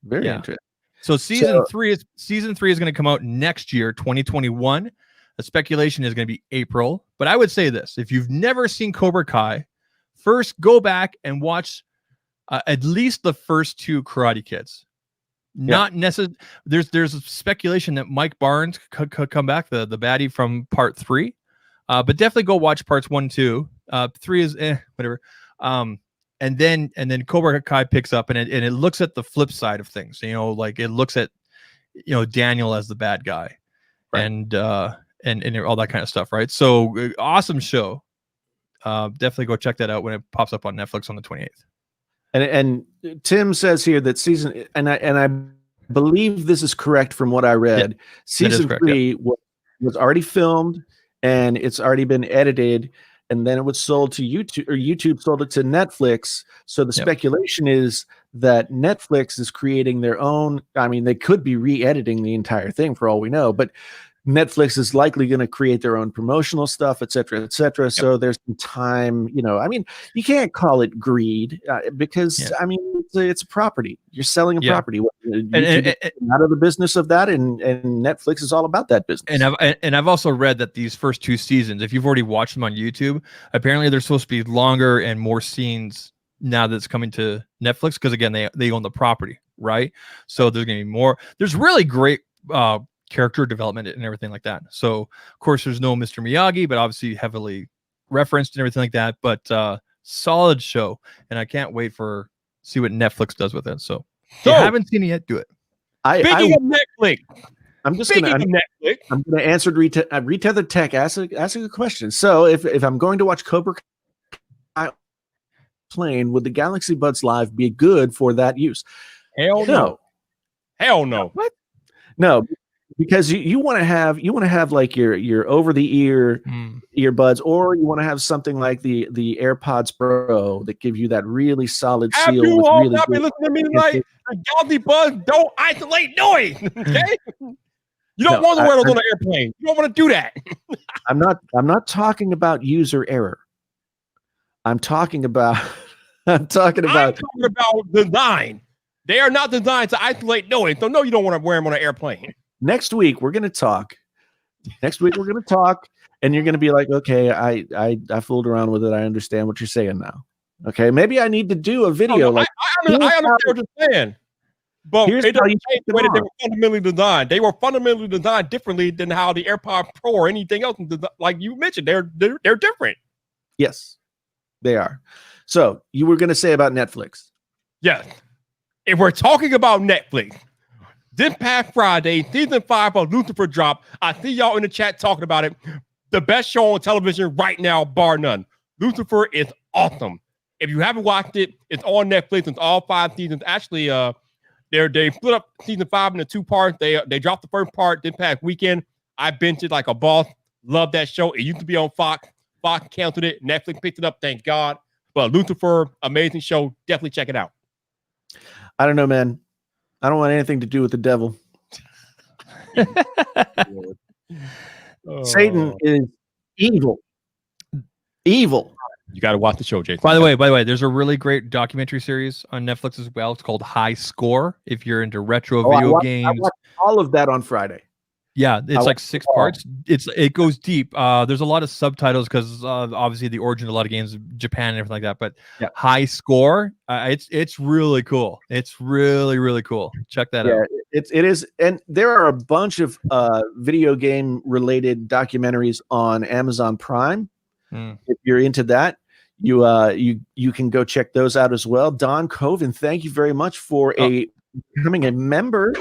Very interesting.
So season three is going to come out next year, 2021. The speculation is going to be April. But I would say this: if you've never seen Cobra Kai, first go back and watch at least the first 2 Karate Kids. Not necessarily. There's a speculation that Mike Barnes could come back, the baddie from part 3. But definitely go watch parts 1, 2. 3 is whatever. And then Cobra Kai picks up and it looks at the flip side of things. You know, like it looks at, you know, Daniel as the bad guy, right. and all that kind of stuff, right? So awesome show. Definitely go check that out when it pops up on Netflix on the 28th.
And Tim says here that season, and I believe this is correct from what I read.
Yeah,
season
correct,
3 was already filmed and it's already been edited. And then it was sold to YouTube, or YouTube sold it to Netflix. So the speculation is that Netflix is creating their own. I mean, they could be re-editing the entire thing for all we know, but Netflix is likely going to create their own promotional stuff, et cetera, et cetera. Yep. So there's some time, you know, I mean, you can't call it greed because I mean, it's a property. You're selling a property. And out of the business of that, and Netflix is all about that business.
And I've also read that these first 2 seasons, if you've already watched them on YouTube, apparently they're supposed to be longer and more scenes now that it's coming to Netflix, because again, they own the property, right? So there's going to be more. There's really great character development and everything like that. So of course there's no Mr. Miyagi, but obviously heavily referenced and everything like that. But solid show, and I can't wait for see what Netflix does with it. So if you haven't seen it yet, do it.
Speaking of Netflix,
I'm gonna answer Retethered Tech asking a question. So if I'm going to watch Cobra Kai plane, would the Galaxy Buds Live be good for that use?
Hell no. Hell no.
What? No. Because you want to have like your over the ear earbuds, or you want to have something like the AirPods Pro that give you that really solid seal.
Have you all not been listening to me like the Galaxy Buds don't isolate noise? Okay, you don't want to wear those on an airplane. You don't want to do that.
I'm not talking about user error. I'm talking about
design. They are not designed to isolate noise. So no, you don't want to wear them on an airplane.
Next week we're going to talk. And you're going to be like, okay, I fooled around with it. I understand what you're saying now. Okay, maybe I need to do a video. I
understand what you're saying, but it doesn't change the way that they were fundamentally designed. They were fundamentally designed differently than how the AirPod Pro or anything else, like you mentioned, they're different.
Yes, they are. So you were going to say about Netflix?
Yes. If we're talking about Netflix, this past Friday, season 5 of Lucifer dropped. I see y'all in the chat talking about it. The best show on television right now, bar none. Lucifer is awesome. If you haven't watched it, it's on Netflix. It's all 5 seasons. Actually, they split up season 5 into 2 parts. They dropped the first part this past weekend. I binged it like a boss. Love that show. It used to be on Fox. Fox canceled it. Netflix picked it up. Thank God. But Lucifer, amazing show. Definitely check it out.
I don't know, man. I don't want anything to do with the devil. Satan is evil. Evil.
You got to watch the show, Jason.
By the way, there's a really great documentary series on Netflix as well. It's called High Score. If you're into retro video games,
I watched all of that on Friday.
Yeah, it's like 6 parts. It goes deep. There's a lot of subtitles because obviously the origin of a lot of games, Japan and everything like that. But High Score, it's really cool. It's really, really cool. Check that out.
It is, and there are a bunch of video game related documentaries on Amazon Prime. If you're into that, you can go check those out as well. Don Coven, thank you very much for becoming a member.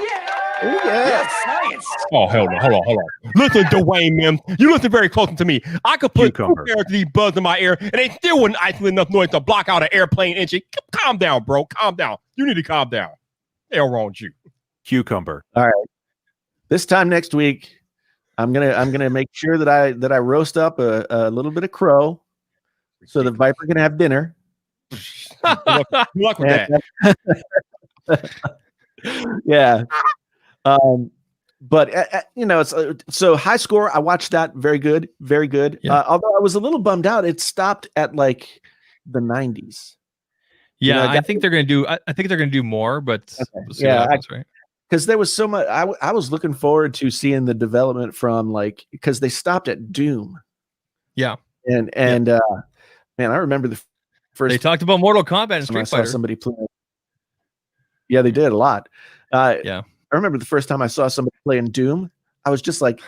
Oh, yeah.
Science.
Oh, hell no. Hold on. Listen, Dwayne, man. You listen very close to me. I could put 2 pairs of these buds in my ear, and they still wouldn't isolate enough noise to block out an airplane engine. Calm down, bro. Calm down. You need to calm down. Hell wrong with you.
Cucumber.
All right. This time next week, I'm gonna make sure that I roast up a little bit of crow, so the Viper can have dinner.
Good luck with that.
Yeah. But you know, it's so High Score. I watched that. Very good. Yeah. Although I was a little bummed out, it stopped at like the 90s.
Yeah, I think they're gonna do. I think they're gonna do more, but we'll see what happens, right?
because there was so much. I was looking forward to seeing the development from like because they stopped at Doom.
Yeah.
And man, I remember the first
They talked about Mortal Kombat and
time I
Street
saw
Fighter.
somebody play. Yeah, they did a lot.
Yeah.
I remember the first time I saw somebody playing Doom. I was just like,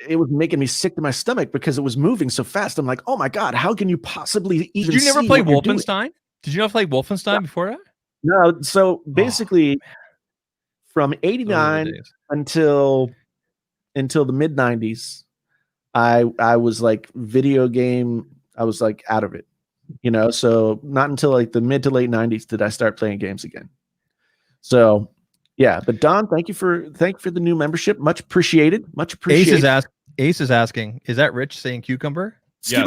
it was making me sick to my stomach because it was moving so fast. I'm like, oh my god, how can you possibly even?
Did you never
see
play
what you're doing?
Wolfenstein? Did you not play Wolfenstein before that?
No. So basically, from
Those are the
'89
days.
until the mid '90s, I was like video game. I was like out of it, So not until like the mid to late '90s did I start playing games again. So yeah, but Don, thank you for the new membership. Much appreciated. Much appreciated.
Ace is asking, is that Rich saying cucumber?
Yeah.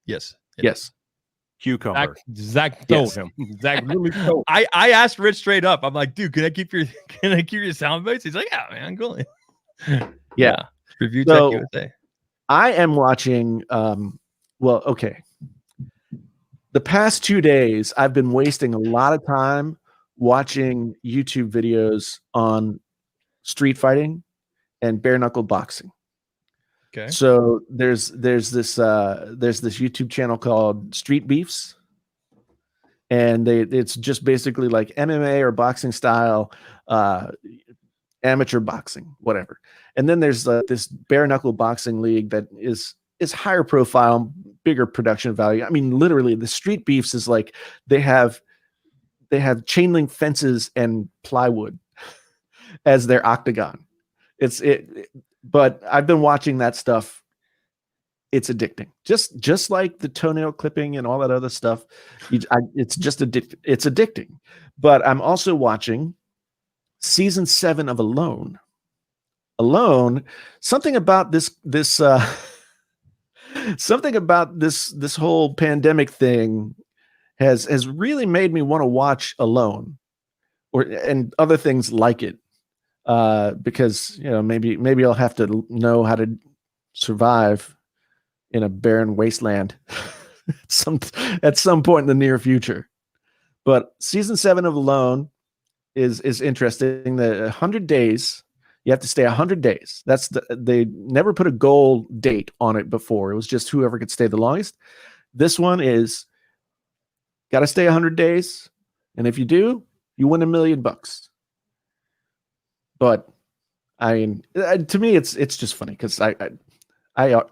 Yes.
Yes.
Cucumber.
Zach told him. Zach really told.
I asked Rich straight up. I'm like, dude, can I keep your sound bites? He's like, yeah, man, cool.
Yeah.
Review
So-
Tech USA.
I am watching. Well, okay. The past 2 days, I've been wasting a lot of time watching YouTube videos on street fighting and bare knuckle boxing.
Okay.
So there's this YouTube channel called Street Beefs, and it's just basically like MMA or boxing style, amateur boxing, whatever. And then there's this bare knuckle boxing league that is higher profile, bigger production value. I mean, literally, the Street Beefs is like they have chain link fences and plywood as their octagon. But I've been watching that stuff. It's addicting, just like the toenail clipping and all that other stuff. It's just addicting. It's addicting. But I'm also watching season 7 of Alone. Something about this something about this whole pandemic thing has really made me want to watch Alone, and other things like it, because maybe I'll have to know how to survive in a barren wasteland at some point in the near future. But season 7 of Alone is interesting. The 100 days. You have to stay 100 days. They never put a goal date on it before. It was just whoever could stay the longest. This one is got to stay 100 days, and if you do, you win $1 million. But I mean, to me, it's just funny because I've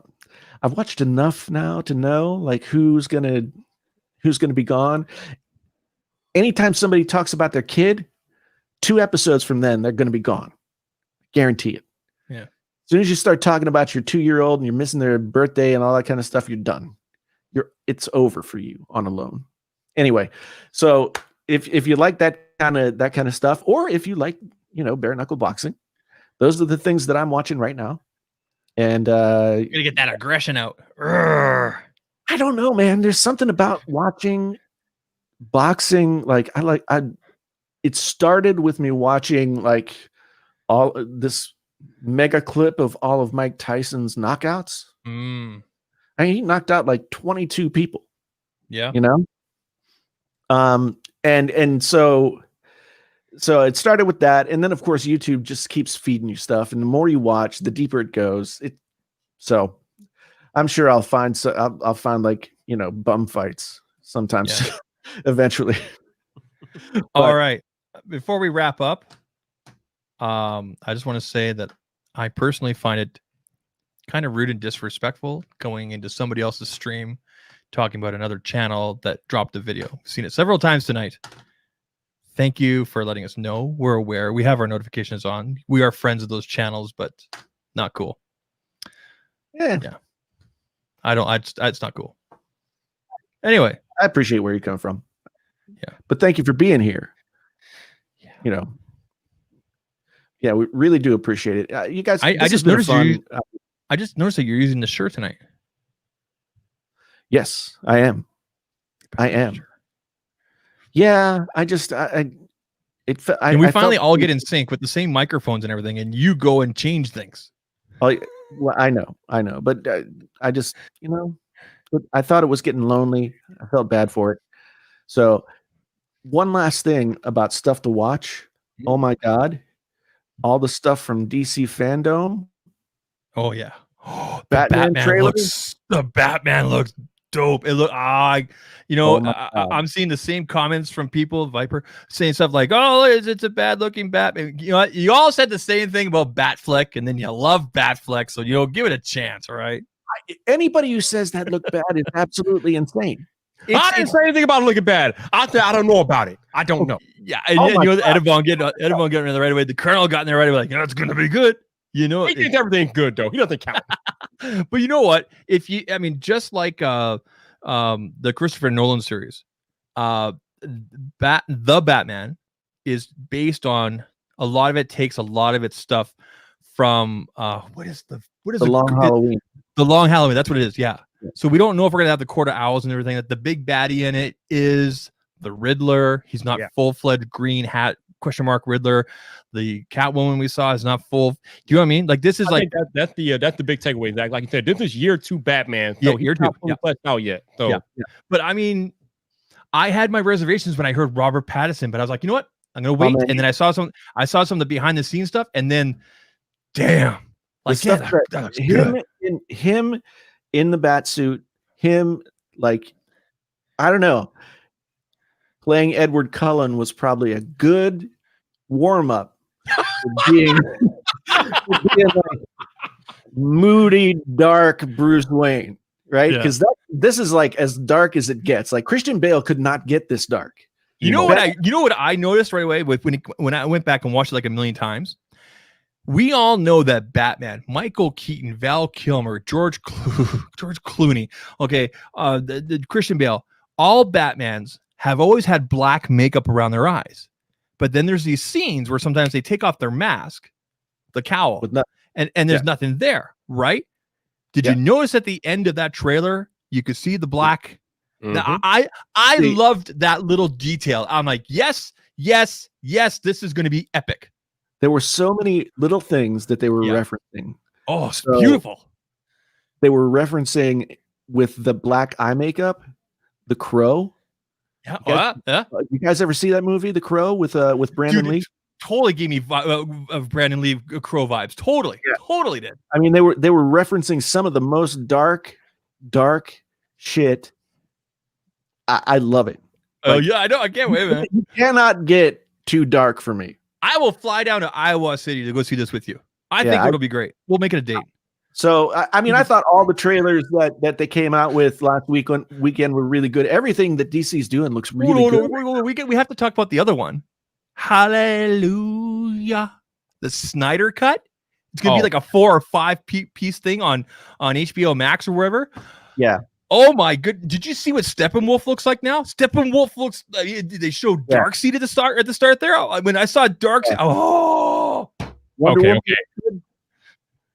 watched enough now to know like who's gonna be gone. Anytime somebody talks about their kid, 2 episodes from then they're gonna be gone. Guarantee it.
Yeah.
As soon as you start talking about your 2-year-old and you're missing their birthday and all that kind of stuff, you're done. It's over for you on Alone. Anyway, so if you like that kind of stuff, or if you like bare knuckle boxing, those are the things that I'm watching right now. And
You gotta get that aggression out. Urgh.
I don't know, man. There's something about watching boxing. Like it started with me watching like all this mega clip of all of Mike Tyson's knockouts.
Mm.
I mean, he knocked out like 22 people,
Yeah.
And so it started with that. And then of course, YouTube just keeps feeding you stuff. And the more you watch, the deeper it goes. So I'm sure I'll find like, bum fights sometimes eventually.
All right. Before we wrap up, I just want to say that I personally find it kind of rude and disrespectful going into somebody else's stream talking about another channel that dropped a video. I've seen it several times tonight. Thank you for letting us know. We're aware. We have our notifications on. We are friends of those channels, but not cool.
Yeah.
It's not cool. Anyway,
I appreciate where you come from.
Yeah.
But thank you for being here.
Yeah.
Yeah, we really do appreciate it. You guys,
I
this has
just
been
noticed
fun.
I just noticed that you're using the shirt tonight.
Yes, I am. Yeah,
And we finally all get in sync with the same microphones and everything, and you go and change things.
Well, I know, but I just, I thought it was getting lonely. I felt bad for it. So, one last thing about stuff to watch. Oh my God. All the stuff from DC Fandom.
Oh yeah. Oh,
Batman trailer?
The Batman looks dope. It look
Oh my God.
I'm seeing the same comments from people, Viper, saying stuff like, "Oh, it's a bad looking Batman." You know what? You all said the same thing about Batfleck, and then you love Batfleck, so give it a chance, all right?
Anybody who says that looked bad is absolutely insane.
I didn't say anything about it looking bad. I don't know about it. I don't know.
Yeah, and,
Oh
and
my
you know, Edivon getting in there right away. The Colonel got in there right away, like, it's gonna be good. You know,
He thinks everything's good though. He doesn't count.
but you know what? Just like the Christopher Nolan series, the Batman is based on a lot of it. Takes a lot of its stuff from what is
The Long Halloween.
The Long Halloween. That's what it is. Yeah. So we don't know if we're gonna have the Court of Owls and everything. That the big baddie in it is the Riddler. He's not full-fledged green hat question mark Riddler. The Catwoman we saw is not full. Do you know what I mean? Like this is
that's the big takeaway. Zach. Like you said, this is year 2 Batman. So
year 2.
Not fleshed out yet. So
yeah. But I mean, I had my reservations when I heard Robert Pattinson, but I was like, you know what? I'm gonna wait. And then I saw some of the behind the scenes stuff, and then damn, like
that looks good. Him in the bat suit, him like I don't know. Playing Edward Cullen was probably a good warm-up for being like moody, dark Bruce Wayne, right? Because this is like as dark as it gets. Like Christian Bale could not get this dark.
You know what I noticed right away when I went back and watched it like a million times? We all know that Batman, Michael Keaton, Val Kilmer, George Clooney, okay, the Christian Bale, all Batmans have always had black makeup around their eyes. But then there's these scenes where sometimes they take off their mask, the cowl, and there's nothing there, right? Did you notice at the end of that trailer, you could see the black?
Mm-hmm.
Now, I loved that little detail. I'm like, yes, this is going to be epic.
There were so many little things that they were referencing.
Oh, it's beautiful.
They were referencing with the black eye makeup, The Crow.
Yeah.
You guys ever see that movie, The Crow, with Brandon Lee?
Totally gave me of Brandon Lee Crow vibes. Totally did.
I mean, they were referencing some of the most dark shit. I love it.
Oh yeah, I know. I can't wait, man.
You cannot get too dark for me.
I will fly down to Iowa City to go see this with you. I think it'll be great. We'll make it a date.
So, I mean, I thought all the trailers that they came out with last weekend were really good. Everything that DC's doing looks really good.
We have to talk about the other one. Hallelujah. The Snyder Cut. It's going to be like a 4 or 5 piece thing on HBO Max or wherever.
Yeah.
Oh my good! Did you see what Steppenwolf looks like now? Steppenwolf looks. They showed Darkseid at the start there. When I saw Darkseid,
okay.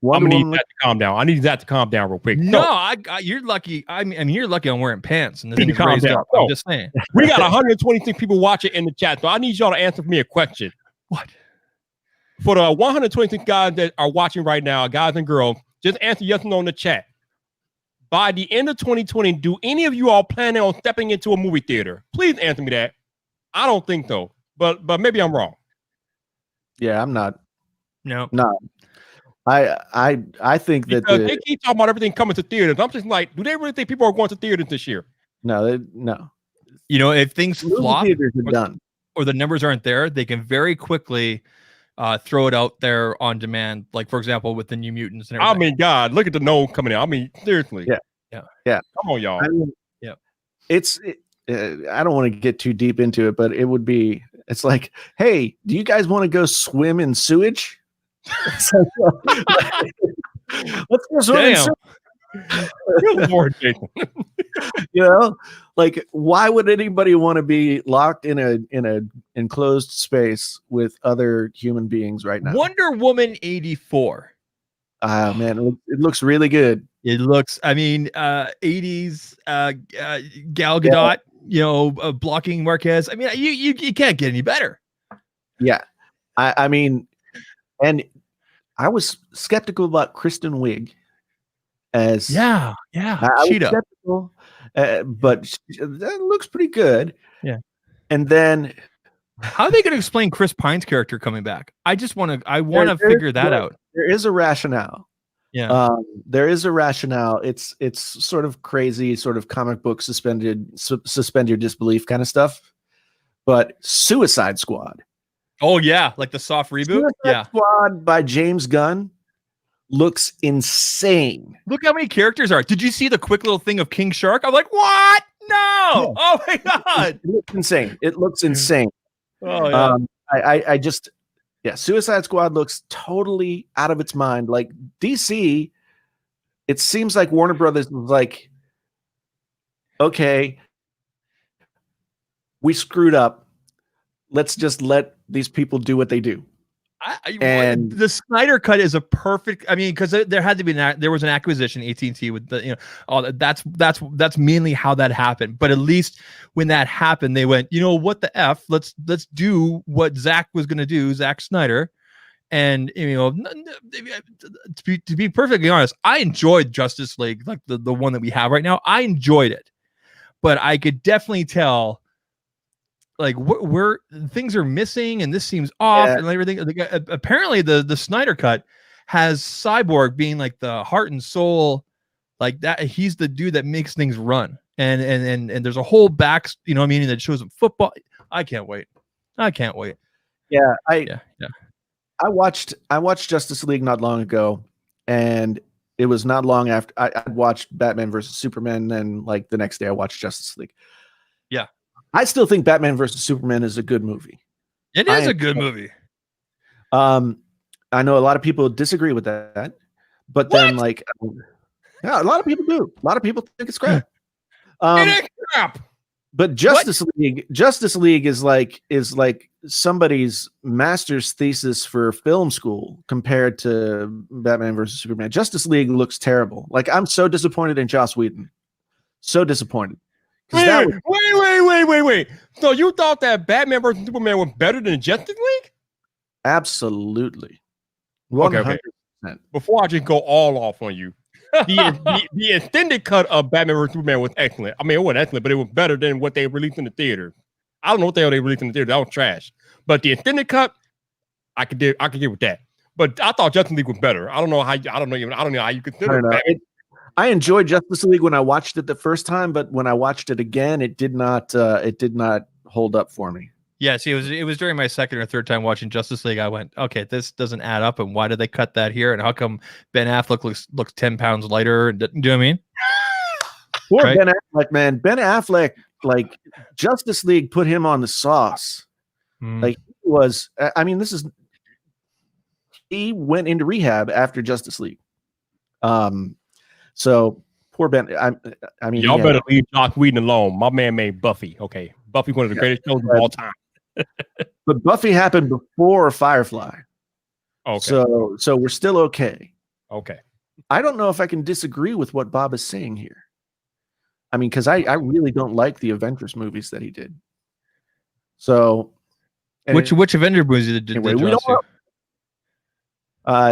I'm gonna need that to calm down. I need that to calm down real quick.
No, you're lucky. I mean, you're lucky I'm wearing pants and the thing is
calm
raised
down.
up. I'm just saying.
We got 126 people watching in the chat, so I need y'all to answer me a question.
What?
For the 126 guys that are watching right now, guys and girls, just answer yes or no in the chat. By the end of 2020, do any of you all plan on stepping into a movie theater? Please answer me that. I don't think so, but maybe I'm wrong.
Yeah, I'm not.
No.
I think that
they keep talking about everything coming to theaters. I'm just like, do they really think people are going to theaters this year?
No.
You know, if things flop
theaters are done
or the numbers aren't there, they can very quickly throw it out there on demand. Like, for example, with the New Mutants and everything.
I mean, God, look at the gnome coming out. I mean, seriously.
Yeah.
Come on, y'all.
I mean, I don't want to get too deep into it, but it's like, hey, do you guys want to go swim in sewage? Let's go swim in sewage.
Good Lord, Jason.
You know, like, why would anybody want to be locked in a enclosed space with other human beings right now?
Wonder Woman 84.
Man, it looks really good.
It looks, 80s Gal Gadot, blocking Marquez. I mean, you can't get any better.
Yeah. I mean, and I was skeptical about Kristen Wiig as
I
was skeptical, but that looks pretty good.
Yeah.
And then
How are they going to explain Chris Pine's character coming back? I want to figure that out.
There is a rationale.
Yeah.
There is a rationale. It's sort of crazy, sort of comic book suspend your disbelief kind of stuff. But Suicide Squad.
Oh yeah, like the soft reboot.
Suicide Squad by James Gunn looks insane.
Look how many characters are. Did you see the quick little thing of King Shark? I'm like, what? No. Yeah. Oh my god.
It looks insane. It looks insane.
Oh yeah.
I just Suicide Squad looks totally out of its mind. Like DC, it seems like Warner Brothers was like, okay, we screwed up. Let's just let these people do what they do.
And the Snyder Cut is a perfect. I mean, because there had to be there was an acquisition, AT&T, with the all that's mainly how that happened. But at least when that happened, they went, what the f? Let's do what Zack was going to do, Zack Snyder. And to be perfectly honest, I enjoyed Justice League, like the one that we have right now. I enjoyed it, but I could definitely tell. Like where things are missing and this seems off and everything. Apparently the Snyder Cut has Cyborg being like the heart and soul, like that. He's the dude that makes things run. And there's a whole back, that shows him football. I can't wait.
Yeah. I watched Justice League not long ago, and it was not long after I watched Batman versus Superman, and like the next day I watched Justice League.
Yeah.
I still think Batman versus Superman is a good movie.
It is a good movie.
I know a lot of people disagree with that, but then a lot of people do. A lot of people think it's crap.
It is crap.
But Justice League is like somebody's master's thesis for film school compared to Batman versus Superman. Justice League looks terrible. Like, I'm so disappointed in Joss Whedon. So disappointed.
Wait. So you thought that Batman versus Superman was better than Justice League?
Absolutely. 100%.
Okay. Before I just go all off on you, the extended cut of Batman vs. Superman was excellent. I mean, it wasn't excellent, but it was better than what they released in the theater. I don't know what the hell they released in the theater. That was trash. But the extended cut, I could get with that. But I thought Justice League was better. I don't know how you consider it.
I enjoyed Justice League when I watched it the first time, but when I watched it again, it did not hold up for me.
Yeah, see, it was during my second or third time watching Justice League. I went, okay, this doesn't add up, and why did they cut that here? And how come Ben Affleck looks 10 pounds lighter? Do you know what I mean?
Poor right? Ben Affleck, man. Ben Affleck, like, Justice League put him on the sauce. Like, he was. I mean, he went into rehab after Justice League. So poor Ben. I mean,
y'all better leave Joss Whedon alone. My man made Buffy. Okay, Buffy, one of the greatest shows of all time.
But Buffy happened before Firefly.
Okay.
So we're still okay.
Okay.
I don't know if I can disagree with what Bob is saying here. I mean, because I really don't like the Avengers movies that he did. So,
which Avenger movies did
anyway, we don't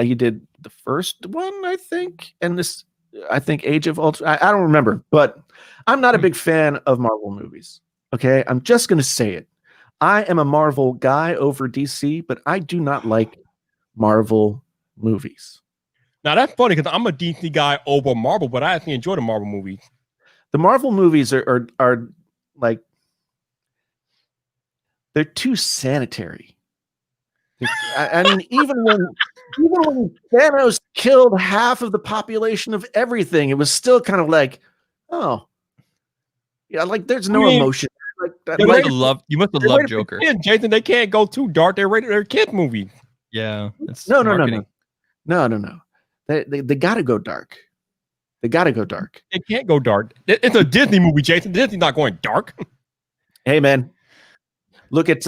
he did the first one, I think, and this. I think Age of Ultron. I don't remember, but I'm not a big fan of Marvel movies. Okay, I'm just going to say it. I am a Marvel guy over DC, but I do not like Marvel movies.
Now that's funny because I'm a DC guy over Marvel, but I actually enjoy the Marvel movies.
The Marvel movies are like, they're too sanitary. I mean, even when Thanos killed half of the population of everything, it was still kind of like, oh, yeah, like there's no emotion. Like that.
You must have loved Joker.
Yeah, Jason, they can't go too dark. They're rated their kid movie.
Yeah,
no. They got to go dark. They got to go dark.
They can't go dark. It's a Disney movie, Jason. Disney's not going dark.
Hey, man, look at.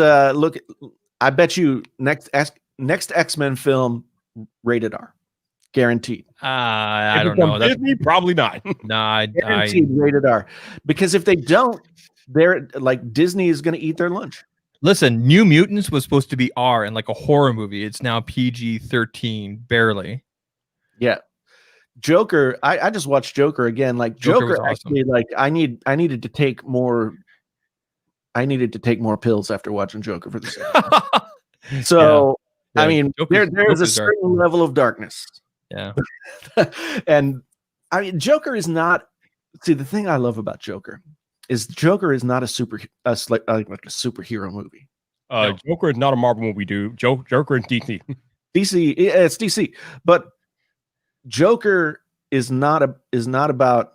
I bet you next X-Men film rated R, guaranteed.
I don't know.
Disney, probably not.
Nah,
guaranteed rated R, because if they don't, they're like, Disney is going to eat their lunch.
Listen, New Mutants was supposed to be R and like a horror movie. It's now PG-13, barely.
Yeah, Joker. I just watched Joker again. Like Joker
was awesome.
actually, like I needed to take more. I needed to take more pills after watching Joker for the second. So,
Yeah.
I mean,
Joker's
there's a
dark.
certain level of darkness.
Yeah.
And I mean, Joker is not. See, the thing I love about Joker is Joker is not like a superhero movie.
Joker is not a Marvel movie, dude. Joker is DC.
DC, it's DC, but Joker is not about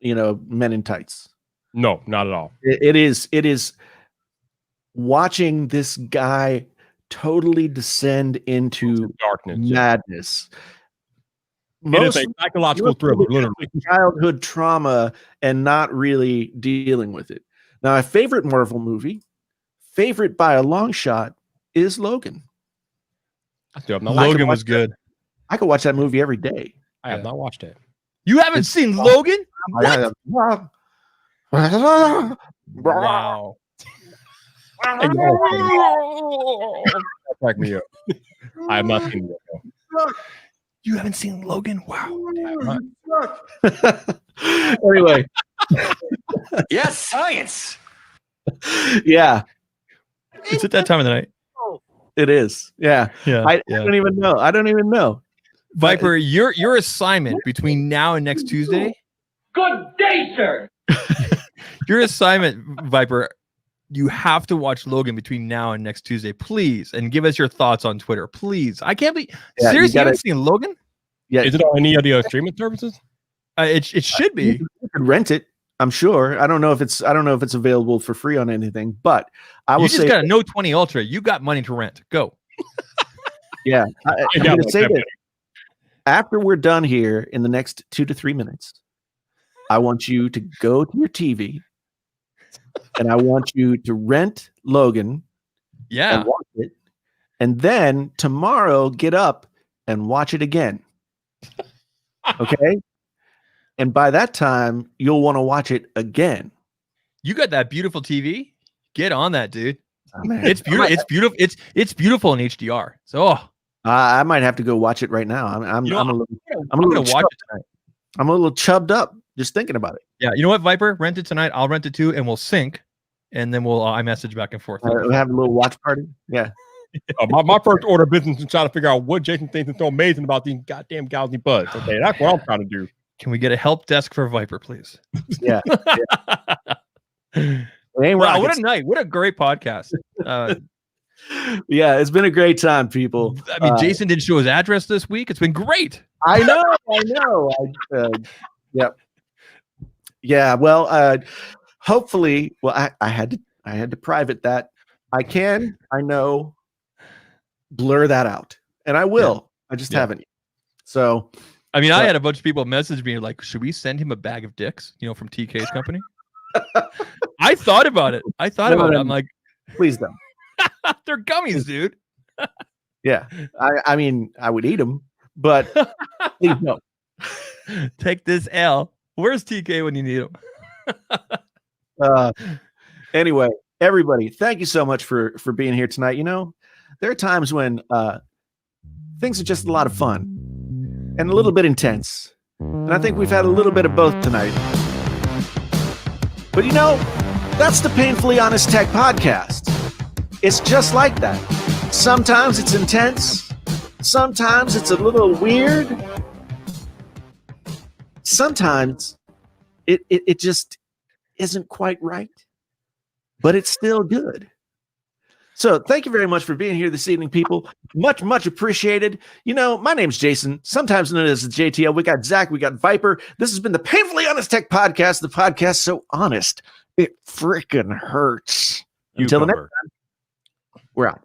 men in tights.
No, not at all.
It is watching this guy totally descend into
Darkness.
madness.
It is a psychological thriller, literally.
Childhood trauma and not really dealing with it. Now, my favorite Marvel movie, favorite by a long shot, is Logan.
Logan was good.
I could watch that movie every day.
I have not watched it.
You haven't seen Logan? What?
Wow. Crack me up. I have not seen it.
You haven't seen Logan? Wow.
Anyway.
Yes, science.
Yeah,
It's at that time of the night.
it is. Yeah.
Yeah.
I don't even know.
Viper, your assignment between now and next Tuesday,
Good day, sir.
your assignment, Viper, you have to watch Logan between now and next Tuesday, please, and give us your thoughts on Twitter, please. I can't be seriously. You haven't seen Logan?
Yeah.
Is it on any of the streaming services?
It should be.
You can rent it. I'm sure. I don't know if it's available for free on anything, but I will
You just
say,
got a Note 20 Ultra. You got money to rent. Go.
yeah. I'm
Yeah,
going to
like
say
that.
that after we're done here in the next 2 to 3 minutes, I want you to go to your TV and I want you to rent Logan
Yeah.
and watch it, and then tomorrow get up and watch it again. Okay. And by that time, you'll want to watch it again.
You got that beautiful TV. Get on that, dude.
Oh, man.
It's beautiful. It's beautiful. It's beautiful in HDR. So
I might have to go watch it right now. I'm
You know,
a little
I'm gonna watch it tonight.
I'm a little chubbed up just thinking about it.
Yeah, you know what, Viper? Rent it tonight. I'll rent it too, and we'll sync, and then we'll iMessage back and forth.
We'll have a little watch party. Yeah.
My first order of business is trying to figure out what Jason thinks is so amazing about these goddamn gouty buds. Okay, that's what I'm trying to do.
Can we get a help desk for Viper, please?
Yeah. It ain't
Wow,
rocket
what a night! What a great podcast.
Yeah, it's been a great time, people.
I mean, Jason didn't show his address this week. It's been great.
I know. Yep. Yeah. Well, hopefully, I had to private that. I know, blur that out, and I will. I just haven't. So,
I mean, I had a bunch of people message me like, "Should we send him a bag of dicks?" From TK's company. I thought about it. I'm like,
please don't.
they're gummies, dude.
Yeah. I mean, I would eat them, but please don't.
Take this L. Where's TK when you need him?
Anyway, everybody, thank you so much for being here tonight. There are times when things are just a lot of fun and a little bit intense. And I think we've had a little bit of both tonight. But that's the Painfully Honest Tech Podcast. It's just like that. Sometimes it's intense. Sometimes it's a little weird. Sometimes it just isn't quite right. But it's still good. So thank you very much for being here this evening, people. Much, much appreciated. My name's Jason, sometimes known as the JTL. We got Zach, we got Viper. This has been the Painfully Honest Tech Podcast, the podcast so honest, it freaking hurts. Until the next time, we're out.